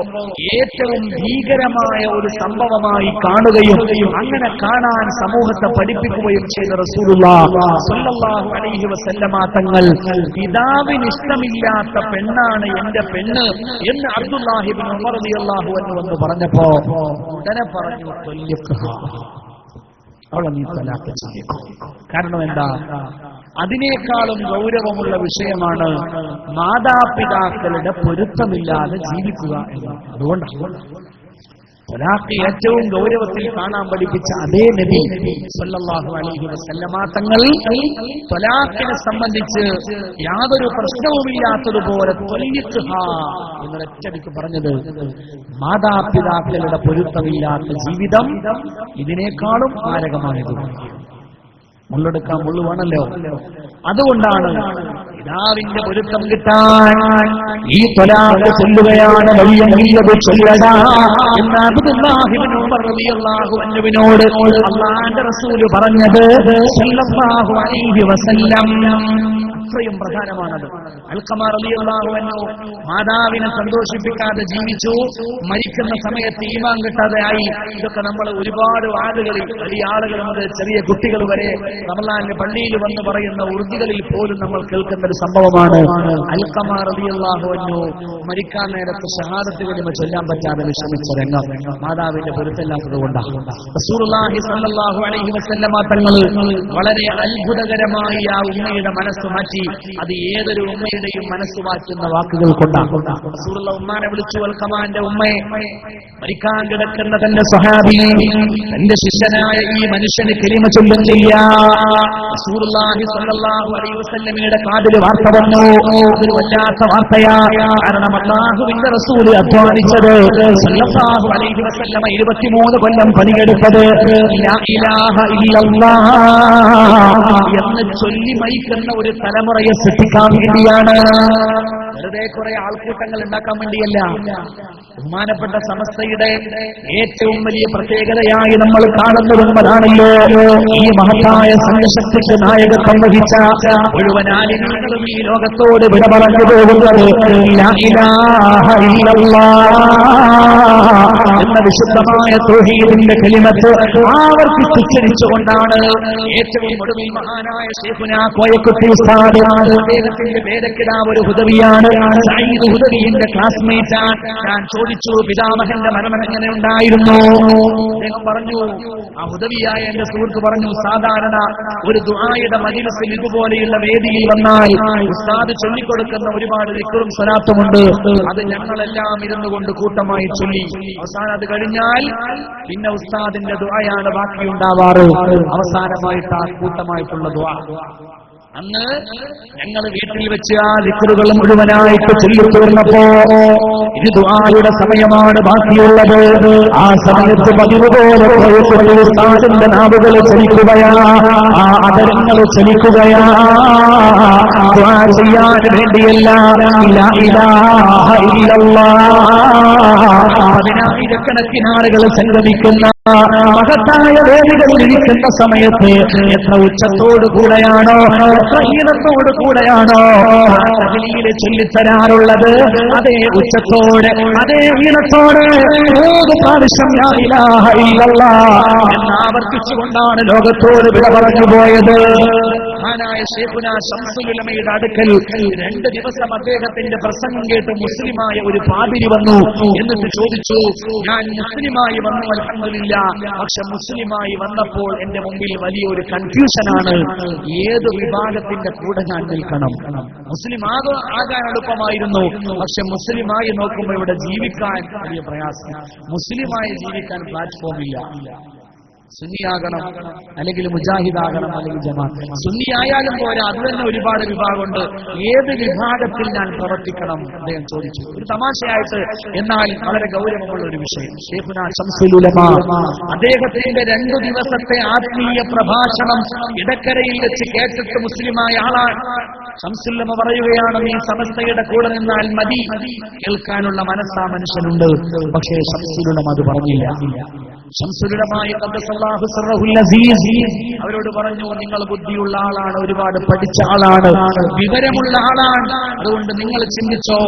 ഏറ്റവും ഭീകരമായ ഒരു സംഭവമായി കാണുകയും അങ്ങനെ കാണാൻ സമൂഹത്തെ പഠിപ്പിക്കുകയും ചെയ്ത റസൂലുള്ളാഹി സ്വല്ലല്ലാഹു അലൈഹി വസല്ലമ തങ്ങൾ പിതാവിന് ഇഷ്ടമില്ലാത്ത പെണ്ണാണ് എന്റെ പെണ്ണ് എന്ന് അബ്ദുല്ലാഹി ഇബ്നു ഉമർ റളിയല്ലാഹു അൻഹു എന്ന് പറഞ്ഞപ്പോ ഉടനെ പറഞ്ഞു, തല്ലിഖഹാ, അവളെ നീ തലാഖ് ചെയ്യൂ. കാരണം എന്താ? അതിനേക്കാളും ഗൗരവമുള്ള വിഷയമാണ് മാതാപിതാക്കളുടെ പൊരുത്തമില്ലാതെ ജീവിക്കുക എന്നത്. അതുകൊണ്ടാണ് ത്വലാഖ് ഏറ്റവും ഗൗരവത്തിൽ കാണാൻ പഠിപ്പിച്ച അതേ നബി സല്ലല്ലാഹു അലൈഹി വസല്ലമ തങ്ങൾ ത്വലാഖിനെ സംബന്ധിച്ച് യാതൊരു പ്രശ്നവുമില്ലാത്തതുപോലെ ത്വല്ലിഖഹാ എന്നൊരൊറ്റടിക്ക് പറഞ്ഞത് മാതാപിതാക്കളുടെ പൊരുത്തമില്ലാത്ത ജീവിതം ഇതിനേക്കാളും മാരകമായത്. മുള്ളെടുക്കാൻ മുള്ളുവാണല്ലോ. അതുകൊണ്ടാണ് പിതാവിന്റെ പൊരുത്തം കിട്ടാൻ ഈ ത്വലാഖ് ചൊല്ലുകയാണ് വഴിയെങ്കിലത് ചൊല്ലടാ എന്ന് അബ്ദുല്ലാഹി ഇബ്നു ഉമർ റളിയല്ലാഹു അൻഹുവിനോട് അല്ലാഹുവിന്റെ റസൂൽ പറഞ്ഞത് സല്ലല്ലാഹു അലൈഹി വസല്ലം. അത്രയും പ്രധാനമാണത്. അൽഖമ റളിയല്ലാഹു അൻഹു മാതാവിനെ സന്തോഷിപ്പിക്കാതെ ജീവിച്ചു, മരിക്കുന്ന സമയത്ത് ഈമാൻ കിട്ടാതെ ആയി. ഇതൊക്കെ നമ്മൾ ഒരുപാട് ആളുകളിൽ, വലിയ ആളുകൾ മുതൽ ചെറിയ കുട്ടികൾ വരെ റമളാനിലെ പള്ളിയിൽ വന്ന് പറയുന്ന ഉറുദികളിൽ പോലും നമ്മൾ കേൾക്കുന്ന ഒരു സംഭവമാണ്. അൽഖമ റളിയല്ലാഹു അൻഹു മരിക്കാൻ നേരത്ത് ഷഹാദത്ത് കലിമ ചൊല്ലാൻ പറ്റാതെ വിഷമിച്ച രംഗം മാതാവിന്റെ പൊരുത്തമില്ലാത്തത് കൊണ്ടാണ്. റസൂലുള്ളാഹി സ്വല്ലല്ലാഹു അലൈഹി വസല്ലമ തങ്ങൾ വളരെ അത്ഭുതകരമായി ആ ഉമ്മയുടെ മനസ്സ് മാറ്റി. അത് ഏതൊരു ഉമ്മയുടെയും മനസ്സ് മാറ്റുന്ന വാക്കുകൾ കൊണ്ടാണ്. റസൂലുള്ള ഉമ്മാനെ വിളിച്ചു, അൽഖമാന്റെ ഉമ്മയെ, മരിക്കാൻ കിടക്കുന്ന തന്റെ സ്വഹാബി തന്റെ ശിഷ്യനായ ഈ മനുഷ്യന് കലിമ ചൊല്ലുന്നില്ല. റസൂലുള്ളാഹി സ്വല്ലല്ലാഹു അലൈഹി വസല്ലമയുടെ കാതിൽ വാർത്ത വന്നു. അതൊരു വല്ലാത്ത വാർത്തയാ. കാരണം അല്ലാഹുവിന്റെ റസൂൽ അധ്വാനിച്ചത് സ്വല്ലല്ലാഹു അലൈഹി വസല്ലമ 23 കൊല്ലം പണിയെടുത്തത് ലാ ഇലാഹ ഇല്ലല്ലാഹ് എന്ന് ചൊല്ലി മരിക്കുന്ന ഒരു തലമുറയെ സൃഷ്ടിക്കാൻ വേണ്ടിയാണ്. വെറുതെ കുറെ ആൾക്കൂട്ടങ്ങൾ ഉണ്ടാക്കാൻ വേണ്ടിയല്ല. ബഹുമാനപ്പെട്ട സമസ്തയുടെ ഏറ്റവും വലിയ പ്രത്യേകതയായി നമ്മൾ കാണുന്നതും അതാണല്ലോ, ഈ മഹത്തായ സംഘശക്തിക്ക് നായകത്വം വഹിച്ച മുഴുവൻ ആലിമീങ്ങളും ഈ ലോകത്തോട് വിട പറഞ്ഞു പോകുന്നത് ലാ ഇലാഹ ഇല്ലല്ലാഹ് എന്ന വിശുദ്ധമായ തൗഹീദിന്റെ കലിമത്ത് ആവർത്തിച്ച് ഉച്ചരിച്ചുകൊണ്ടാണ്. ഏറ്റവും ഒടുവിൽ മഹാനായ ശൈഖുനാ കോയക്കുട്ടി ഉസ്താദ്, അദ്ദേഹത്തിന്റെ പേരക്കിടാവ് ഒരു ഹുദവിയാണ്, സഈദ് ഹുദവിയുടെ ക്ലാസ്മേറ്റാണ്. ഞാൻ ചോദിച്ചു, പിതാമഹന്റെ മരണം എങ്ങനെ ഉണ്ടായിരുന്നു? അദ്ദേഹം പറഞ്ഞു, ആ ഹുദവിയായ എന്റെ സുഹൃത്ത് പറഞ്ഞു, സാധാരണ ഒരു ദുആയുടെ മജ്‌ലിസിൽ ഇതുപോലെയുള്ള വേദിയിൽ വന്നാൽ ഉസ്താദ് ചൊല്ലിക്കൊടുക്കുന്ന ഒരുപാട് ദിക്റും സ്വലാത്തുമുണ്ട്. അത് ഞങ്ങളെല്ലാം ഇരുന്നു കൊണ്ട് കൂട്ടമായി ചൊല്ലി. അവസാനം അത് കഴിഞ്ഞാൽ പിന്നെ ഉസ്താദിന്റെ ദുആയാണ് ബാക്കിയുണ്ടാവാറ്. അവസാനമായിട്ട് ആ കൂട്ടമായിട്ടുള്ള ദുആ. അന്ന് ഞങ്ങൾ വീട്ടിൽ വെച്ച് ആ ദിക്റുകൾ മുഴുവനായിട്ട് ചൊല്ലിത്തീർന്നപ്പോ ഇത് ദുആയുടെ സമയമാണ് ബാക്കിയുള്ളത്. ആ സമയത്ത് പതിവ് പോലെ ഉസ്താദിന്റെ നാവുകൾ ചലിക്കുകയാ, ആ അതരങ്ങൾ ചലിക്കുകയാ. ദുആ ചെയ്യാൻ വേണ്ടിയല്ല, ലാ ഇലാഹ ഇല്ലല്ലാഹ്. പതിനായിരക്കണക്കിന് ആളുകൾ സംഗമിക്കുന്ന മഹത്തായ വേദികളിൽ ഇരിക്കുന്ന സമയത്ത് എത്ര ഉച്ചത്തോടു കൂടെയാണോ, എത്ര ഈണത്തോടു കൂടെയാണോ തഹ്ലീൽ ചൊല്ലിത്തരാറുള്ളത്, അതേ ഉച്ചത്തോടെ അതേ ഈണത്തോടെ 3 പ്രാവശ്യം ലാ ഇലാഹ ഇല്ലല്ലാഹ് എന്ന് ആവർത്തിച്ചുകൊണ്ടാണ് ലോകത്തോട് വിട പറഞ്ഞു പോയത്. മഹാനായ ശൈഖുനാ ശംസുൽ ഉലമയുടെ അടുക്കൽ 2 ദിവസം അദ്ദേഹത്തിന്റെ പ്രസംഗം കേട്ട് മുസ്ലിമായ ഒരു പാതിരി വന്നു. എന്നിട്ട് ചോദിച്ചു, ഞാൻ മുസ്ലിമായി വന്നു അൽഹംദുലില്ലാഹ്, പക്ഷെ മുസ്ലിമായി വന്നപ്പോൾ എന്റെ മുമ്പിൽ വലിയൊരു കൺഫ്യൂഷനാണ്. ഏത് വിഭാഗത്തിന്റെ കൂടെ ഞാൻ നിൽക്കണം? മുസ്ലിം ആകാൻ എളുപ്പമായിരുന്നു, പക്ഷെ മുസ്ലിമായി നോക്കുമ്പോൾ ഇവിടെ ജീവിക്കാൻ വലിയ പ്രയാസം. മുസ്ലിമായി ജീവിക്കാൻ പ്ലാറ്റ്ഫോം ഇല്ല. സുന്നിയാകണം, അല്ലെങ്കിൽ മുജാഹിദാകണം, അല്ലെങ്കിൽ ജമാഅത്ത്. സുന്നിയായാലും പോരാ, അത് തന്നെ ഒരുപാട് വിഭാഗമുണ്ട്. ഏത് വിഭാഗത്തിൽ ഞാൻ പ്രവർത്തിക്കണം? അദ്ദേഹം ചോദിച്ചു. ഒരു തമാശയായിട്ട്, എന്നാൽ വളരെ ഗൗരവമുള്ള ഒരു വിഷയം. ശൈഖുനാ ശംസുൽ ഉലമ അദ്ദേഹത്തിന്റെ 2 ദിവസത്തെ ആത്മീയ പ്രഭാഷണം ഇടക്കരയിൽ വെച്ച് കേട്ടിട്ട് മുസ്ലിമായ ആളാണ്. ശംസുൽ ഉലമ പറയുകയാണ്, നീ സമസ്തയുടെ കൂടെ നിന്നാൽ മതി. കേൾക്കാനുള്ള മനസ്സാ മനുഷ്യനുണ്ട്. പക്ഷേ ശംസുൽ ഉലമ അത് പറഞ്ഞില്ല. ശംസുൽ ഉലമ ഖദ്ദസല്ലാഹു സിർറഹുൽ അസീസ് അവരോട് പറഞ്ഞു, നിങ്ങൾ ബുദ്ധിയുള്ള ആളാണ്, ഒരുപാട് പഠിച്ച ആളാണ്, വിവരമുള്ള ആളാണ്. അതുകൊണ്ട് നിങ്ങൾ ചിന്തിച്ചോ,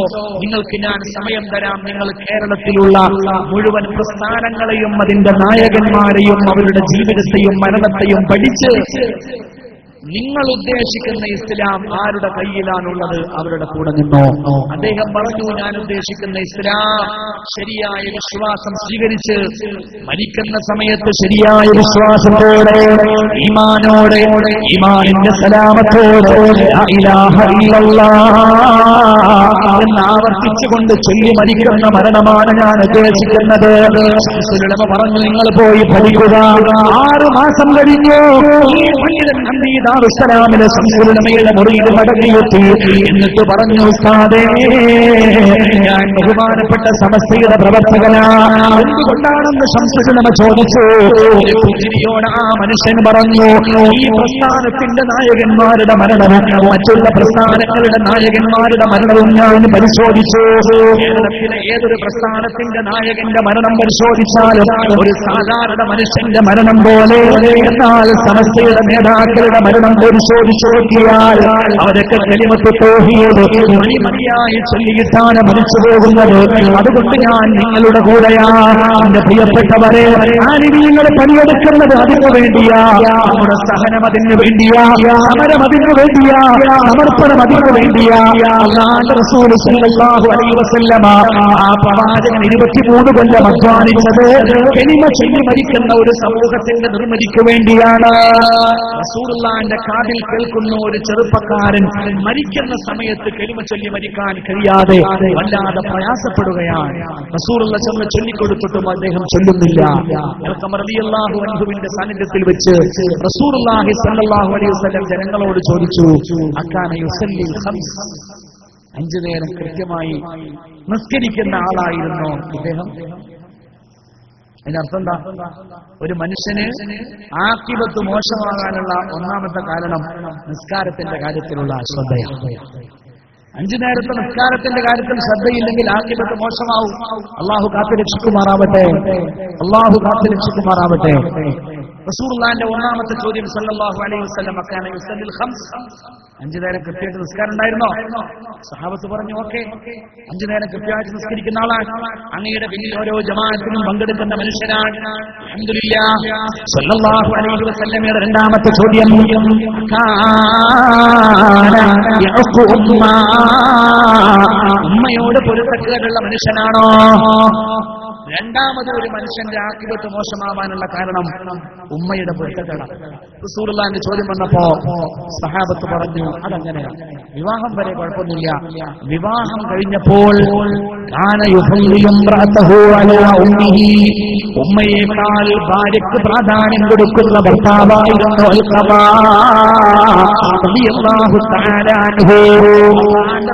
നിങ്ങൾക്ക് ഞാൻ സമയം തരാം. നിങ്ങൾ കേരളത്തിലുള്ള മുഴുവൻ പ്രസ്ഥാനങ്ങളെയും അതിന്റെ നായകന്മാരെയും അവരുടെ ജീവിതത്തെയും മരണത്തെയും പഠിച്ച് നിങ്ങൾ ഉദ്ദേശിക്കുന്ന ഇസ്ലാം ആരുടെ കയ്യിലാണുള്ളത് അവരുടെ കൂടെ നിന്നോ. അദ്ദേഹം പറഞ്ഞു, ഞാൻ ഉദ്ദേശിക്കുന്ന ഇസ്ലാം ശരിയായ വിശ്വാസം സ്വീകരിച്ച് മരിക്കുന്ന സമയത്ത് ശരിയായ വിശ്വാസത്തോടെ, ഈമാനോടെ, ഈമാനിന്റെ സലാമത്തോടെ ലാ ഇലാഹ ഇല്ലല്ലാഹ് എന്ന് ആവർത്തിച്ചുകൊണ്ട് ചൊല്ലി മരിക്കുന്ന മരണമാണ് ഞാൻ ഉദ്ദേശിക്കുന്നത്. ശംസുൽ ഉലമ പറഞ്ഞു, നിങ്ങൾ പോയി പഠിക്കുക. 6 മാസം കഴിഞ്ഞു ഈ പണ്ഡിതൻ ദാറുസ്സലാമിലെ ശംസുൽ ഉലമയുടെ മുറിയിൽ മടങ്ങിയെത്തി. എന്നിട്ട് പറഞ്ഞു, ഉസ്താദേ, ഞാൻ ബഹുമാനപ്പെട്ട സമസ്തയുടെ പ്രവർത്തകനാണ്. എന്തുകൊണ്ടാണെന്ന് ശംസുൽ ഉലമ ചോദിച്ചു. ഒരു പുഞ്ചിരിയോട് ആ മനുഷ്യൻ പറഞ്ഞു, ഈ പ്രസ്ഥാനത്തിന്റെ നായകന്മാരുടെ മരണവും മറ്റുള്ള പ്രസ്ഥാനങ്ങളുടെ നായകന്മാരുടെ മരണവും ഞാൻ പരിശോധിച്ചു. കേരളത്തിലെ ഏതൊരു പ്രസ്ഥാനത്തിന്റെ നായകന്റെ മരണം പരിശോധിച്ചാലും ഒരു സാധാരണ മനുഷ്യന്റെ മരണം പോലെ, എന്നാൽ സമസ്തയുടെ നേതാക്കളുടെ മരണം പരിശോധിച്ചു നോക്കിയാൽ അവരൊക്കെ കലിമത്ത് തൗഹീദ് മണിമണിയായി ചൊല്ലിയിട്ടാണ് മരിച്ചു പോകുന്നത്. അതുകൊണ്ട് ഞാൻ നിങ്ങളുടെ കൂടെയാണ്. എന്റെ പ്രിയപ്പെട്ടവരെ, നിങ്ങൾ പണിയെടുക്കുന്നത് അതിനു വേണ്ടിയാ, നമ്മുടെ സഹനം അതിനു വേണ്ടിയാ, സമരം അതിനു വേണ്ടിയാ, സമർപ്പണം അതിനു വേണ്ടിയാ. അല്ലാഹുവിന്റെ റസൂൽ സല്ലല്ലാഹു അലൈഹി വസല്ലമ ആ പ്രവാചകൻ 23 കൊല്ലം അധ്വാനിച്ചത് കലിമ ചൊല്ലി മരിക്കുന്ന ഒരു സമൂഹത്തിന്റെ നിർമ്മിതിക്ക് വേണ്ടിയാണ്. റസൂലുള്ളാഹിന്റെ കാതിൽ കേൾക്കുന്ന ഒരു ചെറുപ്പക്കാരൻ മരിക്കുന്ന സമയത്ത് കലിമ ചൊല്ലി മരിക്കാൻ കഴിയാതെ വല്ലാതെ പ്രയാസപ്പെടുകയാണ്. റസൂലുള്ള ചൊല്ലിക്കൊടുത്തിട്ടും അദ്ദേഹം ചൊല്ലുന്നില്ല. റളിയല്ലാഹു അൻഹുവിന്റെ സാന്നിധ്യത്തിൽ വെച്ച് റസൂലുള്ളാഹി സ്വല്ലല്ലാഹു അലൈഹി വസല്ലം ജനങ്ങളോട് ചോദിച്ചു, അക്കാന യുസല്ലിൽ ഖംസ്, 5 നേരം കൃത്യമായി നിസ്കരിക്കുന്ന ആളായിരുന്നു ഇദ്ദേഹം? അതിനർത്ഥം എന്താ? ഒരു മനുഷ്യന് ആഖിബത്ത് മോശമാകാനുള്ള ഒന്നാമത്തെ കാരണം നിസ്കാരത്തിന്റെ കാര്യത്തിലുള്ള അശ്രദ്ധയാണ്. 5 നേരത്തെ നിസ്കാരത്തിന്റെ കാര്യത്തിൽ ശ്രദ്ധയില്ലെങ്കിൽ ആഖിബത്ത് മോശമാവും. അള്ളാഹു കാത്തുരക്ഷിക്കുമാറാവട്ടെ, അള്ളാഹു കാത്തുരക്ഷിക്കുമാറാവട്ടെ. റസൂലുള്ളാഹിന്റെ ഒന്നാമത്തെ ചോദ്യം സല്ലല്ലാഹു അലൈഹി വസല്ലം, അക്കാന യുസല്ലിൽ ഖംസ്, 5 നേരം കൃത്യമായിട്ട് നിസ്കാരം ഉണ്ടായിരുന്നോ? സഹാബത്ത് പറഞ്ഞു, ഓക്കെ, 5 നേരം കൃത്യമായിട്ട് നിസ്കരിക്കുന്ന ആളാണ്. അങ്ങയുടെ പിന്നിൽ ഓരോ ജമാഅത്തിനും പങ്കെടുക്കുന്ന മനുഷ്യനാണ്. അൽഹംദുലില്ലാഹ്. സല്ലല്ലാഹു അലൈഹി വസല്ലമയുടെ രണ്ടാമത്തെ ചോദ്യം, ഉമ്മയോട് പൊരുത്തക്കേടുള്ള മനുഷ്യനാണോ? രണ്ടാമത് ഒരു മനുഷ്യന്റെ ആഖിബത്ത് മോശമാവാനുള്ള കാരണം ഉമ്മയുടെ പൊരുത്തക്കേടാണ്. റസൂലുള്ളാഹിന്റെ ചോദ്യം വന്നപ്പോ സഹാബത്ത് പറഞ്ഞു അതങ്ങനെയാണ്, വിവാഹം വരെ കുഴപ്പമൊന്നുമില്ല, വിവാഹം കഴിഞ്ഞപ്പോൾ ഉമ്മയേക്കാൾ ഭാര്യക്ക് പ്രാധാന്യം കൊടുക്കുന്ന ഭർത്താവായിരുന്നു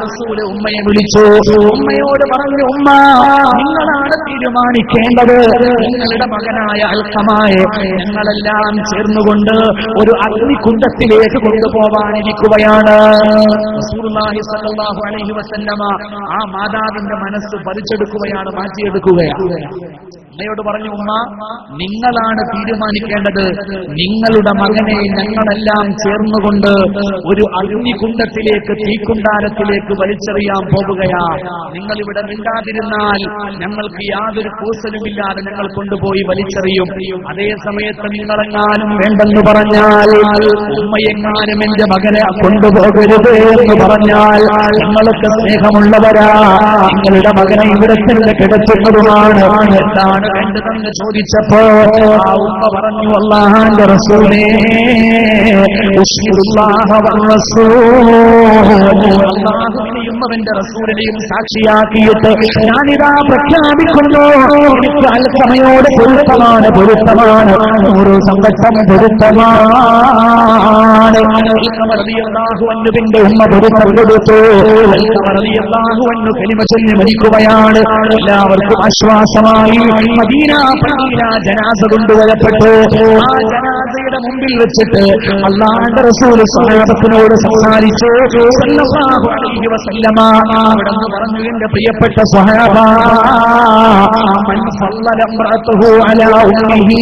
റസൂല് ഉമ്മയെ വിളിച്ചു. ഉമ്മയോട് പറഞ്ഞു, ഉമ്മ നിങ്ങളാണ് തീരുമാനിക്കേണ്ടത്. നിങ്ങളുടെ മകനായ അൽഖമായെ ഞങ്ങളെല്ലാം ചേർന്നുകൊണ്ട് ഒരു അഗ്നികുണ്ഡത്തിലേക്ക് കൊണ്ടുപോവാനിരിക്കുകയാണ്. റസൂലുള്ളാഹി സ്വല്ലല്ലാഹു അലൈഹി വസല്ലമ ആ മാതാവിന്റെ മനസ്സ് പറിച്ചെടുക്കുകയാണ്, മാറ്റിയെടുക്കുകയാണ്. ഉമ്മയോട് പറഞ്ഞു, ഉമ്മ നിങ്ങളാണ് തീരുമാനിക്കേണ്ടത്. നിങ്ങളുടെ മകനെ ഞങ്ങളെല്ലാം ചേർന്നുകൊണ്ട് ഒരു അഗ്നികുണ്ഡത്തിലേക്ക്, തീക്കുണ്ടാരത്തിലേക്ക് വലിച്ചെറിയാൻ പോകുകയാ. നിങ്ങൾ ഇവിടെ മിണ്ടാതിരുന്നാൽ ഞങ്ങൾക്ക് യാതൊരു കൂസലുമില്ലാതെ ഞങ്ങൾ കൊണ്ടുപോയി വലിച്ചെറിയും. അതേ സമയത്ത് നിങ്ങളെങ്ങാനും വേണ്ടെന്ന് പറഞ്ഞാൽ, ഉമ്മയെങ്ങാനും എന്റെ മകനെ കൊണ്ടുപോകരുത് എന്ന് പറഞ്ഞാൽ ഞങ്ങൾക്ക് സ്നേഹമുള്ളവരാ, നിങ്ങളുടെ മകനെ ഇവിടെ തന്നെ കിടത്തുന്നതുമാണ്. എന്താണ് വേണ്ടതെന്ന് ചോദിച്ചപ്പോ ആ ഉമ്മ പറഞ്ഞു, അല്ലാഹുവിന്റെ റസൂലേ, അല്ലാഹുവിനെയും അവന്റെ റസൂലിനെയും സാക്ഷിയാക്കിയിട്ട് ഞാനിതാ പ്രഖ്യാപിക്കുന്നു, എനിക്ക് അൽഖമയോട് പൊരുത്തമാണ്, പൊരുത്തമാണ്, ഓരോ സങ്കടം പൊരുത്തമാണ്. അൻഹുവിന്റെ ഉമ്മ പൊരുത്തം കൊടുത്തു. അൻഹു കലിമ ചൊല്ലി മരിക്കുകയാണ്. എല്ലാവർക്കും ആശ്വാസമായി. മദീന പള്ളിയിൽ ആ ജനാസ കൊണ്ടുവരപ്പെട്ടു. ആ ജനാസയുടെ മുമ്പിൽ വെച്ചിട്ട് അല്ലാഹുവിന്റെ റസൂൽ സ്വഹാബത്തിനോട് സംസാരിച്ചു. സല്ലല്ലാഹു അലൈഹി വസല്ലമ അവിടുന്ന് പറഞ്ഞു, എന്റെ പ്രിയപ്പെട്ട സ്വഹാബ, മൻ സല്ലല ഇംറഅതുഹു അലാ ഉമ്മിഹി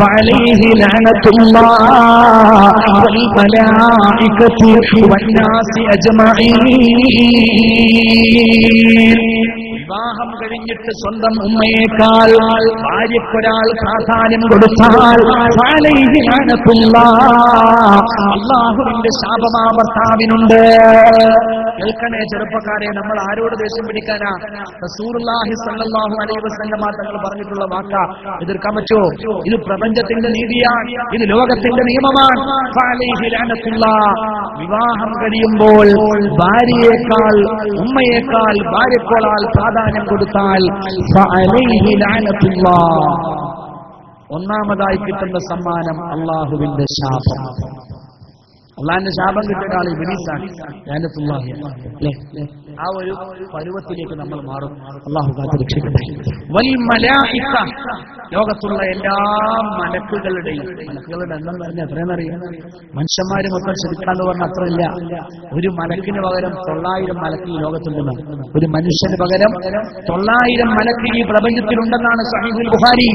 ഫഅലൈഹി ലഅനത്തുല്ലാഹി വൽ മലായികതി വന്നാസി അജ്മഈൻ. വിവാഹം കഴിഞ്ഞിട്ട് സ്വന്തം ഉമ്മയേക്കാൾ ഭാര്യക്കൊരാൾ പ്രാധാന്യം കൊടുത്താൽ അല്ലാഹുവിന്റെ ശാപമാ ഭർത്താവിനുണ്ട്. കേൾക്കണേ ചെറുപ്പക്കാരെ, നമ്മൾ ആരോട് ദേഷ്യം പിടിക്കാനാ? റസൂലുള്ളാഹി സ്വല്ലല്ലാഹു അലൈഹി വസല്ലമ തങ്ങൾ പറഞ്ഞിട്ടുള്ള വാക്കാ. എതിർക്കാൻ പറ്റുമോ? ഇത് പ്രപഞ്ചത്തിന്റെ നീതിയാണ്, ഇത് ലോകത്തിന്റെ നിയമമാണ്. വിവാഹം കഴിയുമ്പോൾ ഭാര്യയേക്കാൾ, ഉമ്മയേക്കാൾ ഭാര്യക്കോളാൽ പ്രാധാന്യം കൊടുത്താൽ ഒന്നാമതായി കിട്ടുന്ന സമ്മാനം അള്ളാഹുവിന്റെ ശാപം. അള്ളാഹിന്റെ ശാപം കിട്ടിയ ആൾ ഇബ്ലീസാണ്, ലഅനത്തുല്ലാഹി അലൈഹി. ആ ഒരു പരുവത്തിലേക്ക് നമ്മൾ മാറും. അള്ളാഹു കാത്തുരക്ഷിക്കട്ടെ. വൽ മലായിക, ലോകത്തുള്ള എല്ലാ മലക്കുകളുടെയും, മലക്കുകളുടെ എണ്ണം പറഞ്ഞാൽ എത്രയെന്നറിയാം? മനുഷ്യന്മാര് മൊത്തം ശരിക്കാന്ന് പറഞ്ഞാൽ അത്രയില്ല. ഒരു മലക്കിന് പകരം 900 മലക്ക് ഈ ലോകത്തുണ്ടെന്ന്. ഒരു മനുഷ്യന് പകരം 900 മലക്ക് ഈ പ്രപഞ്ചത്തിലുണ്ടെന്നാണ് സഹീഹുൽ ബുഖാരി.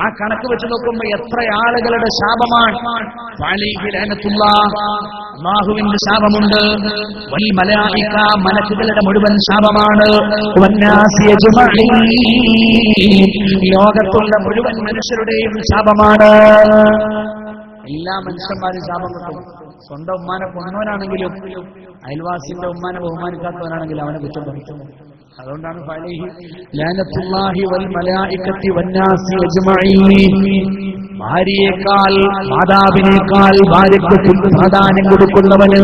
ആ കണക്ക് വെച്ച് നോക്കുമ്പോൾ എത്ര ആളുകളുടെ ശാപമാണ്. അല്ലാഹുവിന്റെ ശാപമുണ്ട്. വൽ മലായിക, മലക്കുകളുടെ മുഴുവൻ ശാപമാണ്. വന്നാസി അജ്മഈൻ, ലോകത്തുള്ള മുഴുവൻ മനുഷ്യരുടെയും ശാപമാണ്. എല്ലാ മനുഷ്യന്മാരും ശാപം കിട്ടും. സ്വന്തം ഉമ്മാനെ കൊന്നവനാണെങ്കിലും അയൽവാസിന്റെ ഉമ്മാനെ ബഹുമാനിക്കാത്തവനാണെങ്കിലും അവനെ കുറ്റം പറയും. അതുകൊണ്ടാണ് ഫഅലൈഹി ലഅനത്തുല്ലാഹി വൽ മലായികത്തി വന്നാസി അജ്മഈൻ. ഭാര്യയേക്കാൾ, മാതാവിനേക്കാൾ ഭാര്യയ്ക്ക് പ്രാധാന്യം കൊടുക്കുന്നവന്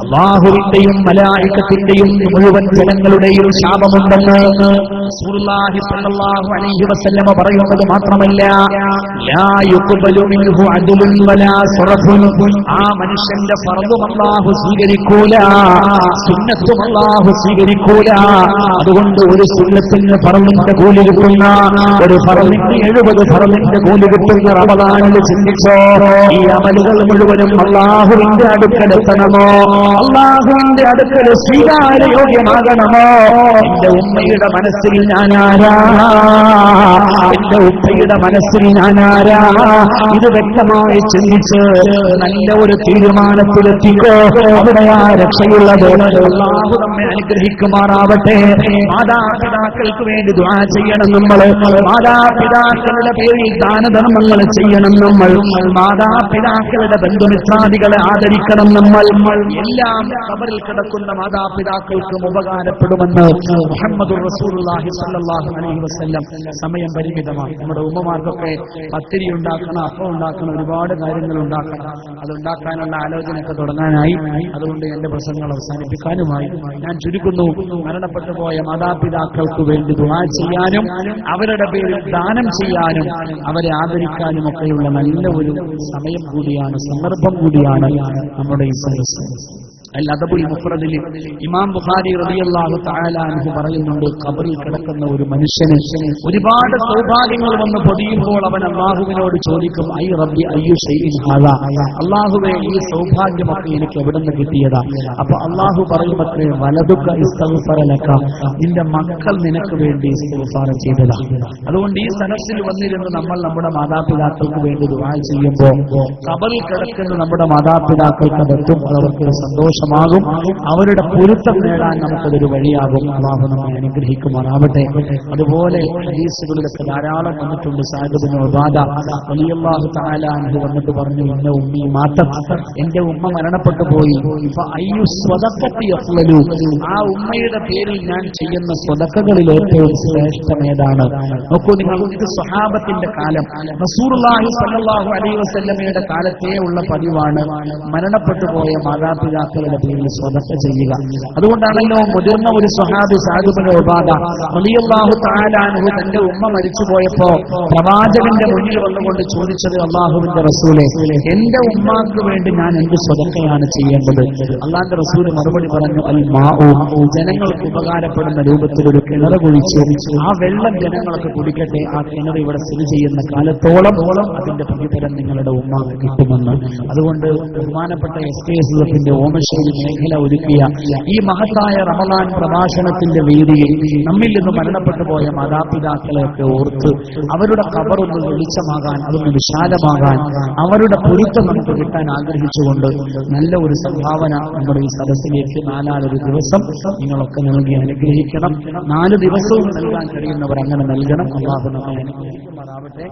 അല്ലാഹുവിന്റെയും മലായികത്തിന്റെയും മുഴുവൻ ജനങ്ങളുടെയും ശാപമുണ്ടെന്ന് റസൂലുള്ളാഹി സ്വല്ലല്ലാഹു അലൈഹി വസല്ലമ പറയുന്നത് മാത്രമല്ല, ലാ യുഖ്ബലു മിൻഹു അദ്ലുൻ വലാ സറഫുൻ. ആ മനുഷ്യന്റെ ഫർളും അല്ലാഹു സ്വീകരിക്കൂല, സുന്നത്തും അല്ലാഹു സ്വീകരിക്കൂല. അതുകൊണ്ട് ഒരു സുന്നത്തിന് ഫർളിന്റെ കൂലി കിട്ടുന്ന, ഒരു ഫർളിന് 70 ഫർളിന്റെ കൂലി കിട്ടുന്ന റമദാനിൽ ചിന്തിച്ചോ. ഈ അമലുകൾ മുഴുവനും അല്ലാഹുവിന്റെ അടുക്കലെത്തണമോ? അല്ലാഹുവിന്റെ അടുക്കൽ സ്വീകാര്യോഗ്യമാകണമോ? എന്റെ ഉമ്മയുടെ മനസ്സിൽ ഞാനാരാ? എന്റെ ഉപ്പയുടെ മനസ്സിൽ ഞാനാരാ, ഇത് വ്യക്തമായി ചിന്തിച്ച് നല്ല ഒരു തീരുമാനത്തിലെത്തിക്കോ. അവിടെയാ രക്ഷയുള്ളത്. അല്ലാഹു നമ്മെ അനുഗ്രഹിക്കുമാറാവട്ടെ. മാതാപിതാക്കൾക്ക് വേണ്ടി ദുആ ചെയ്യണം നമ്മൾ. മാതാപിതാക്കളുടെ പേരിൽ ദാനധർമ്മങ്ങൾ ചെയ്യണം നമ്മൾ. മാതാപിതാക്കളുടെ ബന്ധുമിത്രാദികളെ ആദരിക്കണം നമ്മൾ. എല്ലാം ഖബറിൽ കിടക്കുന്ന മാതാപിതാക്കൾക്കും ഉപകാരപ്പെടുമെന്ന് മുഹമ്മദുർ റസൂലുള്ളാഹി സ്വല്ലല്ലാഹു അലൈഹി വസല്ലം. സമയം പരിമിതമാണ്. നമ്മുടെ ഉമ്മമാർക്കൊക്കെ പത്തിരി ഉണ്ടാക്കണം, അപ്പം ഉണ്ടാക്കണം, ഒരുപാട് കാര്യങ്ങൾ ഉണ്ടാക്കണം. അതുണ്ടാക്കാനുള്ള ആലോചനയൊക്കെ തുടങ്ങാനായി. അതുകൊണ്ട് എന്റെ പ്രസംഗങ്ങൾ അവസാനിപ്പിക്കാനുമായി ഞാൻ ചുരുക്കുന്നു. മരണപ്പെട്ടു പോയ മാതാപിതാക്കൾക്ക് വേണ്ടി ദുആ ചെയ്യാനും അവരുടെ പേരിൽ ദാനം ചെയ്യാനും അവരെ ആദരിക്കാനും ഒക്കെയുള്ള നല്ല ഒരു സമയം കൂടിയാണ്, സന്ദർഭം കൂടിയാണ് നമ്മുടെ ഈ സദസ്സ്. അൽ-അദബുൽ മുഫ്രദിൽ ഇമാം ബുഖാരി റളിയല്ലാഹു തആല അൻഹു പറയുന്നുണ്ട്, ഖബറിൽ കിടക്കുന്ന ഒരു മനുഷ്യന് ഒരുപാട് സൗഭാഗ്യങ്ങൾ വന്ന് പൊതിയുമ്പോൾ അവൻ അല്ലാഹുവിനോട് ചോദിക്കും, ഐ റബ്ബി അയ്യു ശൈഇൻ ഹാദാ, അല്ലാഹുവേ ഈ സൗഭാഗ്യമൊക്കെ എനിക്ക് എവിടുന്ന് കിട്ടിയതാ? അപ്പൊ അല്ലാഹു പറയുമത്രേ, വലതുക ഇസ്തഗ്ഫറ ലക, നിന്റെ മക്കൾ നിനക്ക് വേണ്ടി ഇസ്തിഗ്ഫാർ ചെയ്തതാ. അതുകൊണ്ട് ഈ സദസ്സിൽ വന്നിരുന്ന് നമ്മൾ നമ്മുടെ മാതാപിതാക്കൾക്ക് വേണ്ടി ദുആ ചെയ്യുമ്പോൾ ഖബറിൽ കിടക്കുന്ന നമ്മുടെ മാതാപിതാക്കൾക്ക് അതെത്തും. അവർക്ക് സന്തോഷം ും അവരുടെ പൊരുത്തം നേടാൻ നമുക്കതൊരു വഴിയാകും. അല്ലാഹു നമ്മെ അനുഗ്രഹിക്കുമാറാവട്ടെ. അതുപോലെ ഹദീസുകളിലൊക്കെ ധാരാളം വന്നിട്ടുണ്ട്. സഅദ് ഇബ്നു ഉബാദ റളിയല്ലാഹു തആല അൻഹു വന്നിട്ട് പറഞ്ഞു, ഇന്ന ഉമ്മി മാതത്, എന്റെ ഉമ്മ മരണപ്പെട്ടു പോയി. ഫഅയ്യു സ്വദഖത്തി അഫ്ളലു, ആ ഉമ്മയുടെ പേരിൽ ഞാൻ ചെയ്യുന്ന സ്വദഖകളിൽ ഏറ്റവും ശ്രേഷ്ഠമേതാണ്? നോക്കൂ നിങ്ങൾ, ഇത് സ്വഹാബത്തിന്റെ കാലം, റസൂലുള്ളാഹി സ്വല്ലല്ലാഹു അലൈഹി വസല്ലമയുടെ കാലത്തേ ഉള്ള പതിവാണ് മരണപ്പെട്ടു പോയ മാതാപിതാക്കളുടെ പേരിൽ സ്വദഖ ചെയ്യുക. അതുകൊണ്ടാണല്ലോ മുതിർന്ന ഒരു സ്വഹാബി സഅദ് ഇബ്നു ഉബാദ റളിയല്ലാഹു തആല അൻഹു തന്റെ ഉമ്മ മരിച്ചു പോയപ്പോ പ്രവാചകന്റെ മുന്നിൽ വന്നുകൊണ്ട് ചോദിച്ചത്, അല്ലാഹുവിന്റെ റസൂലേ, എന്റെ ഉമ്മാക്ക് വേണ്ടി ഞാൻ എന്ത് സ്വദഖയാണ് ചെയ്യേണ്ടത്? അല്ലാഹുവിന്റെ റസൂൽ മറുപടി പറഞ്ഞു, അൽ മാഉ, ജനങ്ങൾക്ക് ഉപകാരപ്പെടുന്ന രൂപത്തിൽ ഒരു കിണർ കുഴിച്ചു, ആ വെള്ളം ജനങ്ങൾക്ക് കുടിക്കട്ടെ. ആ കിണർ ഇവിടെ സ്ഥിതി ചെയ്യുന്ന കാലത്തോളം അതിന്റെ പ്രതിഫലം നിങ്ങളുടെ ഉമ്മാക്ക് കിട്ടുമെന്ന്. അതുകൊണ്ട് ബഹുമാനപ്പെട്ട എസ്കേഎസ്എഫിന്റെ ഓമശ്ശേരി മേഖല ഒരുക്കിയ ഈ മഹത്തായ റമളാൻ പ്രഭാഷണത്തിന്റെ വേദിയിൽ നമ്മിൽ നിന്ന് മരണപ്പെട്ടു പോയ മാതാപിതാക്കളെയൊക്കെ ഓർത്ത് അവരുടെ ഖബറൊന്ന് വെളിച്ചമാകാൻ, അതൊന്ന് വിശാലമാകാൻ, അവരുടെ പൊരുത്തം നമുക്ക് കിട്ടാൻ ആഗ്രഹിച്ചുകൊണ്ട് നല്ല ഒരു സംഭാവന നമ്മുടെ ഈ സദസ്സിലേക്ക് നാലാലൊരു ദിവസം നിങ്ങളൊക്കെ നൽകി അനുഗ്രഹിക്കണം. 4 ദിവസവും നൽകാൻ കഴിയുന്നവർ അങ്ങനെ നൽകണം. അല്ലാഹു നമ്മെ അനുഗ്രഹിക്കുമാറാവട്ടെ.